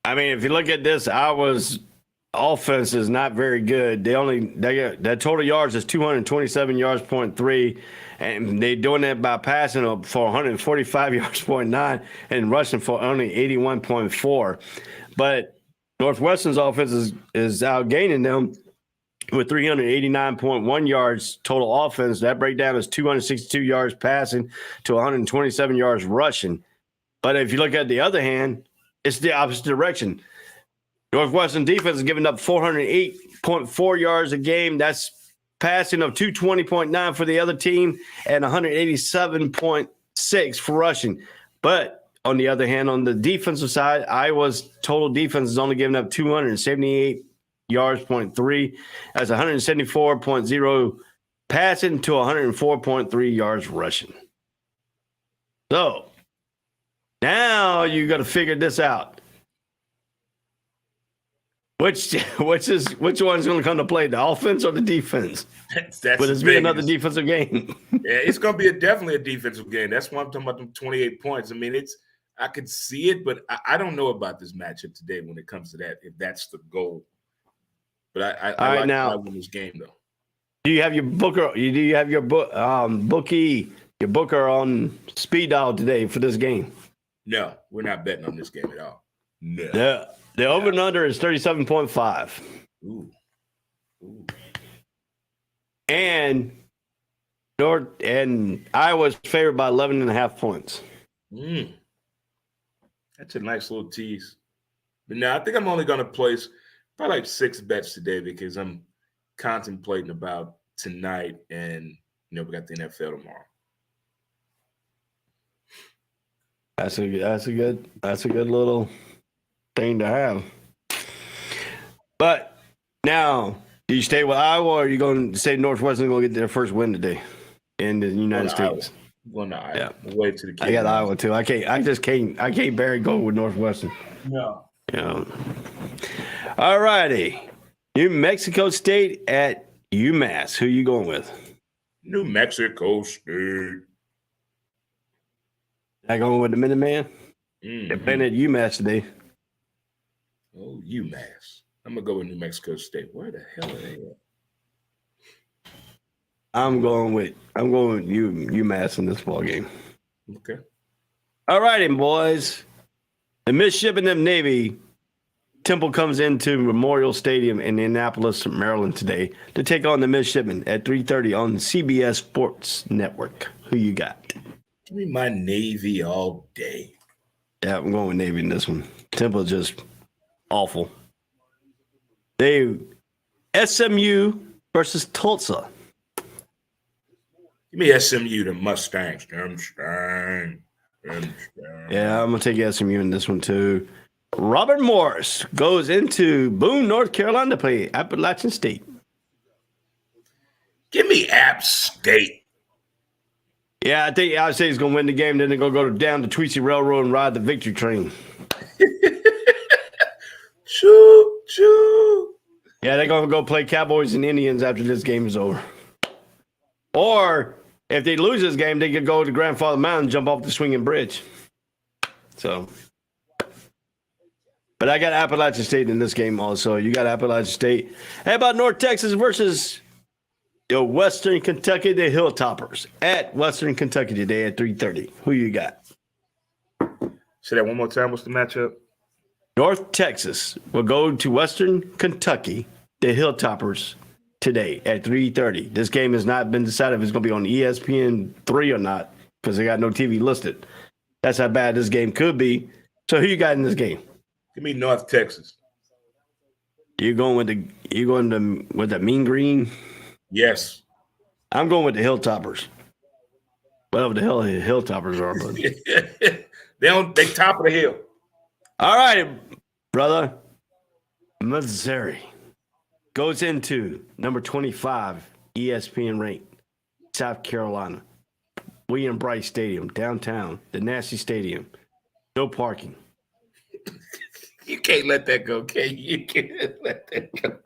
Speaker 4: I mean, if you look at this, Iowa's offense is not very good. Their total yards is 227 yards, 0.3, and they're doing that by passing for 145 yards, 0.9, and rushing for only 81.4. But Northwestern's offense is outgaining them with 389.1 yards total offense. That breakdown is 262 yards passing to 127 yards rushing. But if you look at the other hand, it's the opposite direction. Northwestern defense is giving up 408.4 yards a game. That's passing of 220.9 for the other team and 187.6 for rushing. But on the other hand, on the defensive side, Iowa's total defense is only giving up 278 yards, 0.3. That's 174.0 passing to 104.3 yards rushing. So now you got to figure this out. Which one's going to come to play, the offense or the defense? But it's be another defensive game.
Speaker 9: Yeah, it's going to be definitely a defensive game. That's why I'm talking about them 28 points. I mean, I could see it, but I don't know about this matchup today when it comes to that, if that's the goal. But I like now win this game, though.
Speaker 4: Do you have your booker? Do you have your bookie, your booker on speed dial today for this game?
Speaker 9: No, we're not betting on this game at all. No.
Speaker 4: Yeah. The over and under is 37.5.
Speaker 9: Ooh.
Speaker 4: And Iowa's favored by 11.5 points.
Speaker 9: That's a nice little tease. But now I think I'm only going to place probably like 6 bets today because I'm contemplating about tonight, and we got the NFL tomorrow.
Speaker 4: That's a good little thing to have. But now, do you stay with Iowa, or are you going to say Northwestern going to get their first win today in the United States?
Speaker 9: I'm going to Iowa.
Speaker 4: Yeah.
Speaker 9: Wait to the
Speaker 4: I got Iowa too. I can't bear go with Northwestern.
Speaker 9: No.
Speaker 4: Yeah. All righty. New Mexico State at UMass. Who you going with?
Speaker 9: New Mexico State.
Speaker 4: I going with the Minuteman? They're playing at UMass today.
Speaker 9: Oh, UMass. I'm going to go with New Mexico State. Where the hell are they at?
Speaker 4: I'm going with UMass in this ball game.
Speaker 9: Okay.
Speaker 4: All righty, boys. The Mississippi Navy Temple comes into Memorial Stadium in Annapolis, Maryland today to take on the Midshipmen at 3:30 on CBS Sports Network. Who you got?
Speaker 9: Give me my Navy all day.
Speaker 4: Yeah, I'm going with Navy in this one. Temple just awful. SMU versus Tulsa.
Speaker 9: Give me SMU, the Mustangs.
Speaker 4: Yeah, I'm going to take SMU in this one too. Robert Morris goes into Boone, North Carolina to play Appalachian State.
Speaker 9: Give me App State.
Speaker 4: Yeah, I think App State is going to win the game. Then they're going to go down to Tweetsie Railroad and ride the victory train.
Speaker 9: Choo, choo.
Speaker 4: Yeah, they're going to go play Cowboys and Indians after this game is over. Or if they lose this game, they could go to Grandfather Mountain and jump off the swinging bridge. So, but I got Appalachian State in this game also. You got Appalachian State. How about North Texas versus Western Kentucky, the Hilltoppers at Western Kentucky today at 3:30. Who you got?
Speaker 9: Say that one more time. What's the matchup?
Speaker 4: North Texas will go to Western Kentucky, the Hilltoppers, today at 3:30. This game has not been decided if it's going to be on ESPN3 or not because they got no TV listed. That's how bad this game could be. So who you got in this game?
Speaker 9: Give me North Texas.
Speaker 4: You going with the Mean Green?
Speaker 9: Yes.
Speaker 4: I'm going with the Hilltoppers. Whatever the hell the Hilltoppers are, but
Speaker 9: they top of the hill.
Speaker 4: All right, brother. Missouri goes into number 25 ESPN ranked South Carolina. William Bright Stadium, downtown, the Nasty Stadium. No parking.
Speaker 9: You can't let that go, can you? You can't let that go.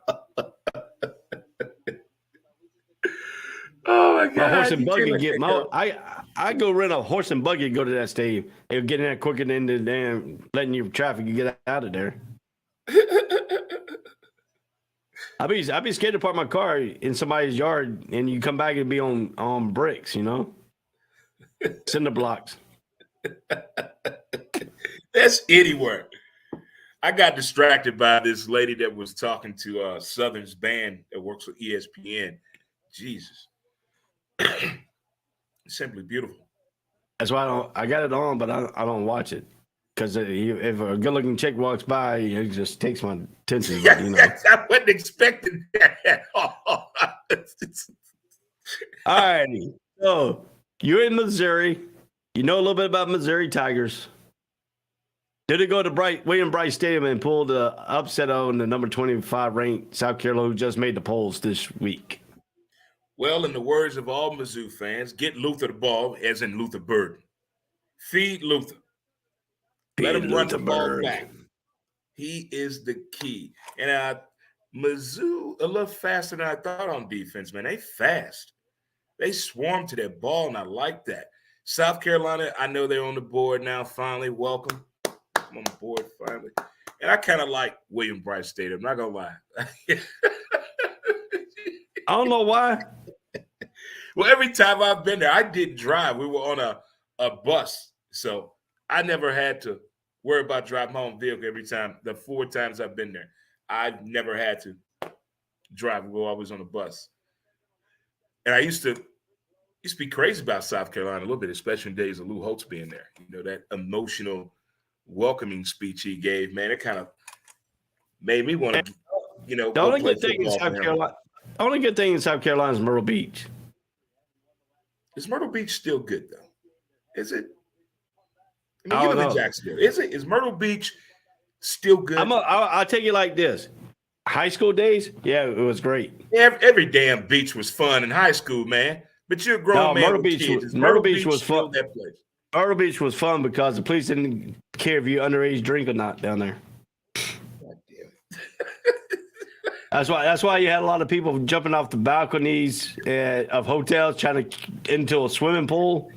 Speaker 9: Oh my God!
Speaker 4: My horse and buggy get I go rent a horse and buggy and go to that stadium. They'll get in there quicker than the damn letting your traffic get out of there. I'd be scared to park my car in somebody's yard and you come back and be on bricks, you know? Cinder blocks.
Speaker 9: That's anywhere. I got distracted by this lady that was talking to Southern's band that works with ESPN. Jesus. Simply beautiful.
Speaker 4: That's why I got it on, but I don't watch it. Because if a good-looking chick walks by, it just takes my attention. But, you know.
Speaker 9: I wasn't expecting that.
Speaker 4: All righty. So, you're in Missouri. You know a little bit about Missouri Tigers. Did it go to William Brice Stadium and pull the upset on the number 25 ranked South Carolina, who just made the polls this week?
Speaker 9: Well, in the words of all Mizzou fans, get Luther the ball, as in Luther Burden. Feed Luther. Let him run the ball back. He is the key. And Mizzou, a little faster than I thought on defense, man. They fast. They swarm to that ball, and I like that. South Carolina, I know they're on the board now, finally. Welcome. I'm on the board, finally. And I kind of like William Brice Stadium, not going to lie.
Speaker 4: I don't know why.
Speaker 9: Well, every time I've been there, I didn't drive. We were on a bus, so I never had to worry about driving my own vehicle every time. The 4 times I've been there, I've never had to drive. We were always on a bus. And I used to be crazy about South Carolina a little bit, especially in days of Lou Holtz being there. You know, that emotional welcoming speech he gave, man, it kind of made me want to, you know,
Speaker 4: the only good thing in South Carolina is Myrtle Beach.
Speaker 9: Is Myrtle Beach still good, though? Is it? I mean, you live in Jacksonville. Is Myrtle Beach still good?
Speaker 4: I'll take it like this. High school days, yeah, it was great.
Speaker 9: Every damn beach was fun in high school, man. But you're a grown man with kids.
Speaker 4: Myrtle Beach was fun.
Speaker 9: That place?
Speaker 4: Myrtle Beach was fun because the police didn't care if you underage drink or not down there.
Speaker 9: God damn it.
Speaker 4: That's why you had a lot of people jumping off the balconies of hotels trying to into a swimming pool.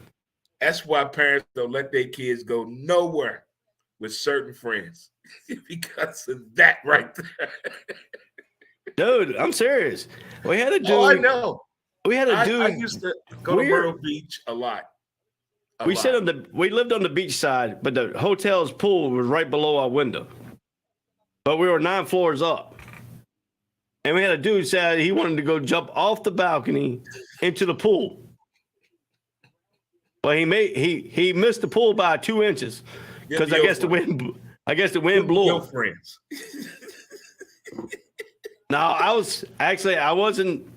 Speaker 9: That's why parents don't let their kids go nowhere with certain friends because of that right there.
Speaker 4: Dude, I'm serious. We had a dude.
Speaker 9: Oh, I know.
Speaker 4: We had a dude.
Speaker 9: I used to go to Myrtle Beach a lot.
Speaker 4: We lived on the beach side, but the hotel's pool was right below our window. But we were 9 floors up. And we had a dude say he wanted to go jump off the balcony into the pool. But he missed the pool by 2 inches because I guess the wind blew
Speaker 9: your
Speaker 4: him.
Speaker 9: Friends.
Speaker 4: No, I wasn't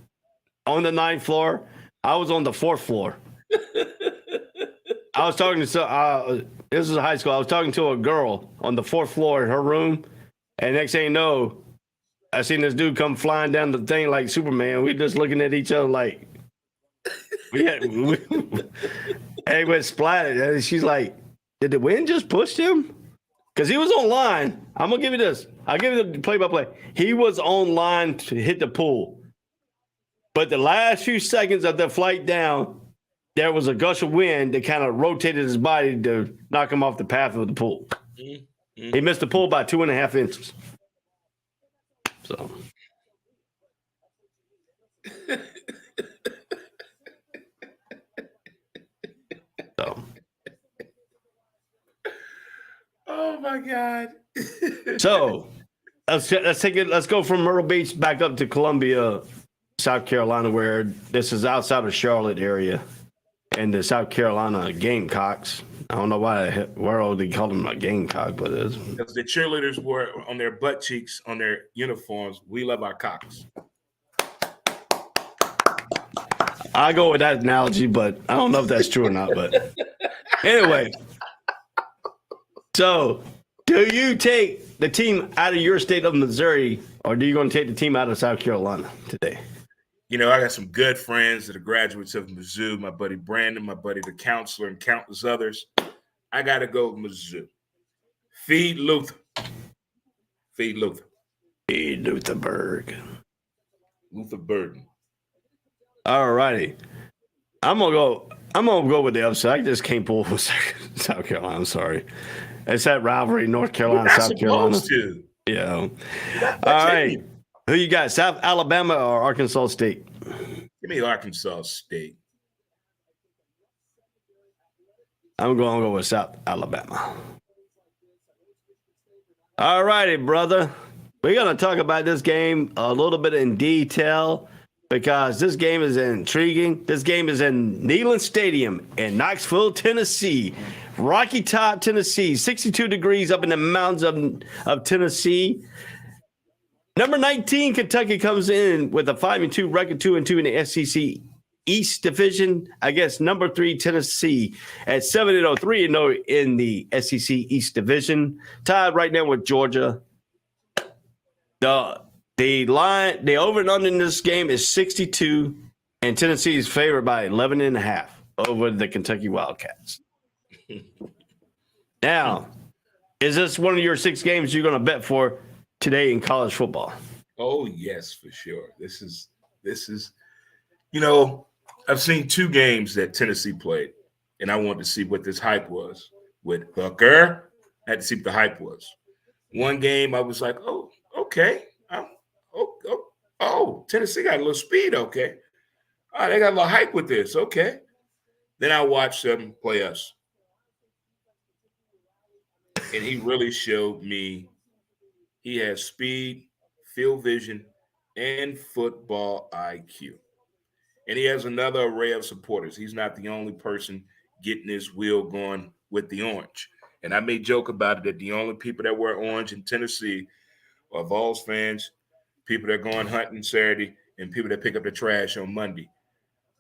Speaker 4: on the 9th floor. I was on the 4th floor. I was talking to this was high school. I was talking to a girl on the 4th floor in her room, and next thing you know, I seen this dude come flying down the thing like Superman. We just looking at each other like we went splattered. And she's like, "Did the wind just push him?" Because he was on line. I'm gonna give you this. I'll give you the play-by-play. He was on line to hit the pool, but the last few seconds of the flight down, there was a gush of wind that kind of rotated his body to knock him off the path of the pool. Mm-hmm. He missed the pool by 2.5 inches. So.
Speaker 9: Oh my God.
Speaker 4: So let's go from Myrtle Beach back up to Columbia, South Carolina, where this is outside of Charlotte area, and the South Carolina Gamecocks. I don't know why they call them a Gamecock, but it's
Speaker 9: because the cheerleaders wore on their butt cheeks on their uniforms, "We love our cocks."
Speaker 4: I go with that analogy, but I don't know if that's true or not. But anyway, so do you take the team out of your state of Missouri, or do you going to take the team out of South Carolina today?
Speaker 9: You know, I got some good friends that are graduates of Mizzou. My buddy Brandon, my buddy the counselor, and countless others. I got to go Mizzou. Feed Luther. Feed Luther.
Speaker 4: Feed Lutherburg.
Speaker 9: Luther Burden.
Speaker 4: All righty. I'm gonna go with the upset. I just can't pull for South Carolina. I'm sorry. It's that rivalry, North Carolina, South Carolina.
Speaker 9: To.
Speaker 4: Yeah. All right. Who you got, South Alabama or Arkansas State?
Speaker 9: Give me Arkansas State.
Speaker 4: I'm going to go with South Alabama. All righty, brother. We're going to talk about this game a little bit in detail because this game is intriguing. This game is in Neyland Stadium in Knoxville, Tennessee. Rocky Top, Tennessee. 62 degrees up in the mountains of Tennessee. Number 19, Kentucky comes in with a 5-2 record, 2-2 in the SEC East Division. I guess number 3, Tennessee at 7-0, 3-0 in the SEC East Division. Tied right now with Georgia. The over and under in this game is 62, and Tennessee is favored by 11.5 over the Kentucky Wildcats. Now, is this one of your 6 games you're going to bet for today in college football?
Speaker 9: Oh, yes, for sure. This is, I've seen 2 games that Tennessee played, and I wanted to see what this hype was. With Hooker, I had to see what the hype was. One game, I was like, oh, okay. Tennessee got a little speed, okay. All right, they got a little hype with this, okay. Then I watched them play us. And he really showed me he has speed, field vision, and football IQ. And he has another array of supporters. He's not the only person getting his wheel going with the orange. And I may joke about it that the only people that wear orange in Tennessee are Vols fans, people that are going hunting Saturday, and people that pick up the trash on Monday.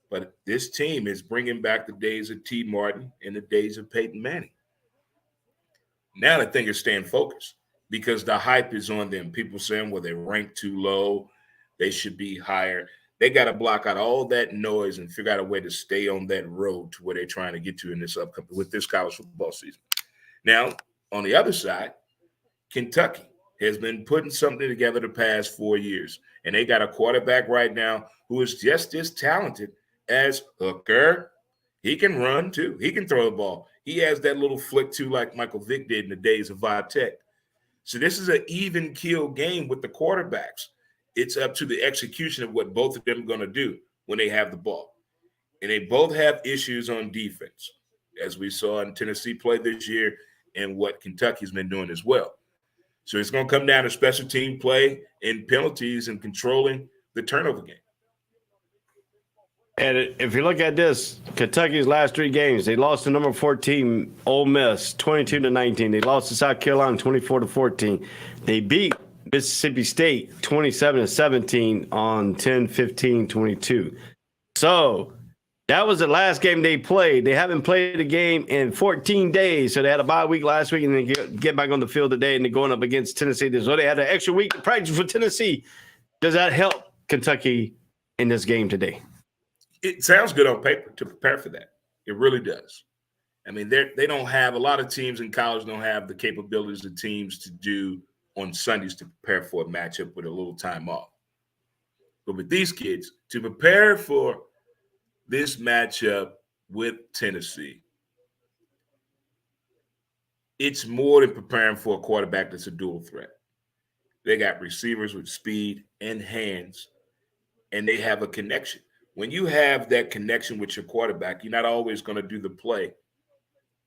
Speaker 9: But this team is bringing back the days of T. Martin and the days of Peyton Manning. Now the thing is staying focused because the hype is on them. People saying, well, they rank too low. They should be higher. They got to block out all that noise and figure out a way to stay on that road to where they're trying to get to in this upcoming with this college football season. Now, on the other side, Kentucky has been putting something together the past 4 years, and they got a quarterback right now who is just as talented as Hooker. He can run too. He can throw the ball. He has that little flick too, like Michael Vick did in the days of Tech. So this is an even keel game with the quarterbacks. It's up to the execution of what both of them are going to do when they have the ball. And they both have issues on defense, as we saw in Tennessee play this year and what Kentucky's been doing as well. So it's going to come down to special team play and penalties and controlling the turnover game.
Speaker 4: And if you look at this, Kentucky's last 3 games, they lost to number 14, Ole Miss, 22-19. They lost to South Carolina, 24-14. They beat Mississippi State, 27-17 on 10-15-22. So that was the last game they played. They haven't played a game in 14 days. So they had a bye week last week and they get back on the field today and they're going up against Tennessee. So they had an extra week to practice for Tennessee. Does that help Kentucky in this game today?
Speaker 9: It sounds good on paper to prepare for that. It really does. I mean, they don't have – a lot of teams in college don't have the capabilities of teams to do on Sundays to prepare for a matchup with a little time off. But with these kids, to prepare for this matchup with Tennessee, it's more than preparing for a quarterback that's a dual threat. They got receivers with speed and hands, and they have a connection. When you have that connection with your quarterback, you're not always going to do the play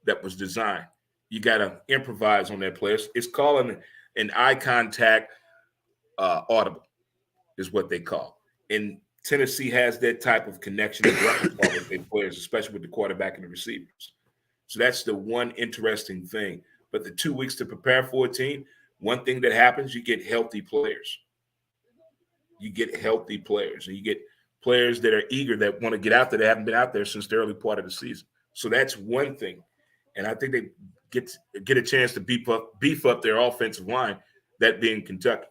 Speaker 9: that was designed. You got to improvise on that play. It's called an eye contact audible is what they call. And Tennessee has that type of connection with their players, especially with the quarterback and the receivers. So that's the one interesting thing. But the 2 weeks to prepare for a team, one thing that happens, you get healthy players. You get healthy players, and you get players that are eager, that want to get out there, that haven't been out there since the early part of the season. So that's one thing. And I think they get a chance to beef up their offensive line, that being Kentucky.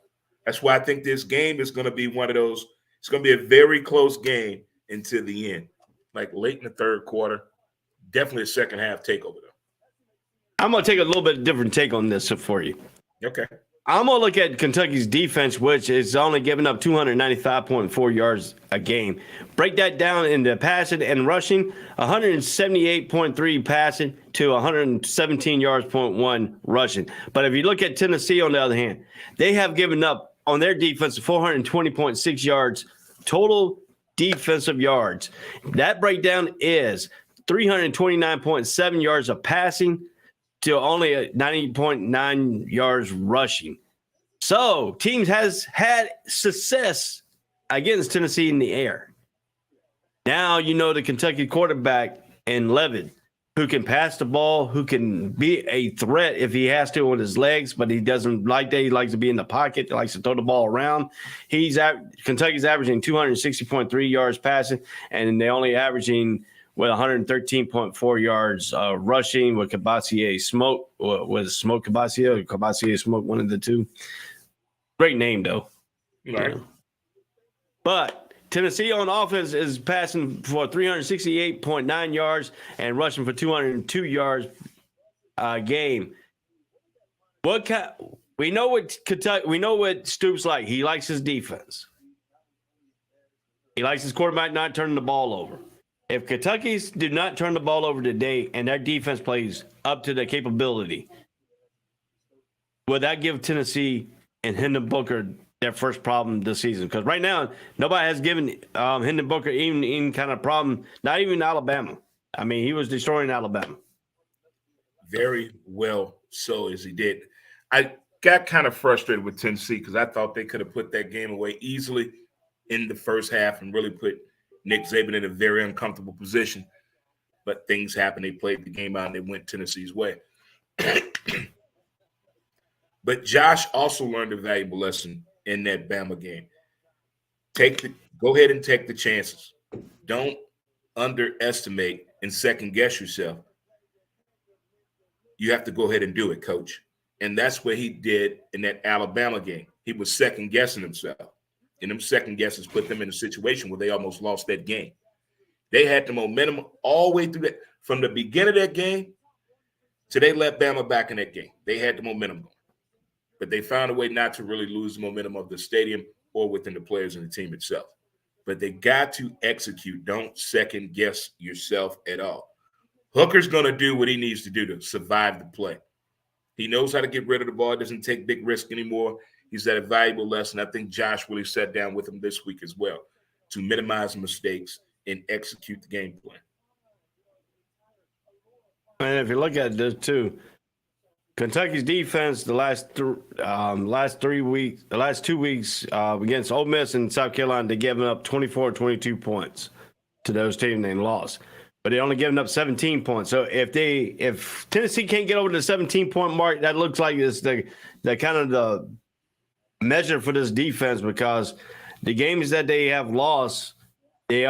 Speaker 9: That's why I think this game is going to be one of those. It's going to be a very close game until the end, like late in the third quarter. Definitely a second half takeover, though.
Speaker 4: I'm going to take a little bit different take on this for you.
Speaker 9: Okay.
Speaker 4: I'm going to look at Kentucky's defense, which is only giving up 295.4 yards a game. Break that down into passing and rushing, 178.3 passing to 117 yards, 0.1 rushing. But if you look at Tennessee, on the other hand, they have given up on their defense, 420.6 yards total defensive yards. That breakdown is 329.7 yards of passing to only 90.9 yards rushing. So teams has had success against Tennessee in the air. Now you know the Kentucky quarterback and Levin, who can pass the ball, who can be a threat if he has to on his legs, but he doesn't like that. He likes to be in the pocket. He likes to throw the ball around. Kentucky's averaging 260.3 yards passing, and they're only averaging with 113.4 yards rushing with Kabassier Smoke. Was Smoke Kabassier or Kabassier Smoke, one of the two? Great name, though.
Speaker 9: Right.
Speaker 4: Yeah. But Tennessee on offense is passing for 368.9 yards and rushing for 202 yards a game. We know what Kentucky. We know what Stoops like. He likes his defense. He likes his quarterback not turning the ball over. If Kentucky's do not turn the ball over today and their defense plays up to their capability, will that give Tennessee and Hendon Booker their first problem this season? Because right now, nobody has given Hendon Booker even kind of problem, not even Alabama. I mean, he was destroying Alabama.
Speaker 9: Very well so as he did. I got kind of frustrated with Tennessee because I thought they could have put that game away easily in the first half and really put Nick Saban in a very uncomfortable position. But things happened. They played the game out and they went Tennessee's way. But Josh also learned a valuable lesson in that Bama game. Go ahead and take the chances. Don't underestimate and second guess yourself. You have to go ahead and do it, coach. And that's what he did in that Alabama game. He was second guessing himself. And them second guesses put them in a situation where they almost lost that game. They had the momentum all the way through that. From the beginning of that game to they let Bama back in that game. They had the momentum going. But they found a way not to really lose the momentum of the stadium or within the players and the team itself. But they got to execute. Don't second guess yourself at all. Hooker's going to do what he needs to do to survive the play. He knows how to get rid of the ball. Doesn't take big risk anymore. He's had a valuable lesson. I think Josh really sat down with him this week as well to minimize mistakes and execute the game plan.
Speaker 4: And if you look at this too, Kentucky's defense the last 2 weeks against Ole Miss and South Carolina, they given up 24 and 22 points to those teams they lost. But they only given up 17 points. So if Tennessee can't get over the 17-point mark, that looks like it's the kind of the measure for this defense, because the games that they have lost, they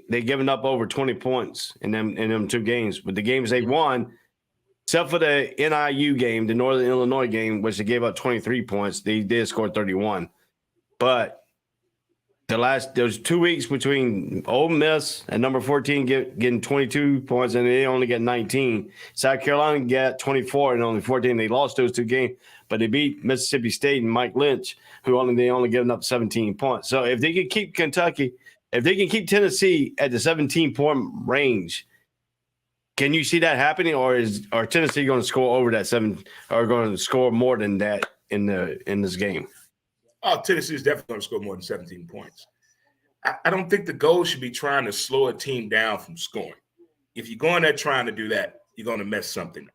Speaker 4: given up over 20 points in them two games. But the games they won, except for the NIU game, the Northern Illinois game, which they gave up 23 points, they did score 31. But there's 2 weeks between Ole Miss and number 14 getting 22 points, and they only get 19. South Carolina got 24 and only 14. They lost those two games, but they beat Mississippi State and Mike Lynch, who only given up 17 points. So if they can keep Tennessee at the 17-point range, can you see that happening, or Tennessee going to score over that 7, or going to score more than that in this game?
Speaker 9: Oh, Tennessee is definitely going to score more than 17 points. I don't think the goal should be trying to slow a team down from scoring. If you go in there trying to do that, you're going to mess something up.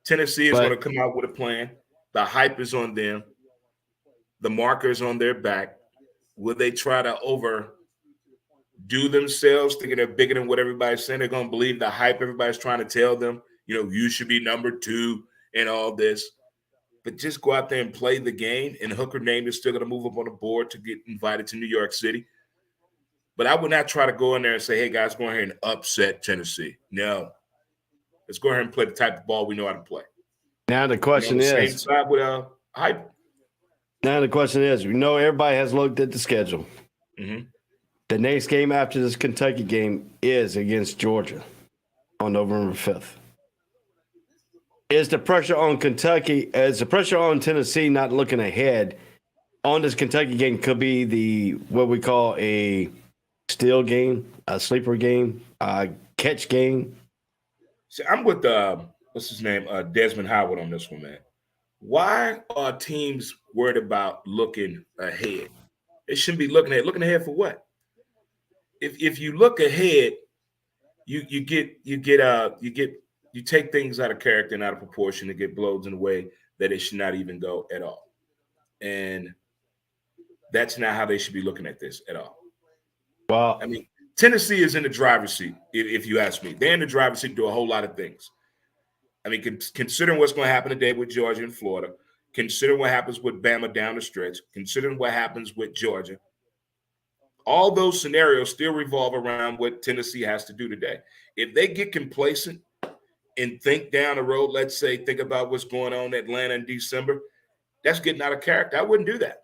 Speaker 9: Tennessee is going to come out with a plan. The hype is on them. The marker is on their back. Will they try to overdo themselves, thinking they're bigger than what everybody's saying? They're going to believe the hype everybody's trying to tell them. You should be number 2 and all this. But just go out there and play the game, and Hooker's name is still going to move up on the board to get invited to New York City. But I would not try to go in there and say, hey, guys, go ahead and upset Tennessee. No. Let's go ahead and play the type of ball we know how to play.
Speaker 4: Now the question is,
Speaker 9: same side with hype.
Speaker 4: Now the question is, everybody has looked at the schedule.
Speaker 9: Mm-hmm.
Speaker 4: The next game after this Kentucky game is against Georgia on November 5th. Is the pressure on Tennessee not looking ahead on this Kentucky game could be what we call a steal game, a sleeper game, a catch game?
Speaker 9: See, I'm with what's his name, Desmond Howard on this one, man. Why are teams worried about looking ahead? They shouldn't be looking ahead. Looking ahead for what? If you look ahead, you take things out of character and out of proportion and get blows in a way that it should not even go at all. And that's not how they should be looking at this at all.
Speaker 4: Well,
Speaker 9: I mean, Tennessee is in the driver's seat, if you ask me. They're in the driver's seat to do a whole lot of things. I mean, considering what's going to happen today with Georgia and Florida, considering what happens with Bama down the stretch, considering what happens with Georgia, all those scenarios still revolve around what Tennessee has to do today. If they get complacent and think down the road, let's say, think about what's going on in Atlanta in December, that's getting out of character. I wouldn't do that.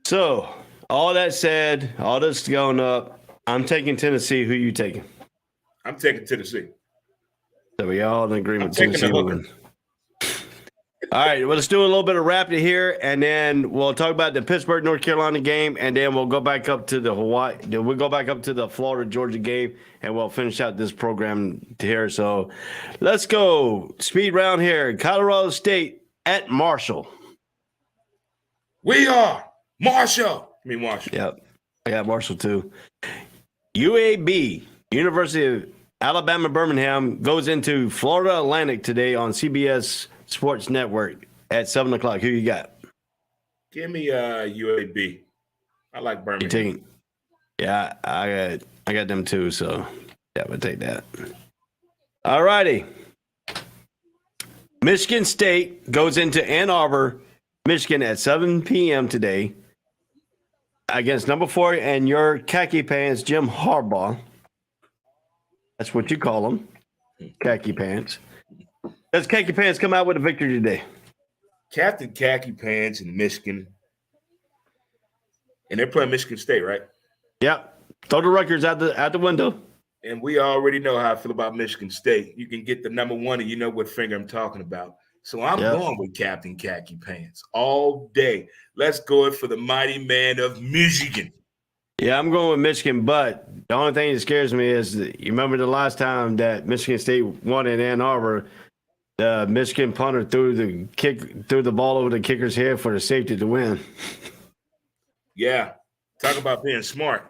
Speaker 4: So, all that said, all this going up, I'm taking Tennessee. Who you taking?
Speaker 9: I'm taking Tennessee.
Speaker 4: So we all in agreement.
Speaker 9: I'm taking the hooker.
Speaker 4: Win. All right, well, let's do a little bit of rapid here, and then we'll talk about the Pittsburgh, North Carolina game, and then we'll go back up to the We'll go back up to the Florida, Georgia game, and we'll finish out this program here. So let's go. Speed round here. Colorado State at Marshall.
Speaker 9: We are Marshall. I mean Marshall.
Speaker 4: Yep. I got Marshall too. UAB, University of Alabama, Birmingham, goes into Florida Atlantic today on CBS Sports Network at 7 o'clock. Who you got?
Speaker 9: Give me UAB. I like Birmingham.
Speaker 4: Yeah, I got them too, so yeah, we'll take that. All righty. Michigan State goes into Ann Arbor, Michigan at 7 p.m. today against number 4 and your khaki pants, Jim Harbaugh. That's what you call them, khaki pants. Does khaki pants come out with a victory today?
Speaker 9: Captain Khaki Pants in Michigan. And they're playing Michigan State, right?
Speaker 4: Yep. Throw the records out the window.
Speaker 9: And we already know how I feel about Michigan State. You can get the number 1 and you know what finger I'm talking about. So I'm going with Captain Khaki Pants all day. Let's go for the mighty man of Michigan.
Speaker 4: Yeah, I'm going with Michigan, but the only thing that scares me is that you remember the last time that Michigan State won in Ann Arbor, the Michigan punter threw the ball over the kicker's head for the safety to win.
Speaker 9: Yeah, talk about being smart.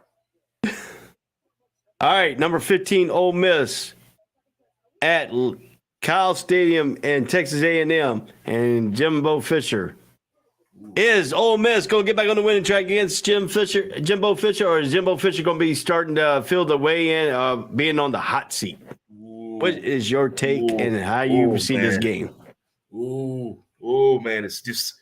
Speaker 4: All right, number 15, Ole Miss at Kyle Stadium in Texas A&M and Jimbo Fisher. Is Ole Miss going to get back on the winning track against Jimbo Fisher, or is Jimbo Fisher going to be starting to feel the way in, being on the hot seat? What is your take and how you see this game?
Speaker 9: Man, it's just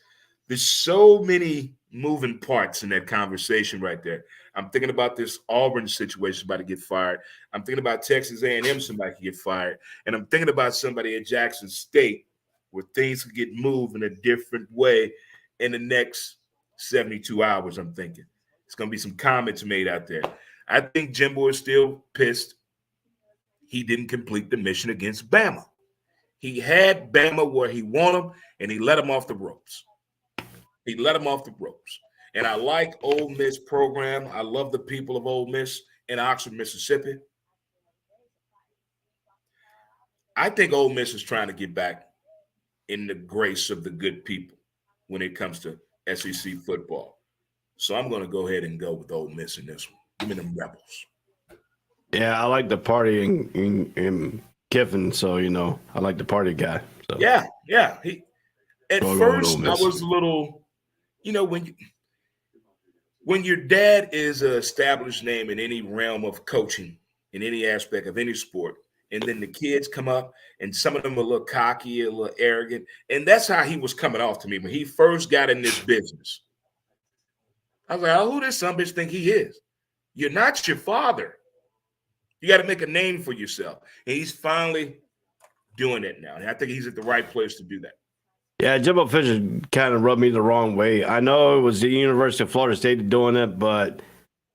Speaker 9: there's so many moving parts in that conversation right there. I'm thinking about this Auburn situation about to get fired. I'm thinking about Texas A&M, somebody could get fired. And I'm thinking about somebody at Jackson State where things could get moved in a different way in the next 72 hours, I'm thinking. It's going to be some comments made out there. I think Jimbo is still pissed he didn't complete the mission against Bama. He had Bama where he wanted him, and he let him off the ropes. And I like Ole Miss program. I love the people of Ole Miss in Oxford, Mississippi. I think Ole Miss is trying to get back in the grace of the good people when it comes to SEC football. So I'm going to go ahead and go with Ole Miss in this one. Give me them Rebels.
Speaker 4: Yeah, I like the party in Kiffin, so, I like the party guy. So.
Speaker 9: Yeah. At first, I was a little, when your dad is an established name in any realm of coaching, in any aspect of any sport, and then the kids come up and some of them are a little cocky, a little arrogant. And that's how he was coming off to me when he first got in this business. I was like, who does some bitch think he is? You're not your father. You got to make a name for yourself. And he's finally doing it now. And I think he's at the right place to do that.
Speaker 4: Yeah, Jimbo Fisher kind of rubbed me the wrong way. I know it was the University of Florida State doing it, but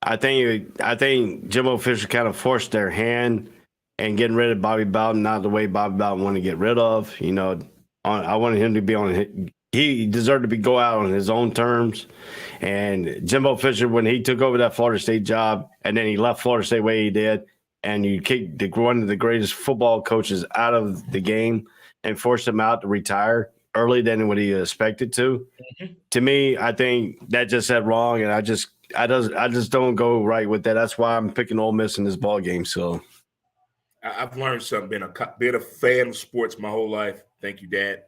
Speaker 4: I think Jimbo Fisher kind of forced their hand and getting rid of Bobby Bowden, not the way Bobby Bowden wanted to get rid of. I wanted him to be on – he deserved to go out on his own terms. And Jimbo Fisher, when he took over that Florida State job and then he left Florida State the way he did, and you kicked one of the greatest football coaches out of the game, and forced him out to retire early than what he expected to.
Speaker 9: Mm-hmm.
Speaker 4: To me, I think that just said wrong, and I just don't go right with that. That's why I'm picking Ole Miss in this ball game. So
Speaker 9: I've learned something being a fan of sports my whole life. Thank you, Dad.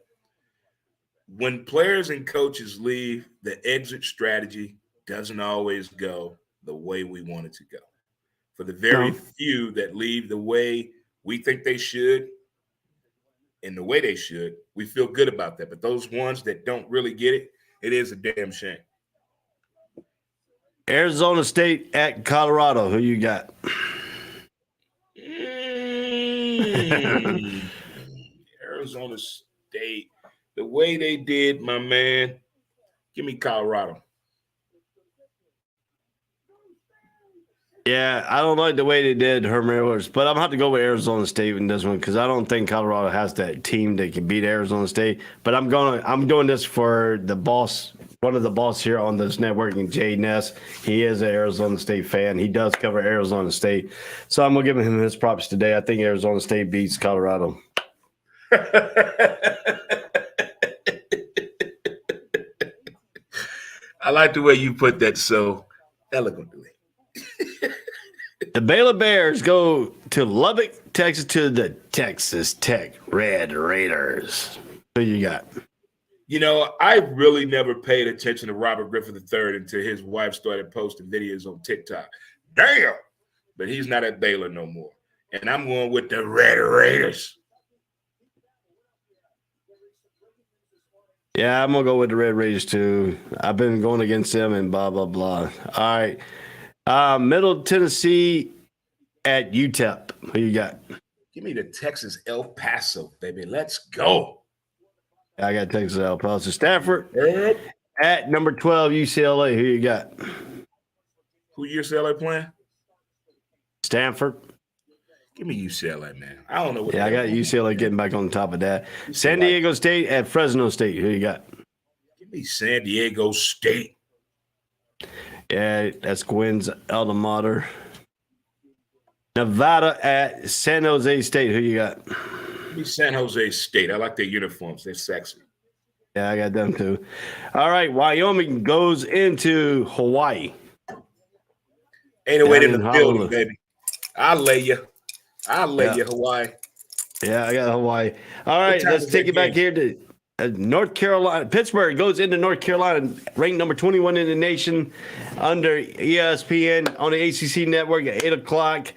Speaker 9: When players and coaches leave, the exit strategy doesn't always go the way we want it to go. For the very few that leave the way we think they should and the way they should, we feel good about that. But those ones that don't really get it, it is a damn shame.
Speaker 4: Arizona State at Colorado. Who you got?
Speaker 9: Arizona State. The way they did, my man, give me Colorado.
Speaker 4: Yeah, I don't like the way they did Herman Edwards, but I'm going to have to go with Arizona State in this one because I don't think Colorado has that team that can beat Arizona State. But I'm doing this for the boss, one of the boss here on this network, and Jay Ness. He is an Arizona State fan. He does cover Arizona State. So I'm going to give him his props today. I think Arizona State beats Colorado.
Speaker 9: I like the way you put that so eloquently.
Speaker 4: The Baylor Bears go to Lubbock, Texas, to the Texas Tech Red Raiders. Who you got?
Speaker 9: You know, I really never paid attention to Robert Griffin III until his wife started posting videos on TikTok. Damn! But he's not at Baylor no more. And I'm going with the Red Raiders.
Speaker 4: Yeah, I'm going to go with the Red Raiders, too. I've been going against them and blah, blah, blah. All right. Middle Tennessee at UTEP. Who you got?
Speaker 9: Give me the Texas El Paso, baby. Let's go.
Speaker 4: I got Texas El Paso. Stafford at number 12, UCLA. Who you got?
Speaker 9: Who UCLA playing?
Speaker 4: Stanford.
Speaker 9: Give me UCLA, man. I don't know what.
Speaker 4: Yeah, I got UCLA getting back on top of that. San Diego State at Fresno State. Who you got?
Speaker 9: Give me San Diego State.
Speaker 4: Yeah, that's Gwen's alma mater. Nevada at San Jose State. Who you got?
Speaker 9: Give me San Jose State. I like their uniforms. They're sexy.
Speaker 4: Yeah, I got them too. All right, Wyoming goes into Hawaii.
Speaker 9: Ain't a way in the building, baby. I'll lay you. You, Hawaii.
Speaker 4: Yeah, I got Hawaii. All right, let's take it back here to North Carolina. Pittsburgh goes into North Carolina, ranked number 21 in the nation, under ESPN on the ACC network at 8 o'clock.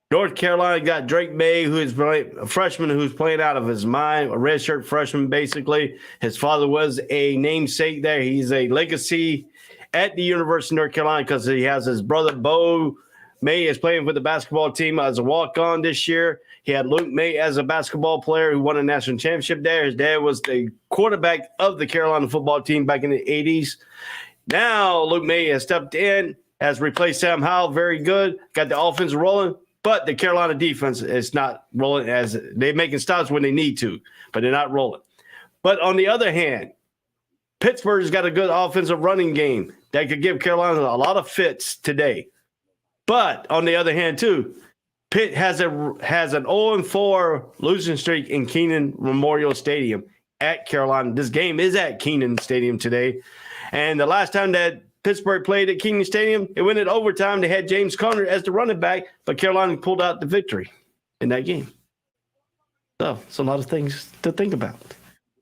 Speaker 4: North Carolina got Drake May, who is a freshman who's playing out of his mind, a redshirt freshman, basically. His father was a namesake there. He's a legacy at the University of North Carolina because he has his brother, Bo May, is playing for the basketball team as a walk-on this year. He had Luke May as a basketball player who won a national championship there. His dad was the quarterback of the Carolina football team back in the 80s. Now Luke May has stepped in, has replaced Sam Howell, very good, got the offense rolling, but the Carolina defense is not rolling as they're making stops when they need to, but they're not rolling. But on the other hand, Pittsburgh's got a good offensive running game that could give Carolina a lot of fits today. But on the other hand, too, Pitt has an 0-4 losing streak in Kenan Memorial Stadium at Carolina. This game is at Kenan Stadium today. And the last time that Pittsburgh played at Kenan Stadium, it went in overtime. They had James Conner as the running back, but Carolina pulled out the victory in that game. So it's a lot of things to think about.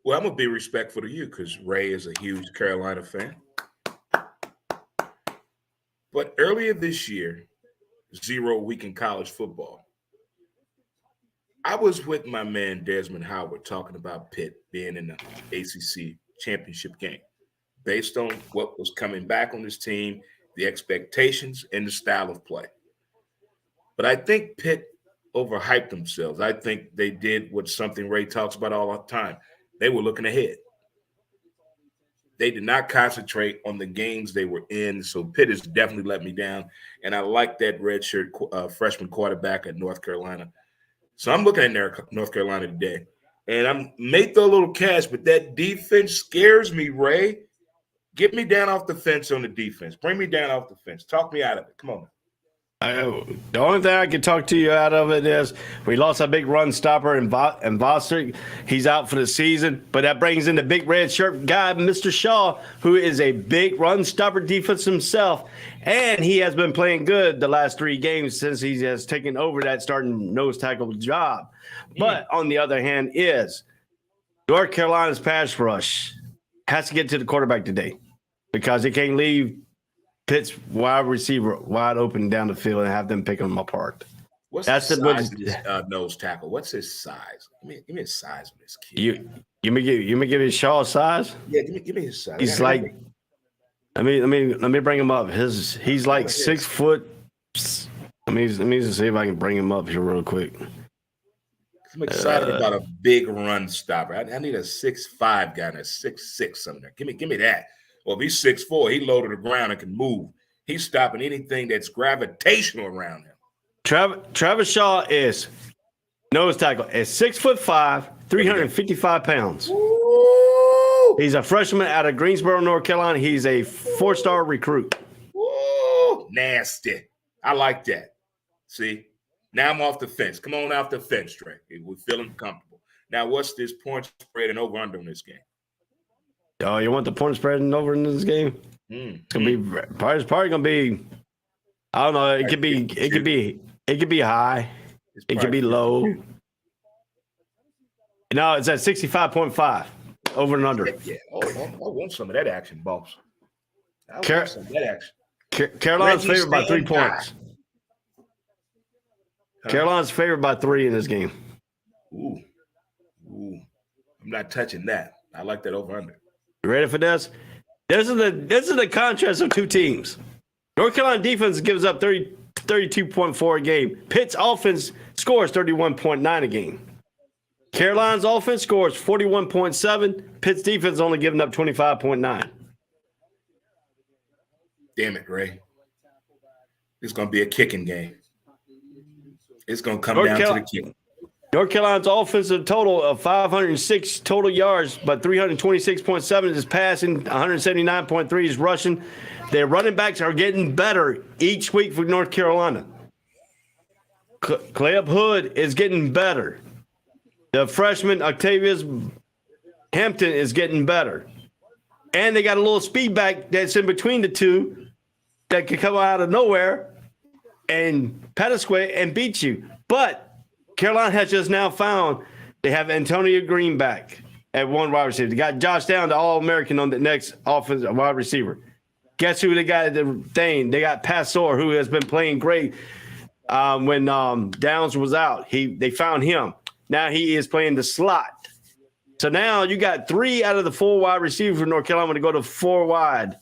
Speaker 9: Well, I'm going to be respectful to you because Ray is a huge Carolina fan. But earlier this year, 0 week in college football, I was with my man Desmond Howard talking about Pitt being in the ACC championship game based on what was coming back on this team, the expectations, and the style of play. But I think Pitt overhyped themselves. I think they did what something Ray talks about all the time. They were looking ahead. They did not concentrate on the games they were in, so Pitt has definitely let me down. And I like that redshirt freshman quarterback at North Carolina. So I'm looking at North Carolina today. And I may throw a little cash, but that defense scares me, Ray. Get me down off the fence on the defense. Bring me down off the fence. Talk me out of it. Come on.
Speaker 4: The only thing I can talk to you out of it is we lost a big run stopper in Vostrick. He's out for the season, but that brings in the big red shirt guy, Mr. Shaw, who is a big run stopper defense himself, and he has been playing good the last 3 games since he has taken over that starting nose tackle job. But on the other hand is North Carolina's pass rush has to get to the quarterback today because they can't leave Pitt's wide receiver wide open down the field and have them pick them apart.
Speaker 9: What's the size of this nose tackle? What's his size? Give me his size of this kid.
Speaker 4: You may give his Shaw size?
Speaker 9: Yeah, give me his size.
Speaker 4: He's like, let me bring him up. He's like 6 foot. Let me just see if I can bring him up here real quick.
Speaker 9: I'm excited about a big run stopper. I need a 6'5" guy and a 6'6" something. Give me that. Well, if he's 6'4", he low to the ground and can move. He's stopping anything that's gravitational around him.
Speaker 4: Travis Shaw is nose tackle at 6'5", 355 pounds.
Speaker 9: Ooh.
Speaker 4: He's a freshman out of Greensboro, North Carolina. He's a 4-star recruit.
Speaker 9: Ooh, nasty. I like that. See, now I'm off the fence. Come on off the fence, Trey. We're feeling comfortable. Now, what's this point spread and over-under in this game?
Speaker 4: Oh, you want the point spread and over in this game? It's gonna be probably gonna be. I don't know. It could be high. It could be low. No, it's at 65.5 over and under.
Speaker 9: Yeah. Oh, I want some of that action, boss. I want some of that action.
Speaker 4: Carolina's favored by 3 points. Carolina's favored by 3 in this game.
Speaker 9: Ooh. I'm not touching that. I like that over under.
Speaker 4: You ready for this? This is the contrast of 2 teams. North Carolina defense gives up 32.4 a game. Pitt's offense scores 31.9 a game. Carolina's offense scores 41.7. Pitt's defense only giving up 25.9.
Speaker 9: Damn it, Ray. It's going to be a kicking game. It's going to come down to the kicking.
Speaker 4: North Carolina's offensive total of 506 total yards, but 326.7 is passing, 179.3 is rushing. Their running backs are getting better each week for North Carolina. Caleb Hood is getting better. The freshman Octavius Hampton is getting better. And they got a little speed back that's in between the two that can come out of nowhere and Pettisquet and beat you. But Carolina has just now found they have Antonio Green back at one wide receiver. They got Josh Down, the All-American, on the next offensive wide receiver. Guess who they got at the thing? They got Passor, who has been playing great when Downs was out. They found him. Now he is playing the slot. So now you got 3 out of the 4 wide receivers for North Carolina to go to 4 wide.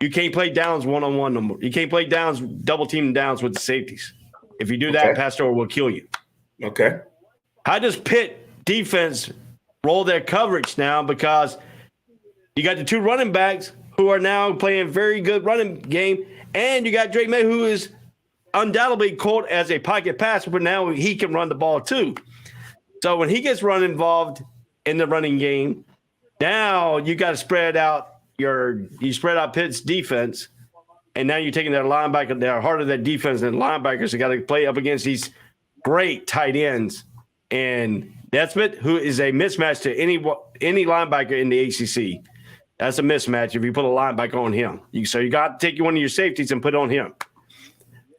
Speaker 4: You can't play Downs one-on-one no more. You can't play Downs, double-team Downs with the safeties. If you do that, Pastor will kill you.
Speaker 9: Okay.
Speaker 4: How does Pitt defense roll their coverage now? Because you got the 2 running backs who are now playing very good running game, and you got Drake May, who is undoubtedly caught as a pocket passer, but now he can run the ball too. So when he gets involved in the running game, now you got to spread out Pitt's defense. And now you're taking their linebacker, their heart of that defense, and linebackers have got to play up against these great tight ends. And Nesbitt, who is a mismatch to any linebacker in the ACC. That's a mismatch if you put a linebacker on him. So you got to take one of your safeties and put it on him.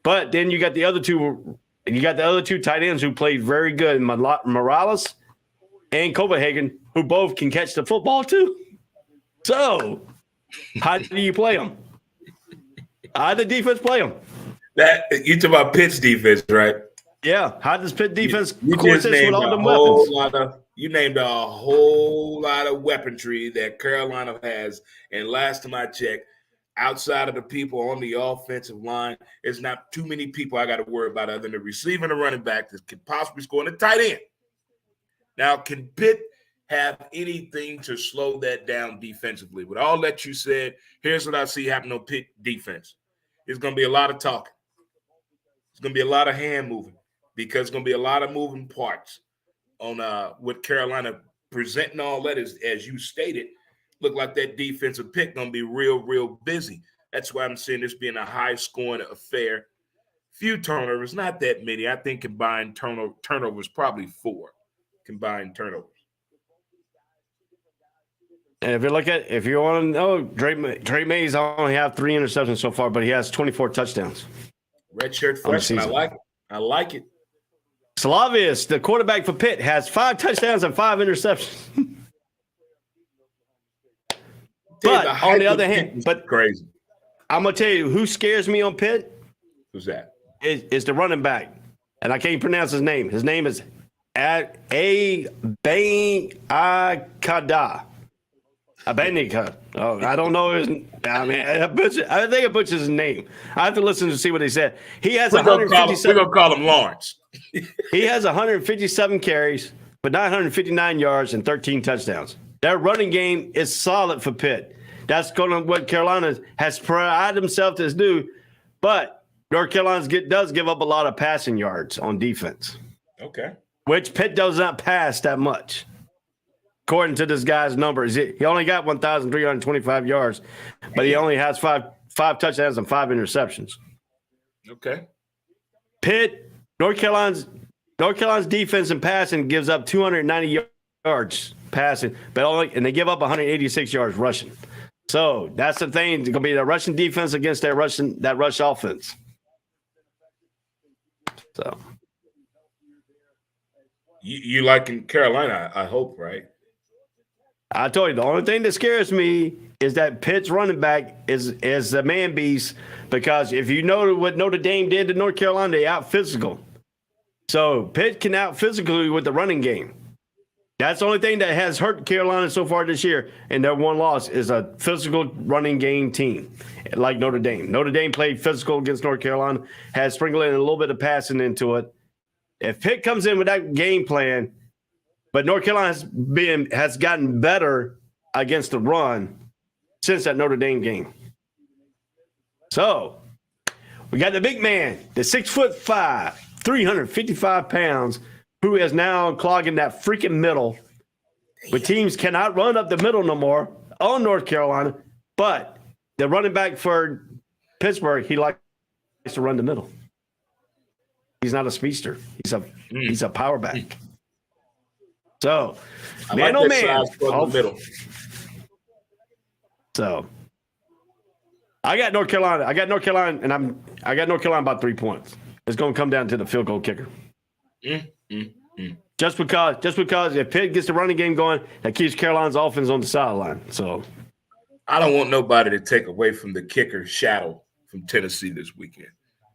Speaker 4: But then you got the other two tight ends who played very good, Morales and Copenhagen, who both can catch the football too. So how do you play them? How did the defense play them?
Speaker 9: That you talk about Pitt's defense, right?
Speaker 4: Yeah. How does Pitt defense
Speaker 9: you
Speaker 4: course this with all them weapons?
Speaker 9: You named a whole lot of weaponry that Carolina has. And last time I checked, outside of the people on the offensive line, there's not too many people I got to worry about other than the receiver and the running back that could possibly score in the tight end. Now, can Pitt have anything to slow that down defensively? With all that you said, here's what I see happening on Pitt defense. It's going to be a lot of talking. It's going to be a lot of hand moving because it's going to be a lot of moving parts on what Carolina presenting all that is, as you stated, look like that defensive pick going to be real, real busy. That's why I'm saying this being a high-scoring affair. Few turnovers, not that many. I think combined turnovers probably 4 combined turnovers.
Speaker 4: And if you want to know, Drake Mays only have 3 interceptions so far, but he has 24 touchdowns.
Speaker 9: Redshirt freshman, I like it. I like it.
Speaker 4: Slavius, the quarterback for Pitt, has 5 touchdowns and 5 interceptions. But on the other hand,
Speaker 9: crazy.
Speaker 4: I'm gonna tell you who scares me on Pitt.
Speaker 9: Who's that?
Speaker 4: Is the running back, and I can't pronounce his name. His name is Abanikada. Abanika. Oh, I don't know his. I mean, I think I butchered his name. I have to listen to see what they said. He has 157.
Speaker 9: We're gonna call him Lawrence.
Speaker 4: He has 157 carries, but 959 yards and 13 touchdowns. Their running game is solid for Pitt. That's what Carolina has prided himself as do. But North Carolina does give up a lot of passing yards on defense.
Speaker 9: Okay. Which
Speaker 4: Pitt does not pass that much. According to this guy's numbers, he only got 1,325 yards, but he only has five touchdowns and 5 interceptions.
Speaker 9: Okay.
Speaker 4: North Carolina's defense and passing gives up 290 yards passing, and they give up 186 yards rushing. So that's the thing. It's going to be the rushing defense against that rush offense. So
Speaker 9: you like in Carolina, I hope, right?
Speaker 4: I told you the only thing that scares me is that Pitt's running back is the man beast, because if you know what Notre Dame did to North Carolina, they out physical. So Pitt can out physically with the running game. That's the only thing that has hurt Carolina so far this year, and their one loss is a physical running game team like Notre Dame. Notre Dame played physical against North Carolina, has sprinkled in a little bit of passing into it. If Pitt comes in with that game plan, but North Carolina has gotten better against the run since that Notre Dame game. So we got the big man, the 6'5", 355 pounds, who is now clogging that freaking middle. But teams cannot run up the middle no more on North Carolina. But the running back for Pittsburgh, he likes to run the middle. He's not a speedster. He's a power back. So, man, oh man.
Speaker 9: Middle.
Speaker 4: So, I got North Carolina, and I got North Carolina about 3 points. It's going to come down to the field goal kicker. Just because if Pitt gets the running game going, that keeps Carolina's offense on the sideline. So,
Speaker 9: I don't want nobody to take away from the kicker shadow from Tennessee this weekend.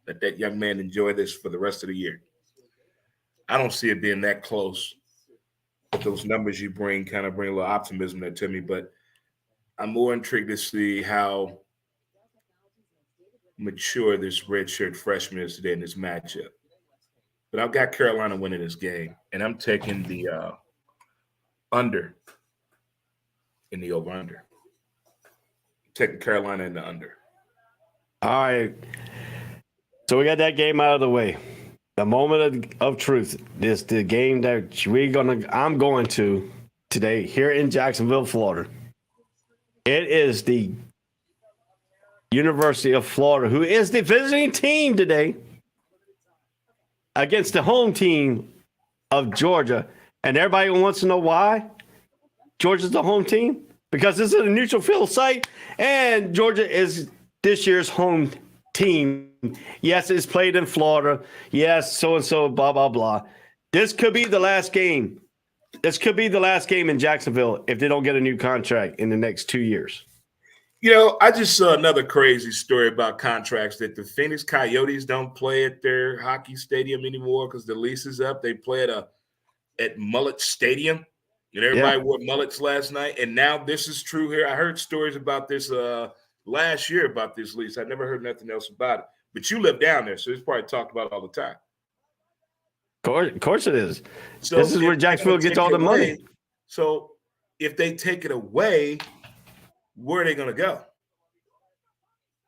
Speaker 9: Let that young man enjoy this for the rest of the year. I don't see it being that close. Those numbers you bring kind of bring a little optimism there to me, but I'm more intrigued to see how mature this redshirt freshman is today in this matchup. But I've got Carolina winning this game, and I'm taking the under in the over-under. Taking Carolina in the under.
Speaker 4: All right. So we got that game out of the way. The moment of truth is the game that I'm going to today here in Jacksonville, Florida. It is the University of Florida, who is the visiting team today, against the home team of Georgia. And everybody wants to know why Georgia's the home team? Because this is a neutral field site, and Georgia is this year's home team. Yes, it's played in Florida. Yes, so-and-so, blah, blah, blah. This could be the last game. This could be the last game in Jacksonville if they don't get a new contract in the next 2 years.
Speaker 9: You know, I just saw another crazy story about contracts that the Phoenix Coyotes don't play at their hockey stadium anymore because the lease is up. They play at Mullet Stadium, and everybody wore mullets last night. And now this is true here. I heard stories about this last year about this lease. I never heard nothing else about it. But you live down there, so it's probably talked about all the time.
Speaker 4: Of course it is. So this is where Jacksonville gets all the money.
Speaker 9: So if they take it away, where are they going to go?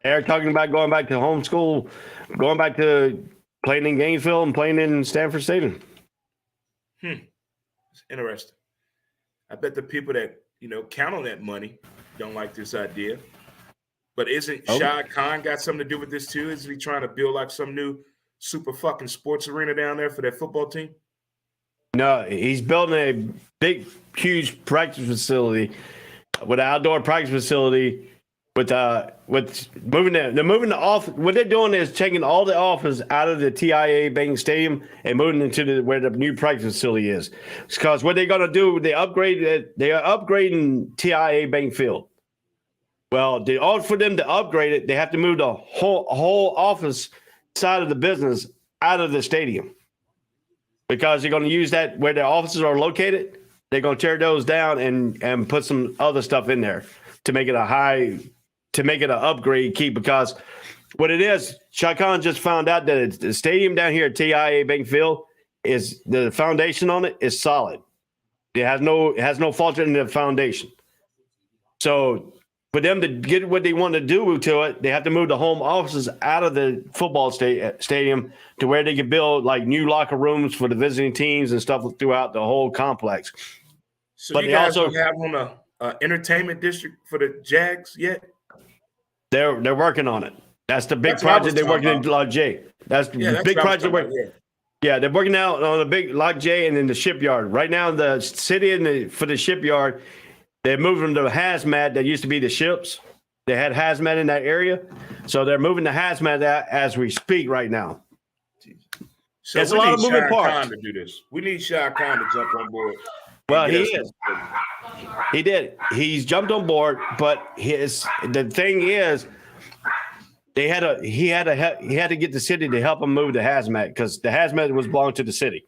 Speaker 4: They're talking about going back to homeschool, going back to playing in Gainesville and playing in Stanford Stadium.
Speaker 9: It's interesting. I bet the people that, count on that money don't like this idea. But isn't Shad Khan got something to do with this too? Is he trying to build like some new super fucking sports arena down there for that football team?
Speaker 4: No, he's building a big, huge practice facility with an outdoor practice facility. With moving they're moving the office. What they're doing is taking all the office out of the TIAA Bank Stadium and moving into where the new practice facility is. Because what they're gonna do, they are upgrading TIAA Bank Field. Well, in order for them to upgrade it, they have to move the whole office side of the business out of the stadium. Because they're going to use that where their offices are located. They're going to tear those down and put some other stuff in there to make it an upgrade key. Because what it is, Shad Khan just found out that the stadium down here at TIAA Bank Field is the foundation on it is solid. It has no fault in the foundation. So for them to get what they want to do to it, they have to move the home offices out of the football stadium to where they can build like new locker rooms for the visiting teams and stuff throughout the whole complex.
Speaker 9: So
Speaker 4: but
Speaker 9: you
Speaker 4: they
Speaker 9: guys
Speaker 4: also
Speaker 9: don't have on a entertainment district for the Jags yet?
Speaker 4: They're working on it. That's the big project they're working in Lot J. That's the big project. Yeah, they're working out on a big Lot J and in the shipyard. Right now, the city for the shipyard, they're moving to hazmat that used to be the ships. They had hazmat in that area. So they're moving the hazmat out as we speak right now.
Speaker 9: So
Speaker 4: there's a lot of moving parts.
Speaker 9: Khan to do this. We need Shad Khan to jump on board.
Speaker 4: Well, he is. He did. He's jumped on board, but the thing is, he had to get the city to help him move the hazmat because the hazmat was belonged to the city.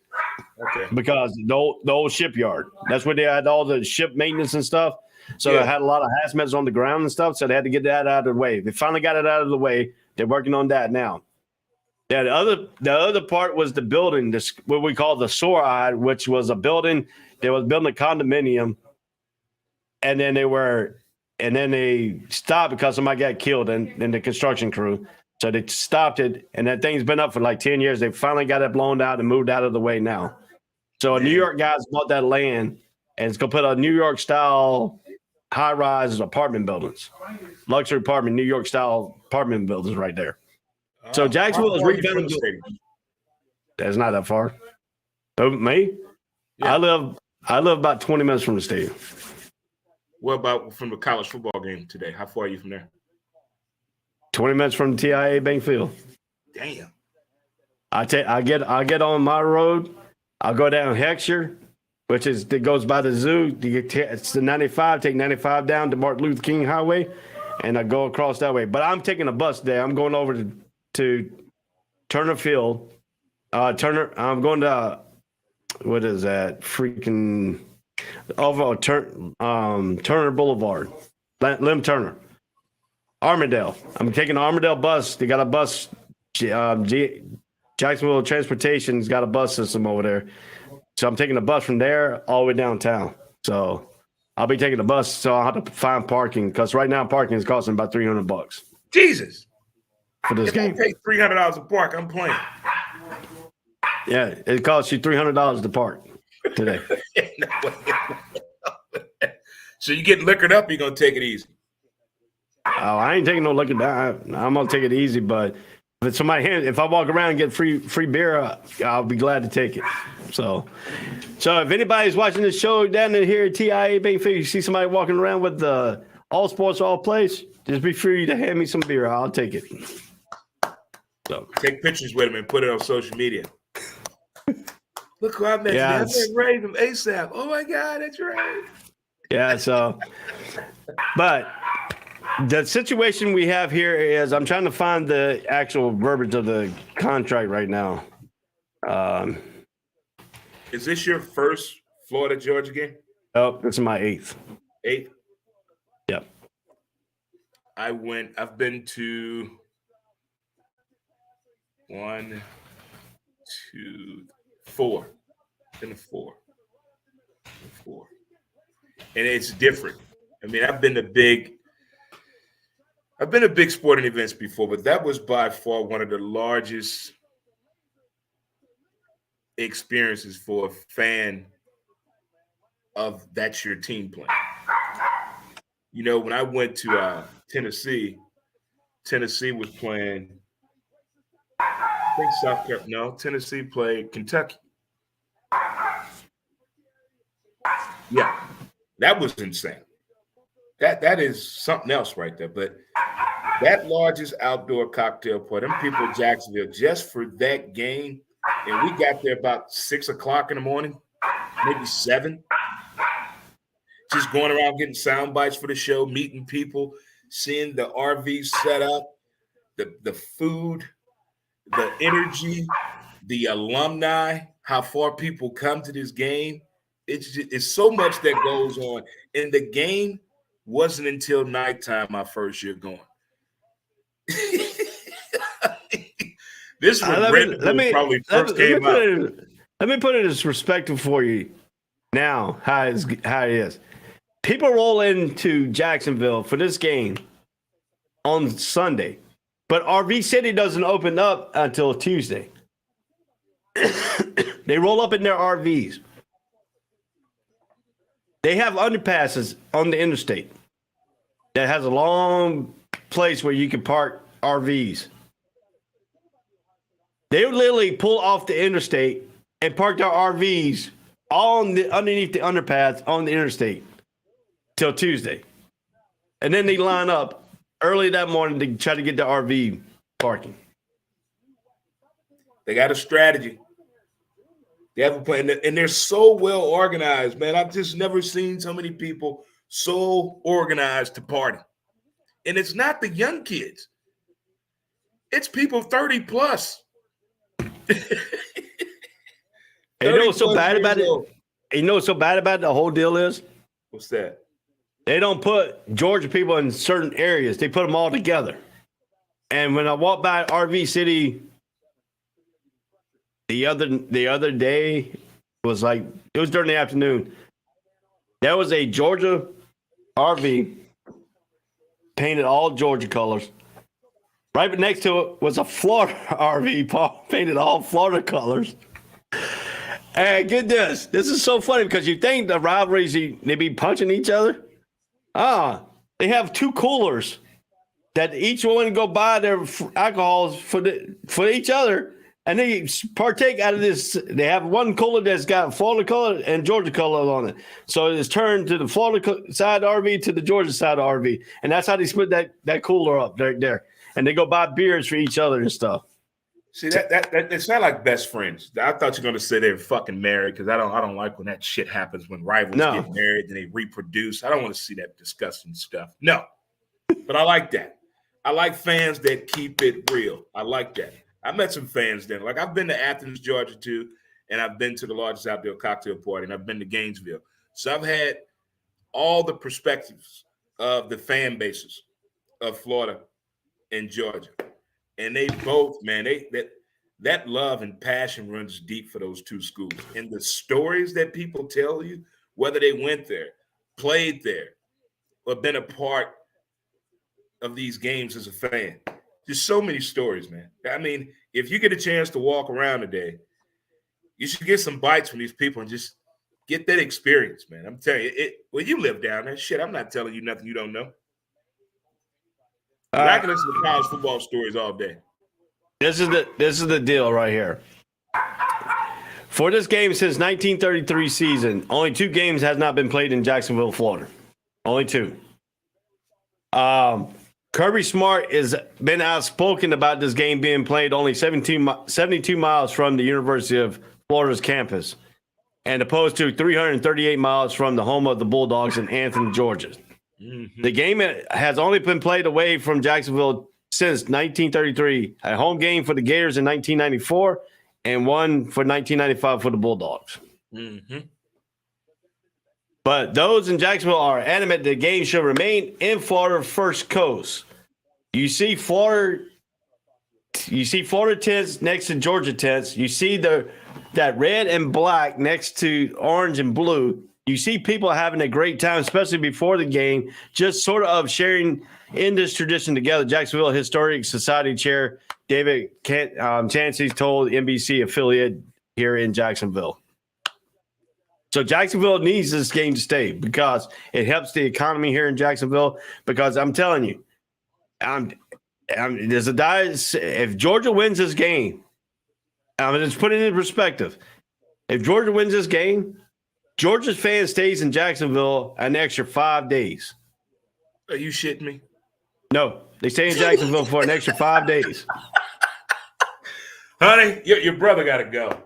Speaker 9: Okay.
Speaker 4: Because the old shipyard. That's where they had all the ship maintenance and stuff. So they had a lot of hazmats on the ground and stuff. So they had to get that out of the way. They finally got it out of the way. They're working on that now. Yeah, the other part was the building, what we call the Soride, which was a building. They was building a condominium, and then they stopped because somebody got killed in the construction crew. So they stopped it, and that thing's been up for like 10 years. They finally got it blown out and moved out of the way now. So a New York guys bought that land, and it's going to put a New York-style high-rise apartment buildings, luxury apartment, New York-style apartment buildings right there. So Jacksonville is rebuilding. That's not that far. Oh, me? Yeah. I live about 20 minutes from the stadium.
Speaker 9: What about from the college football game today? How far are you from there?
Speaker 4: 20 minutes from the TIAA Bank Field.
Speaker 9: Damn.
Speaker 4: I get on my road. I'll go down Heckscher, that goes by the zoo. It's the 95. Take 95 down to Martin Luther King Highway, and I go across that way. But I'm taking a bus today. I'm going over to Turner Field. I'm going to what is that? Freaking over Turner Boulevard, Lim Turner. Armadale. I'm taking the Armadale bus. They got a bus. Jacksonville Transportation's got a bus system over there. So I'm taking the bus from there all the way downtown. So I'll be taking the bus. So I'll have to find parking because right now parking is costing about $300.
Speaker 9: Jesus.
Speaker 4: For this game.
Speaker 9: If I pay $300 to park, I'm playing.
Speaker 4: Yeah, it costs you $300 to park today.
Speaker 9: So you getting liquored up, or you going to take it easy?
Speaker 4: Oh, I ain't taking no liquor down. I'm gonna take it easy, but if I walk around and get free beer, I'll be glad to take it. So if anybody's watching this show down in here at TIAA Bank Field, you see somebody walking around with the all sports, all plays, just be free to hand me some beer. I'll take it. So
Speaker 9: take pictures with him and put it on social media. Look who I met.
Speaker 4: Yeah,
Speaker 9: I met Ray from ASAP. Oh my God, that's right.
Speaker 4: Yeah. So, but. The situation we have here is I'm trying to find the actual verbiage of the contract right now.
Speaker 9: Is this your first Florida-Georgia game?
Speaker 4: Oh, this is my eighth.
Speaker 9: Eighth?
Speaker 4: Yep.
Speaker 9: I've been to 1, 2, 4. Been to 4. And it's different. I mean, I've been to big sporting events before, but that was by far one of the largest experiences for a fan of that's your team playing. You know, when I went to Tennessee was playing think South Carolina. No, Tennessee played Kentucky. Yeah, that was insane. That is something else right there. But that largest outdoor cocktail party, them people in Jacksonville, just for that game, and we got there about 6 o'clock in the morning, maybe 7. Just going around getting sound bites for the show, meeting people, seeing the RV set up, the food, the energy, the alumni, how far people come to this game. It's so much that goes on. And the game wasn't until nighttime my first year going. This probably first came out.
Speaker 4: Let me put it as perspective for you now, how it is. People roll into Jacksonville for this game on Sunday, but RV City doesn't open up until Tuesday. They roll up in their RVs. They have underpasses on the interstate that has a long place where you can park RVs. They would literally pull off the interstate and park their RVs underneath the underpass on the interstate till Tuesday. And then they line up early that morning to try to get the RV parking.
Speaker 9: They got a strategy. They have a plan, and they're so well organized, man. I've just never seen so many people so organized to party. And it's not the young kids. It's people 30 plus.
Speaker 4: You know what's so bad about it? You know what's so bad about the whole deal is?
Speaker 9: What's that?
Speaker 4: They don't put Georgia people in certain areas. They put them all together. And when I walked by RV City the other day, it was during the afternoon. There was a Georgia RV painted all Georgia colors. Right next to it was a Florida RV painted all Florida colors. And get this. This is so funny because you think the rivalries, they be punching each other. They have 2 coolers that each one go buy their alcohols for each other. And they partake out of this. They have one cooler that's got Florida color and Georgia color on it. So it's turned to the Florida side RV to the Georgia side RV. And that's how they split that cooler up right there. And they go buy beers for each other and stuff.
Speaker 9: See, that it's not like best friends. I thought you were going to say they're fucking married because I don't like when that shit happens when rivals get married and they reproduce. I don't want to see that disgusting stuff. No. But I like that. I like fans that keep it real. I like that. I met some fans then. Like, I've been to Athens, Georgia, too, and I've been to the largest outdoor cocktail party, and I've been to Gainesville. So I've had all the perspectives of the fan bases of Florida and Georgia. And they both, man, that love and passion runs deep for those 2 schools. And the stories that people tell you, whether they went there, played there, or been a part of these games as a fan. Just so many stories, man. I mean, if you get a chance to walk around today, you should get some bites from these people and just get that experience, man. I'm telling you, well, you live down there. Shit, I'm not telling you nothing you don't know. I can listen to college football stories all day.
Speaker 4: This is the deal right here. For this game since 1933 season, only 2 games has not been played in Jacksonville, Florida. Only 2. Kirby Smart has been outspoken about this game being played only 72 miles from the University of Florida's campus, and opposed to 338 miles from the home of the Bulldogs in Athens, Georgia. Mm-hmm. The game has only been played away from Jacksonville since 1933, a home game for the Gators in 1994, and one for 1995 for the Bulldogs.
Speaker 9: Mm-hmm.
Speaker 4: But those in Jacksonville are adamant the game should remain in Florida First Coast. You see Florida tents next to Georgia tents. You see that red and black next to orange and blue. You see people having a great time, especially before the game, just sort of sharing in this tradition together. Jacksonville Historic Society Chair David Chansey told NBC affiliate here in Jacksonville. So Jacksonville needs this game to stay because it helps the economy here in Jacksonville. Because I'm telling you, if Georgia wins this game, I mean, let's put it in perspective. If Georgia wins this game, Georgia's fan stays in Jacksonville an extra 5 days.
Speaker 9: Are you shitting me?
Speaker 4: No, they stay in Jacksonville for an extra 5 days.
Speaker 9: Honey, your brother got to go.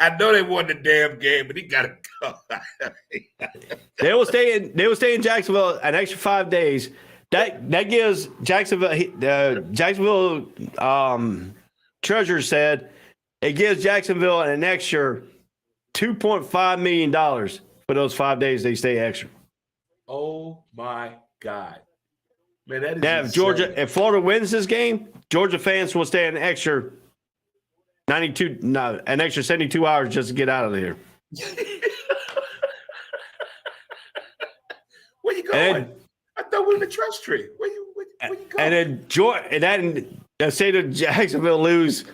Speaker 9: I know they won the damn game, but he got to go.
Speaker 4: They will stay in Jacksonville an extra 5 days. That gives Jacksonville treasurer said it gives Jacksonville an extra $2.5 million for those 5 days they stay extra.
Speaker 9: Oh my God. Man, that is
Speaker 4: now
Speaker 9: insane.
Speaker 4: if Florida wins this game, Georgia fans will stay an extra 72 hours just to get out of there.
Speaker 9: Where you going? I thought we were in the trust tree. Where you going?
Speaker 4: And then say that Jacksonville lose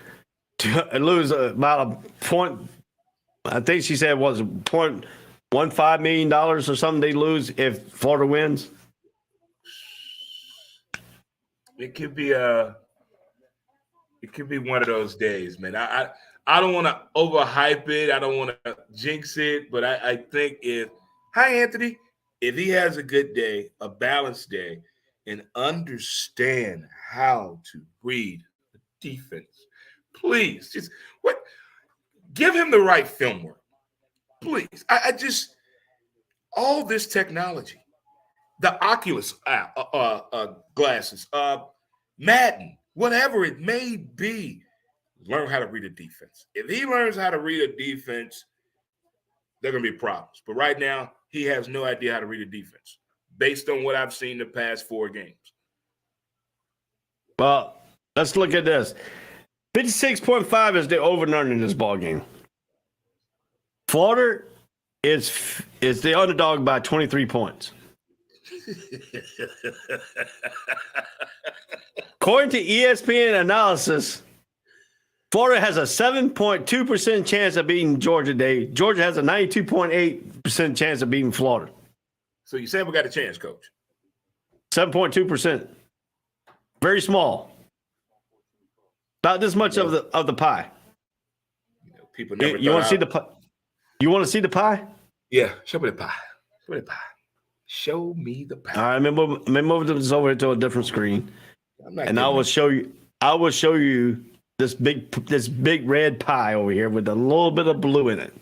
Speaker 4: about a point. I think she said was $0.15 million or something they lose if Florida wins.
Speaker 9: It could be one of those days, man. I don't want to overhype it. I don't want to jinx it, but I think hi Anthony, if he has a good day, a balanced day, and understand how to read the defense, please give him the right film work. Please. I just all this technology, the Oculus glasses, Madden, whatever it may be, learn how to read a defense. If he learns how to read a defense, there are going to be problems. But right now, he has no idea how to read a defense based on what I've seen the past 4 games.
Speaker 4: Well, let's look at this. 56.5 is the over and under in this ball game. Florida is the underdog by 23 points. According to ESPN analysis, Florida has a 7.2% chance of beating Georgia today. Georgia has a 92.8% chance of beating Florida.
Speaker 9: So you saying we got a chance, Coach?
Speaker 4: 7.2%. Very small. About this much of the pie.
Speaker 9: People never.
Speaker 4: You want to see the pie? You want to see the pie?
Speaker 9: Yeah, show me the pie. Show me the pie. Show me the pie.
Speaker 4: All right, let me move this over to a different screen, and I will show you. I will show you this big red pie over here with a little bit of blue in it.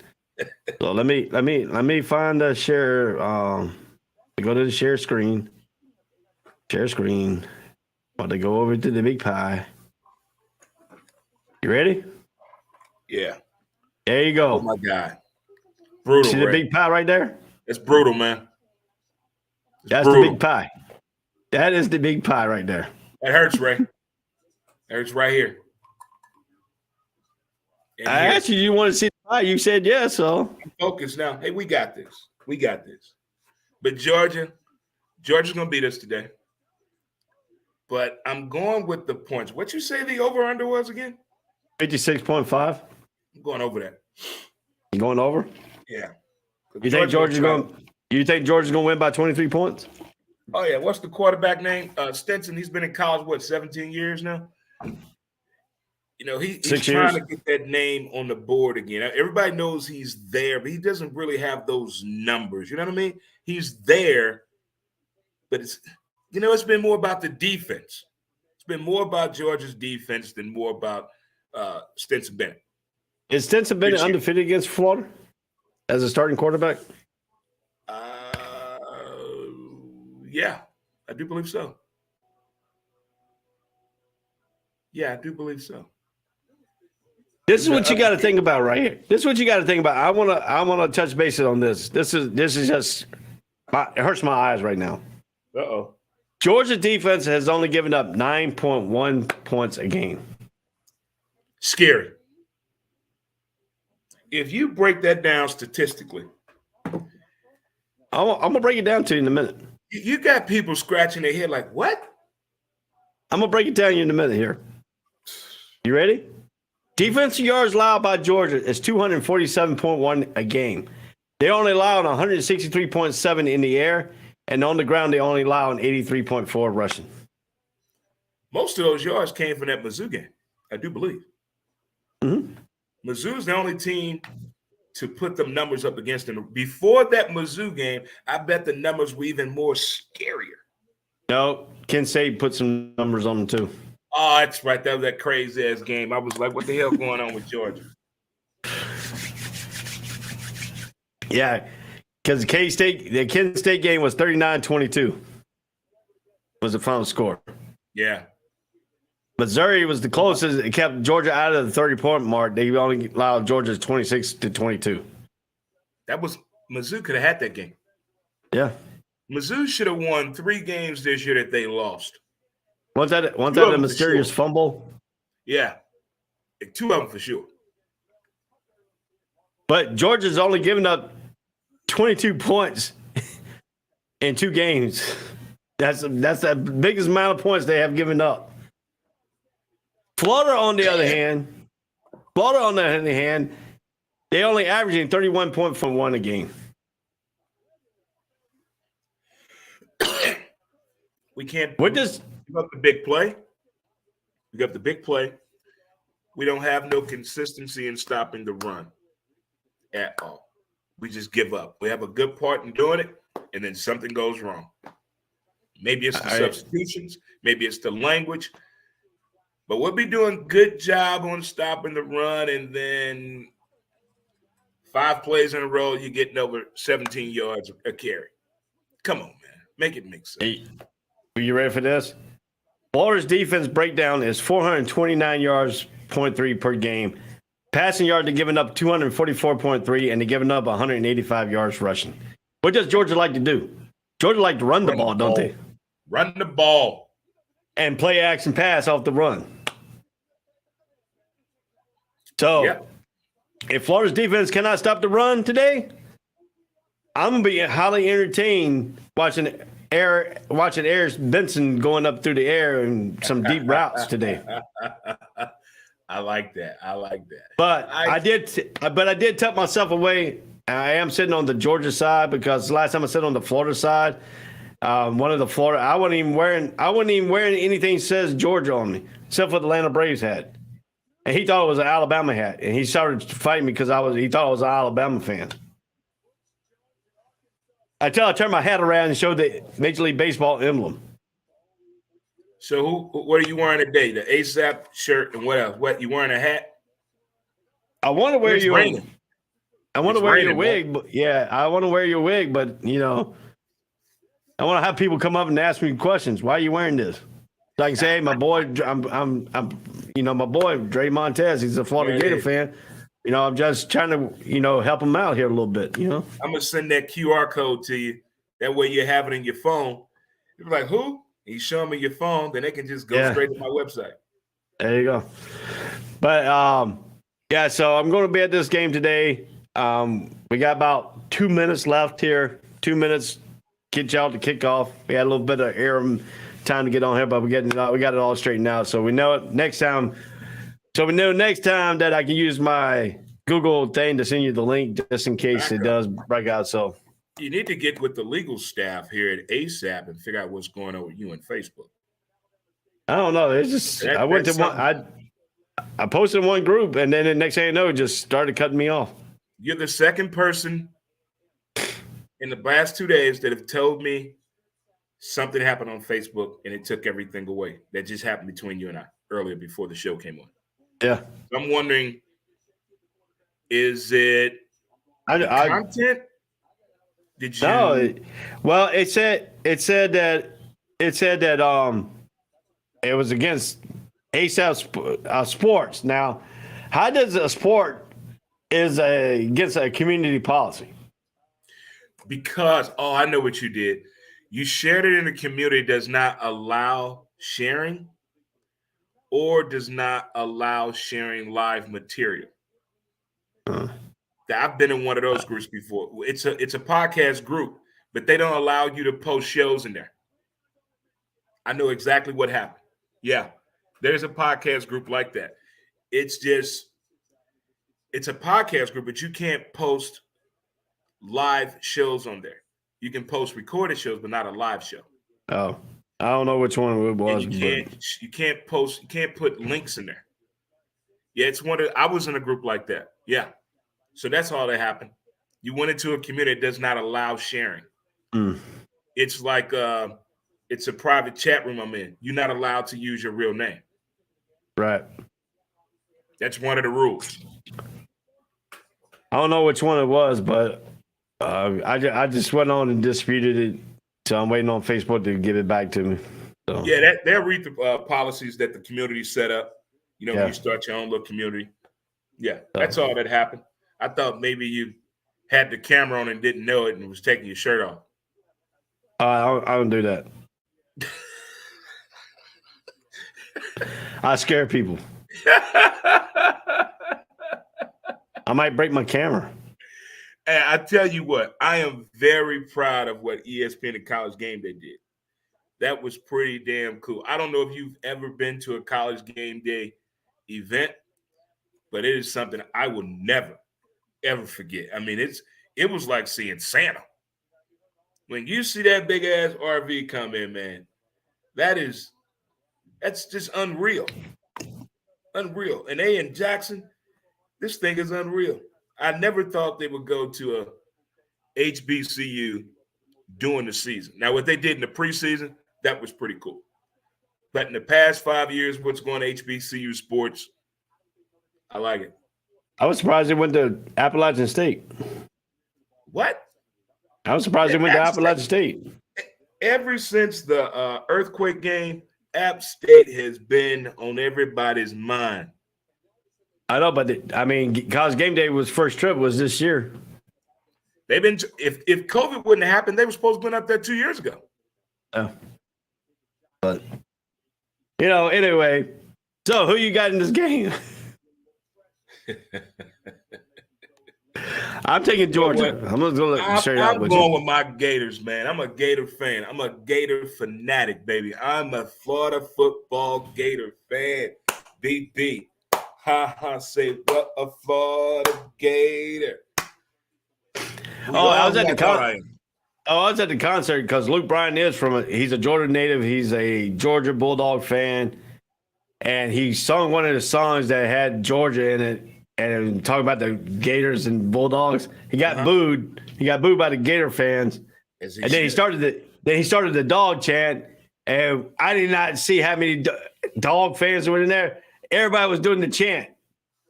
Speaker 4: So let me find the share. Go to the share screen. Share screen. About to go over to the big pie. You ready?
Speaker 9: Yeah.
Speaker 4: There you go.
Speaker 9: Oh my God. Brutal.
Speaker 4: See the big pie right there?
Speaker 9: It's brutal, man.
Speaker 4: That's brutal. The big pie. That is the big pie right there.
Speaker 9: That hurts, Ray. That hurts right here. And
Speaker 4: I asked you want to see the pie. You said yes, so.
Speaker 9: I'm focused now. Hey, we got this. We got this. But Georgia's going to beat us today. But I'm going with the points. What you say the over-under was again?
Speaker 4: 56.5.
Speaker 9: I'm going over that.
Speaker 4: You going over?
Speaker 9: Yeah.
Speaker 4: You think Georgia's going to win by 23 points?
Speaker 9: Oh, yeah. What's the quarterback name? Stinson. He's been in college, 17 years now? You know, he's trying to get that name on the board again. Everybody knows he's there, but he doesn't really have those numbers. You know what I mean? He's there, but it's been more about the defense. It's been more about Georgia's defense than more about Stinson Bennett.
Speaker 4: Is Stinson Bennett undefeated against Florida as a starting quarterback?
Speaker 9: Yeah, I do believe so. Yeah, I do believe so.
Speaker 4: This is what you got to think about right here. This is what you got to think about. I want to touch bases on this. This is just it hurts my eyes right now.
Speaker 9: Uh-oh.
Speaker 4: Georgia defense has only given up 9.1 points a game.
Speaker 9: Scary. If you break that down statistically,
Speaker 4: I'm gonna break it down to you in a minute.
Speaker 9: You got people scratching their head like, what?
Speaker 4: I'm gonna break it down to you in a minute here. You ready? Defensive yards allowed by Georgia is 247.1 a game. They only allow 163.7 in the air, and on the ground they only allow 83.4 rushing.
Speaker 9: Most of those yards came from that Mizzou game, I do believe.
Speaker 4: Mm-hmm.
Speaker 9: Mizzou's the only team to put them numbers up against them. Before that Mizzou game, I bet the numbers were even more scarier.
Speaker 4: No, Kent State put some numbers on them too.
Speaker 9: Oh, that's right. That was that crazy ass game. I was like, what the hell going on with Georgia?
Speaker 4: Yeah, because the Kent State game was 39-22 was the final score.
Speaker 9: Yeah.
Speaker 4: Missouri was the closest. It kept Georgia out of the 30-point mark. They only allowed Georgia 26-22.
Speaker 9: That was Mizzou could have had that game.
Speaker 4: Yeah.
Speaker 9: Mizzou should have won 3 games this year that they lost.
Speaker 4: Wasn't that a mysterious fumble?
Speaker 9: Yeah. 2 of them for sure.
Speaker 4: But Georgia's only given up 22 points in 2 games. That's the biggest amount of points they have given up. Florida, on the other hand, they only averaging 31.1 a game.
Speaker 9: We can't.
Speaker 4: What does
Speaker 9: give up the big play? We got the big play. We don't have no consistency in stopping the run at all. We just give up. We have a good part in doing it, and then something goes wrong. Maybe it's the substitutions. Maybe it's the language. But we'll be doing good job on stopping the run, and then 5 plays in a row, you're getting over 17 yards a carry. Come on, man. Make it make sense.
Speaker 4: Hey, are you ready for this? Florida's defense breakdown is 429 yards, 0.3 per game. Passing yards, they're giving up 244.3, and they're giving up 185 yards rushing. What does Georgia like to do? Georgia like to run the ball, don't they?
Speaker 9: Run the ball.
Speaker 4: And play action pass off the run. So, if Florida's defense cannot stop the run today, I'm going to be highly entertained watching Ayers Benson going up through the air and some deep routes today.
Speaker 9: I like that.
Speaker 4: But I did tuck myself away. I am sitting on the Georgia side because last time I sat on the Florida side, one of the Florida, I wasn't even wearing anything that says Georgia on me, except for the Atlanta Braves hat. And he thought it was an Alabama hat, and he started fighting me because he thought I was an Alabama fan. Until I turned my hat around and showed the Major League Baseball emblem.
Speaker 9: So what are you wearing today? The ASAP shirt and what else? What, you wearing a hat?
Speaker 4: I want to wear your wig. I want to wear your wig,
Speaker 9: man.
Speaker 4: but yeah, I want to wear your wig, but I want to have people come up and ask me questions. Why are you wearing this? So I can say, hey, my boy, my boy Dre Montez, he's a Florida Gator fan. I'm just trying to, help him out here a little bit. I'm
Speaker 9: gonna send that QR code to you. That way you have it in your phone. You're like, who? He's showing me your phone, then they can just go straight to my website.
Speaker 4: There you go. But so I'm going to be at this game today. We got about 2 minutes left here. 2 minutes, get you out to kick off. We had a little bit of air time to get on here, but we got it all straightened out. So we know it next time. So we know next time that I can use my Google thing to send you the link just in case it does break out. So
Speaker 9: you need to get with the legal staff here at ASAP and figure out what's going on with you on Facebook.
Speaker 4: I don't know. It's just I went to one. I posted in one group, and then the next thing you know, it just started cutting me off.
Speaker 9: You're the second person in the last 2 days that have told me something happened on Facebook and it took everything away. That just happened between you and I earlier before the show came on.
Speaker 4: Yeah.
Speaker 9: I'm wondering, is it content? Did you?
Speaker 4: No. Well, it said that it was against ASAP sports. Now, how does a sport is against a community policy?
Speaker 9: Because I know what you did. You shared it in a community that does not allow sharing or does not allow sharing live material. I've been in one of those groups before. It's a podcast group, but they don't allow you to post shows in there. I know exactly what happened. Yeah, there's a podcast group like that. It's a podcast group, but you can't post live shows on there. You can post recorded shows, but not a live show.
Speaker 4: Oh, I don't know which one it was.
Speaker 9: You can't put links in there. Yeah, it's one of I was in a group like that. Yeah. So that's all that happened. You went into a community that does not allow sharing. It's like it's a private chat room I'm in. You're not allowed to use your real name.
Speaker 4: Right.
Speaker 9: That's one of the rules.
Speaker 4: I don't know which one it was, but I just went on and disputed it. So I'm waiting on Facebook to give it back to me. So.
Speaker 9: Yeah, they'll read the policies that the community set up. You know, when you start your own little community. Yeah, that's all that happened. I thought maybe you had the camera on and didn't know it and was taking your shirt off.
Speaker 4: I don't do that. I scare people. I might break my camera.
Speaker 9: And I tell you what, I am very proud of what ESPN and College Game Day did. That was pretty damn cool. I don't know if you've ever been to a College Game Day event, but it is something I will never, ever forget. I mean, it was like seeing Santa. When you see that big ass RV come in, man, that's just unreal. Unreal. And they in Jackson, this thing is unreal. I never thought they would go to a HBCU during the season. Now, what they did in the preseason, that was pretty cool. But in the past 5 years, what's going to HBCU sports, I like it.
Speaker 4: I was surprised they went to Appalachian State.
Speaker 9: What?
Speaker 4: I was surprised they went to Appalachian State.
Speaker 9: Ever since the earthquake game, App State has been on everybody's mind.
Speaker 4: I know, but College Game Day was first trip was this year.
Speaker 9: They've been if COVID wouldn't have happened, they were supposed to have been up there 2 years ago.
Speaker 4: Oh. But anyway. So who you got in this game? I'm taking Georgia. I'm just gonna let you straight out with you.
Speaker 9: I'm going with my Gators, man. I'm a Gator fan. I'm a Gator fanatic, baby. I'm a Florida football Gator fan. BB. Ha ha, say what a Florida Gator.
Speaker 4: I was at the concert because Luke Bryan he's a Georgia native. He's a Georgia Bulldog fan. And he sung one of the songs that had Georgia in it and talking about the Gators and Bulldogs. He got booed. He got booed by the Gator fans. And then he started the dog chant. And I did not see how many dog fans were in there. Everybody was doing the chant.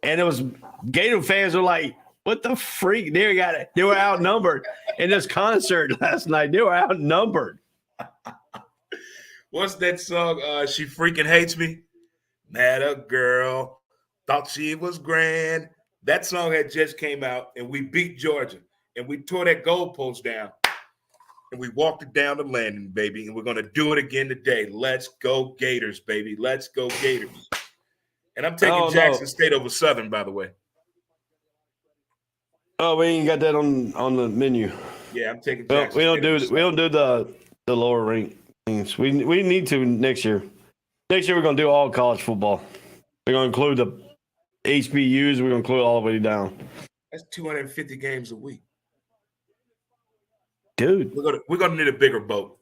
Speaker 4: And it was Gator fans were like, what the freak? They were outnumbered in this concert last night. They were outnumbered.
Speaker 9: What's that song? She freaking hates me. Met a girl, thought she was grand. That song had just came out, and we beat Georgia. And we tore that goalpost down. And we walked it down the landing, baby. And we're going to do it again today. Let's go Gators, baby. Let's go Gators. And I'm taking Jackson State over Southern, by the way.
Speaker 4: Oh, we ain't got that on the menu.
Speaker 9: Yeah, I'm taking Jackson.
Speaker 4: We don't do the lower rank things. We need to next year. Next year we're gonna do all college football. We're gonna include the HBUs. We're gonna include all the way down.
Speaker 9: That's 250 games a week,
Speaker 4: dude.
Speaker 9: We're gonna need a bigger boat.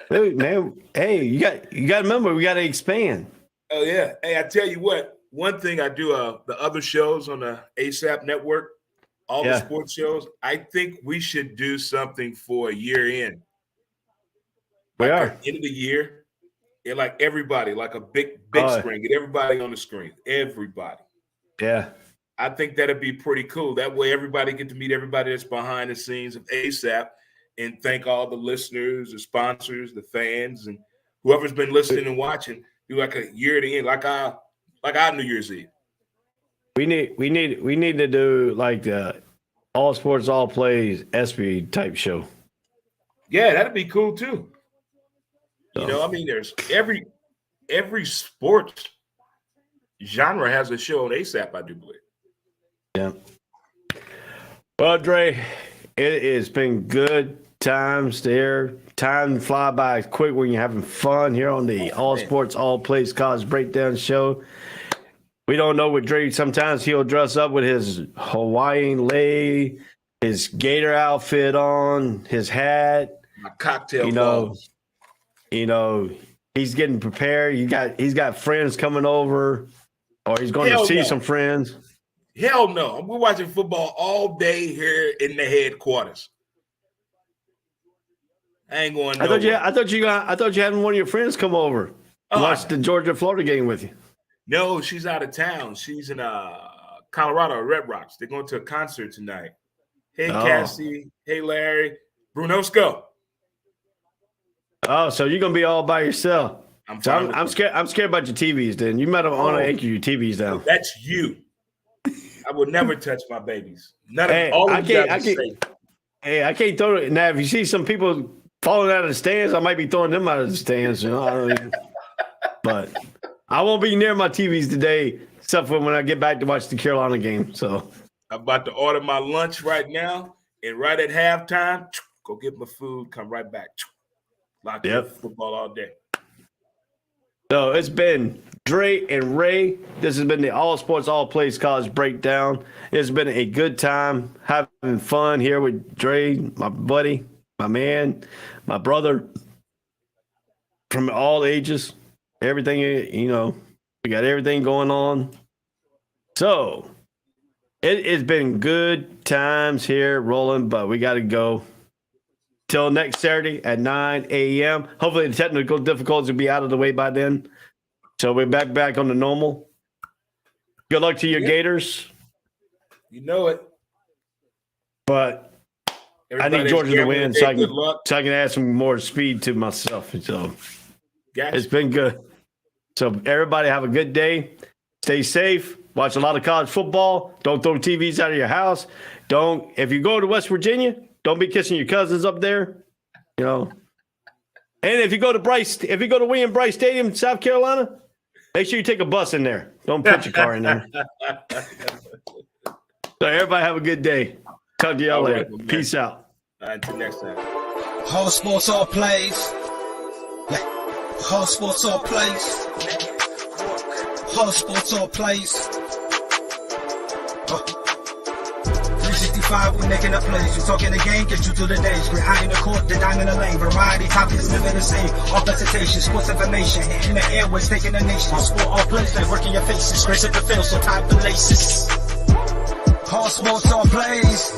Speaker 4: Dude, man, hey, you got to remember we got to expand.
Speaker 9: Oh yeah. Hey, I tell you what. One thing I do, the other shows on the ASAP network, all the sports shows, I think we should do something for a year end.
Speaker 4: We are.
Speaker 9: End of the year, and like everybody, like a big screen, get everybody on the screen. Everybody.
Speaker 4: Yeah.
Speaker 9: I think that'd be pretty cool. That way everybody get to meet everybody that's behind the scenes of ASAP and thank all the listeners, the sponsors, the fans, and whoever's been listening and watching. Do like a year to end, like our New Year's Eve.
Speaker 4: We need to do like the all sports, all plays SB type show.
Speaker 9: Yeah, that'd be cool too. So. There's every sports genre has a show on ASAP, I do believe.
Speaker 4: Yeah. Well, Dre, it has been good times there. Time fly by quick when you're having fun here on the All Sports, All Plays College Breakdown Show. We don't know what Dre. Sometimes he'll dress up with his Hawaiian lei, his gator outfit on, his hat.
Speaker 9: My cocktail balls.
Speaker 4: He's getting prepared. He's got friends coming over. Or he's going to see some friends?
Speaker 9: Hell no. We're watching football all day here in the headquarters. I ain't going nowhere.
Speaker 4: I thought you had one of your friends come over and watch the Georgia-Florida game with you.
Speaker 9: No, she's out of town. She's in Colorado, Red Rocks. They're going to a concert tonight. Hey, Cassie. Hey, Larry. Brunosco.
Speaker 4: Oh, so you're going to be all by yourself.
Speaker 9: I'm
Speaker 4: scared about your TVs then. You might have want to anchor your TVs down.
Speaker 9: That's you. I would never touch my babies. I can't throw it. Now, if you see some people falling out of the stands, I might be throwing them out of the stands. You know, but I won't be near my TVs today, except for when I get back to watch the Carolina game. So I'm about to order my lunch right now, and right at halftime, go get my food, come right back. Locked in football all day.
Speaker 4: So it's been Dre and Ray. This has been the All Sports, All Plays College Breakdown. It's been a good time having fun here with Dre, my buddy, my man, my brother, from all ages. Everything, we got everything going on. So it has been good times here rolling, but we got to go. Till next Saturday at 9 a.m. Hopefully the technical difficulties will be out of the way by then. So we're back on the normal. Good luck to your Gators.
Speaker 9: You know it.
Speaker 4: But I need Georgia to win so I can add some more speed to myself. So it's been good. So everybody have a good day. Stay safe. Watch a lot of college football. Don't throw TVs out of your house. If you go to West Virginia, don't be kissing your cousins up there, And if you go to William Bryce Stadium, South Carolina, make sure you take a bus in there. Don't put your car in there. So everybody have a good day. Talk to y'all later. Peace out.
Speaker 9: Until next time.
Speaker 3: All sports, all plays. All sports, all plays. All sports, all plays. 365, we making up plays. You talking the game, get you to the days. We're high in the court, the dime in the lane. Variety, topics, living the same. All presentation, sports information. In the airways, taking the nation. All sport, all plays, like working your faces. Grace at the field, so tie the laces. All sports, all plays.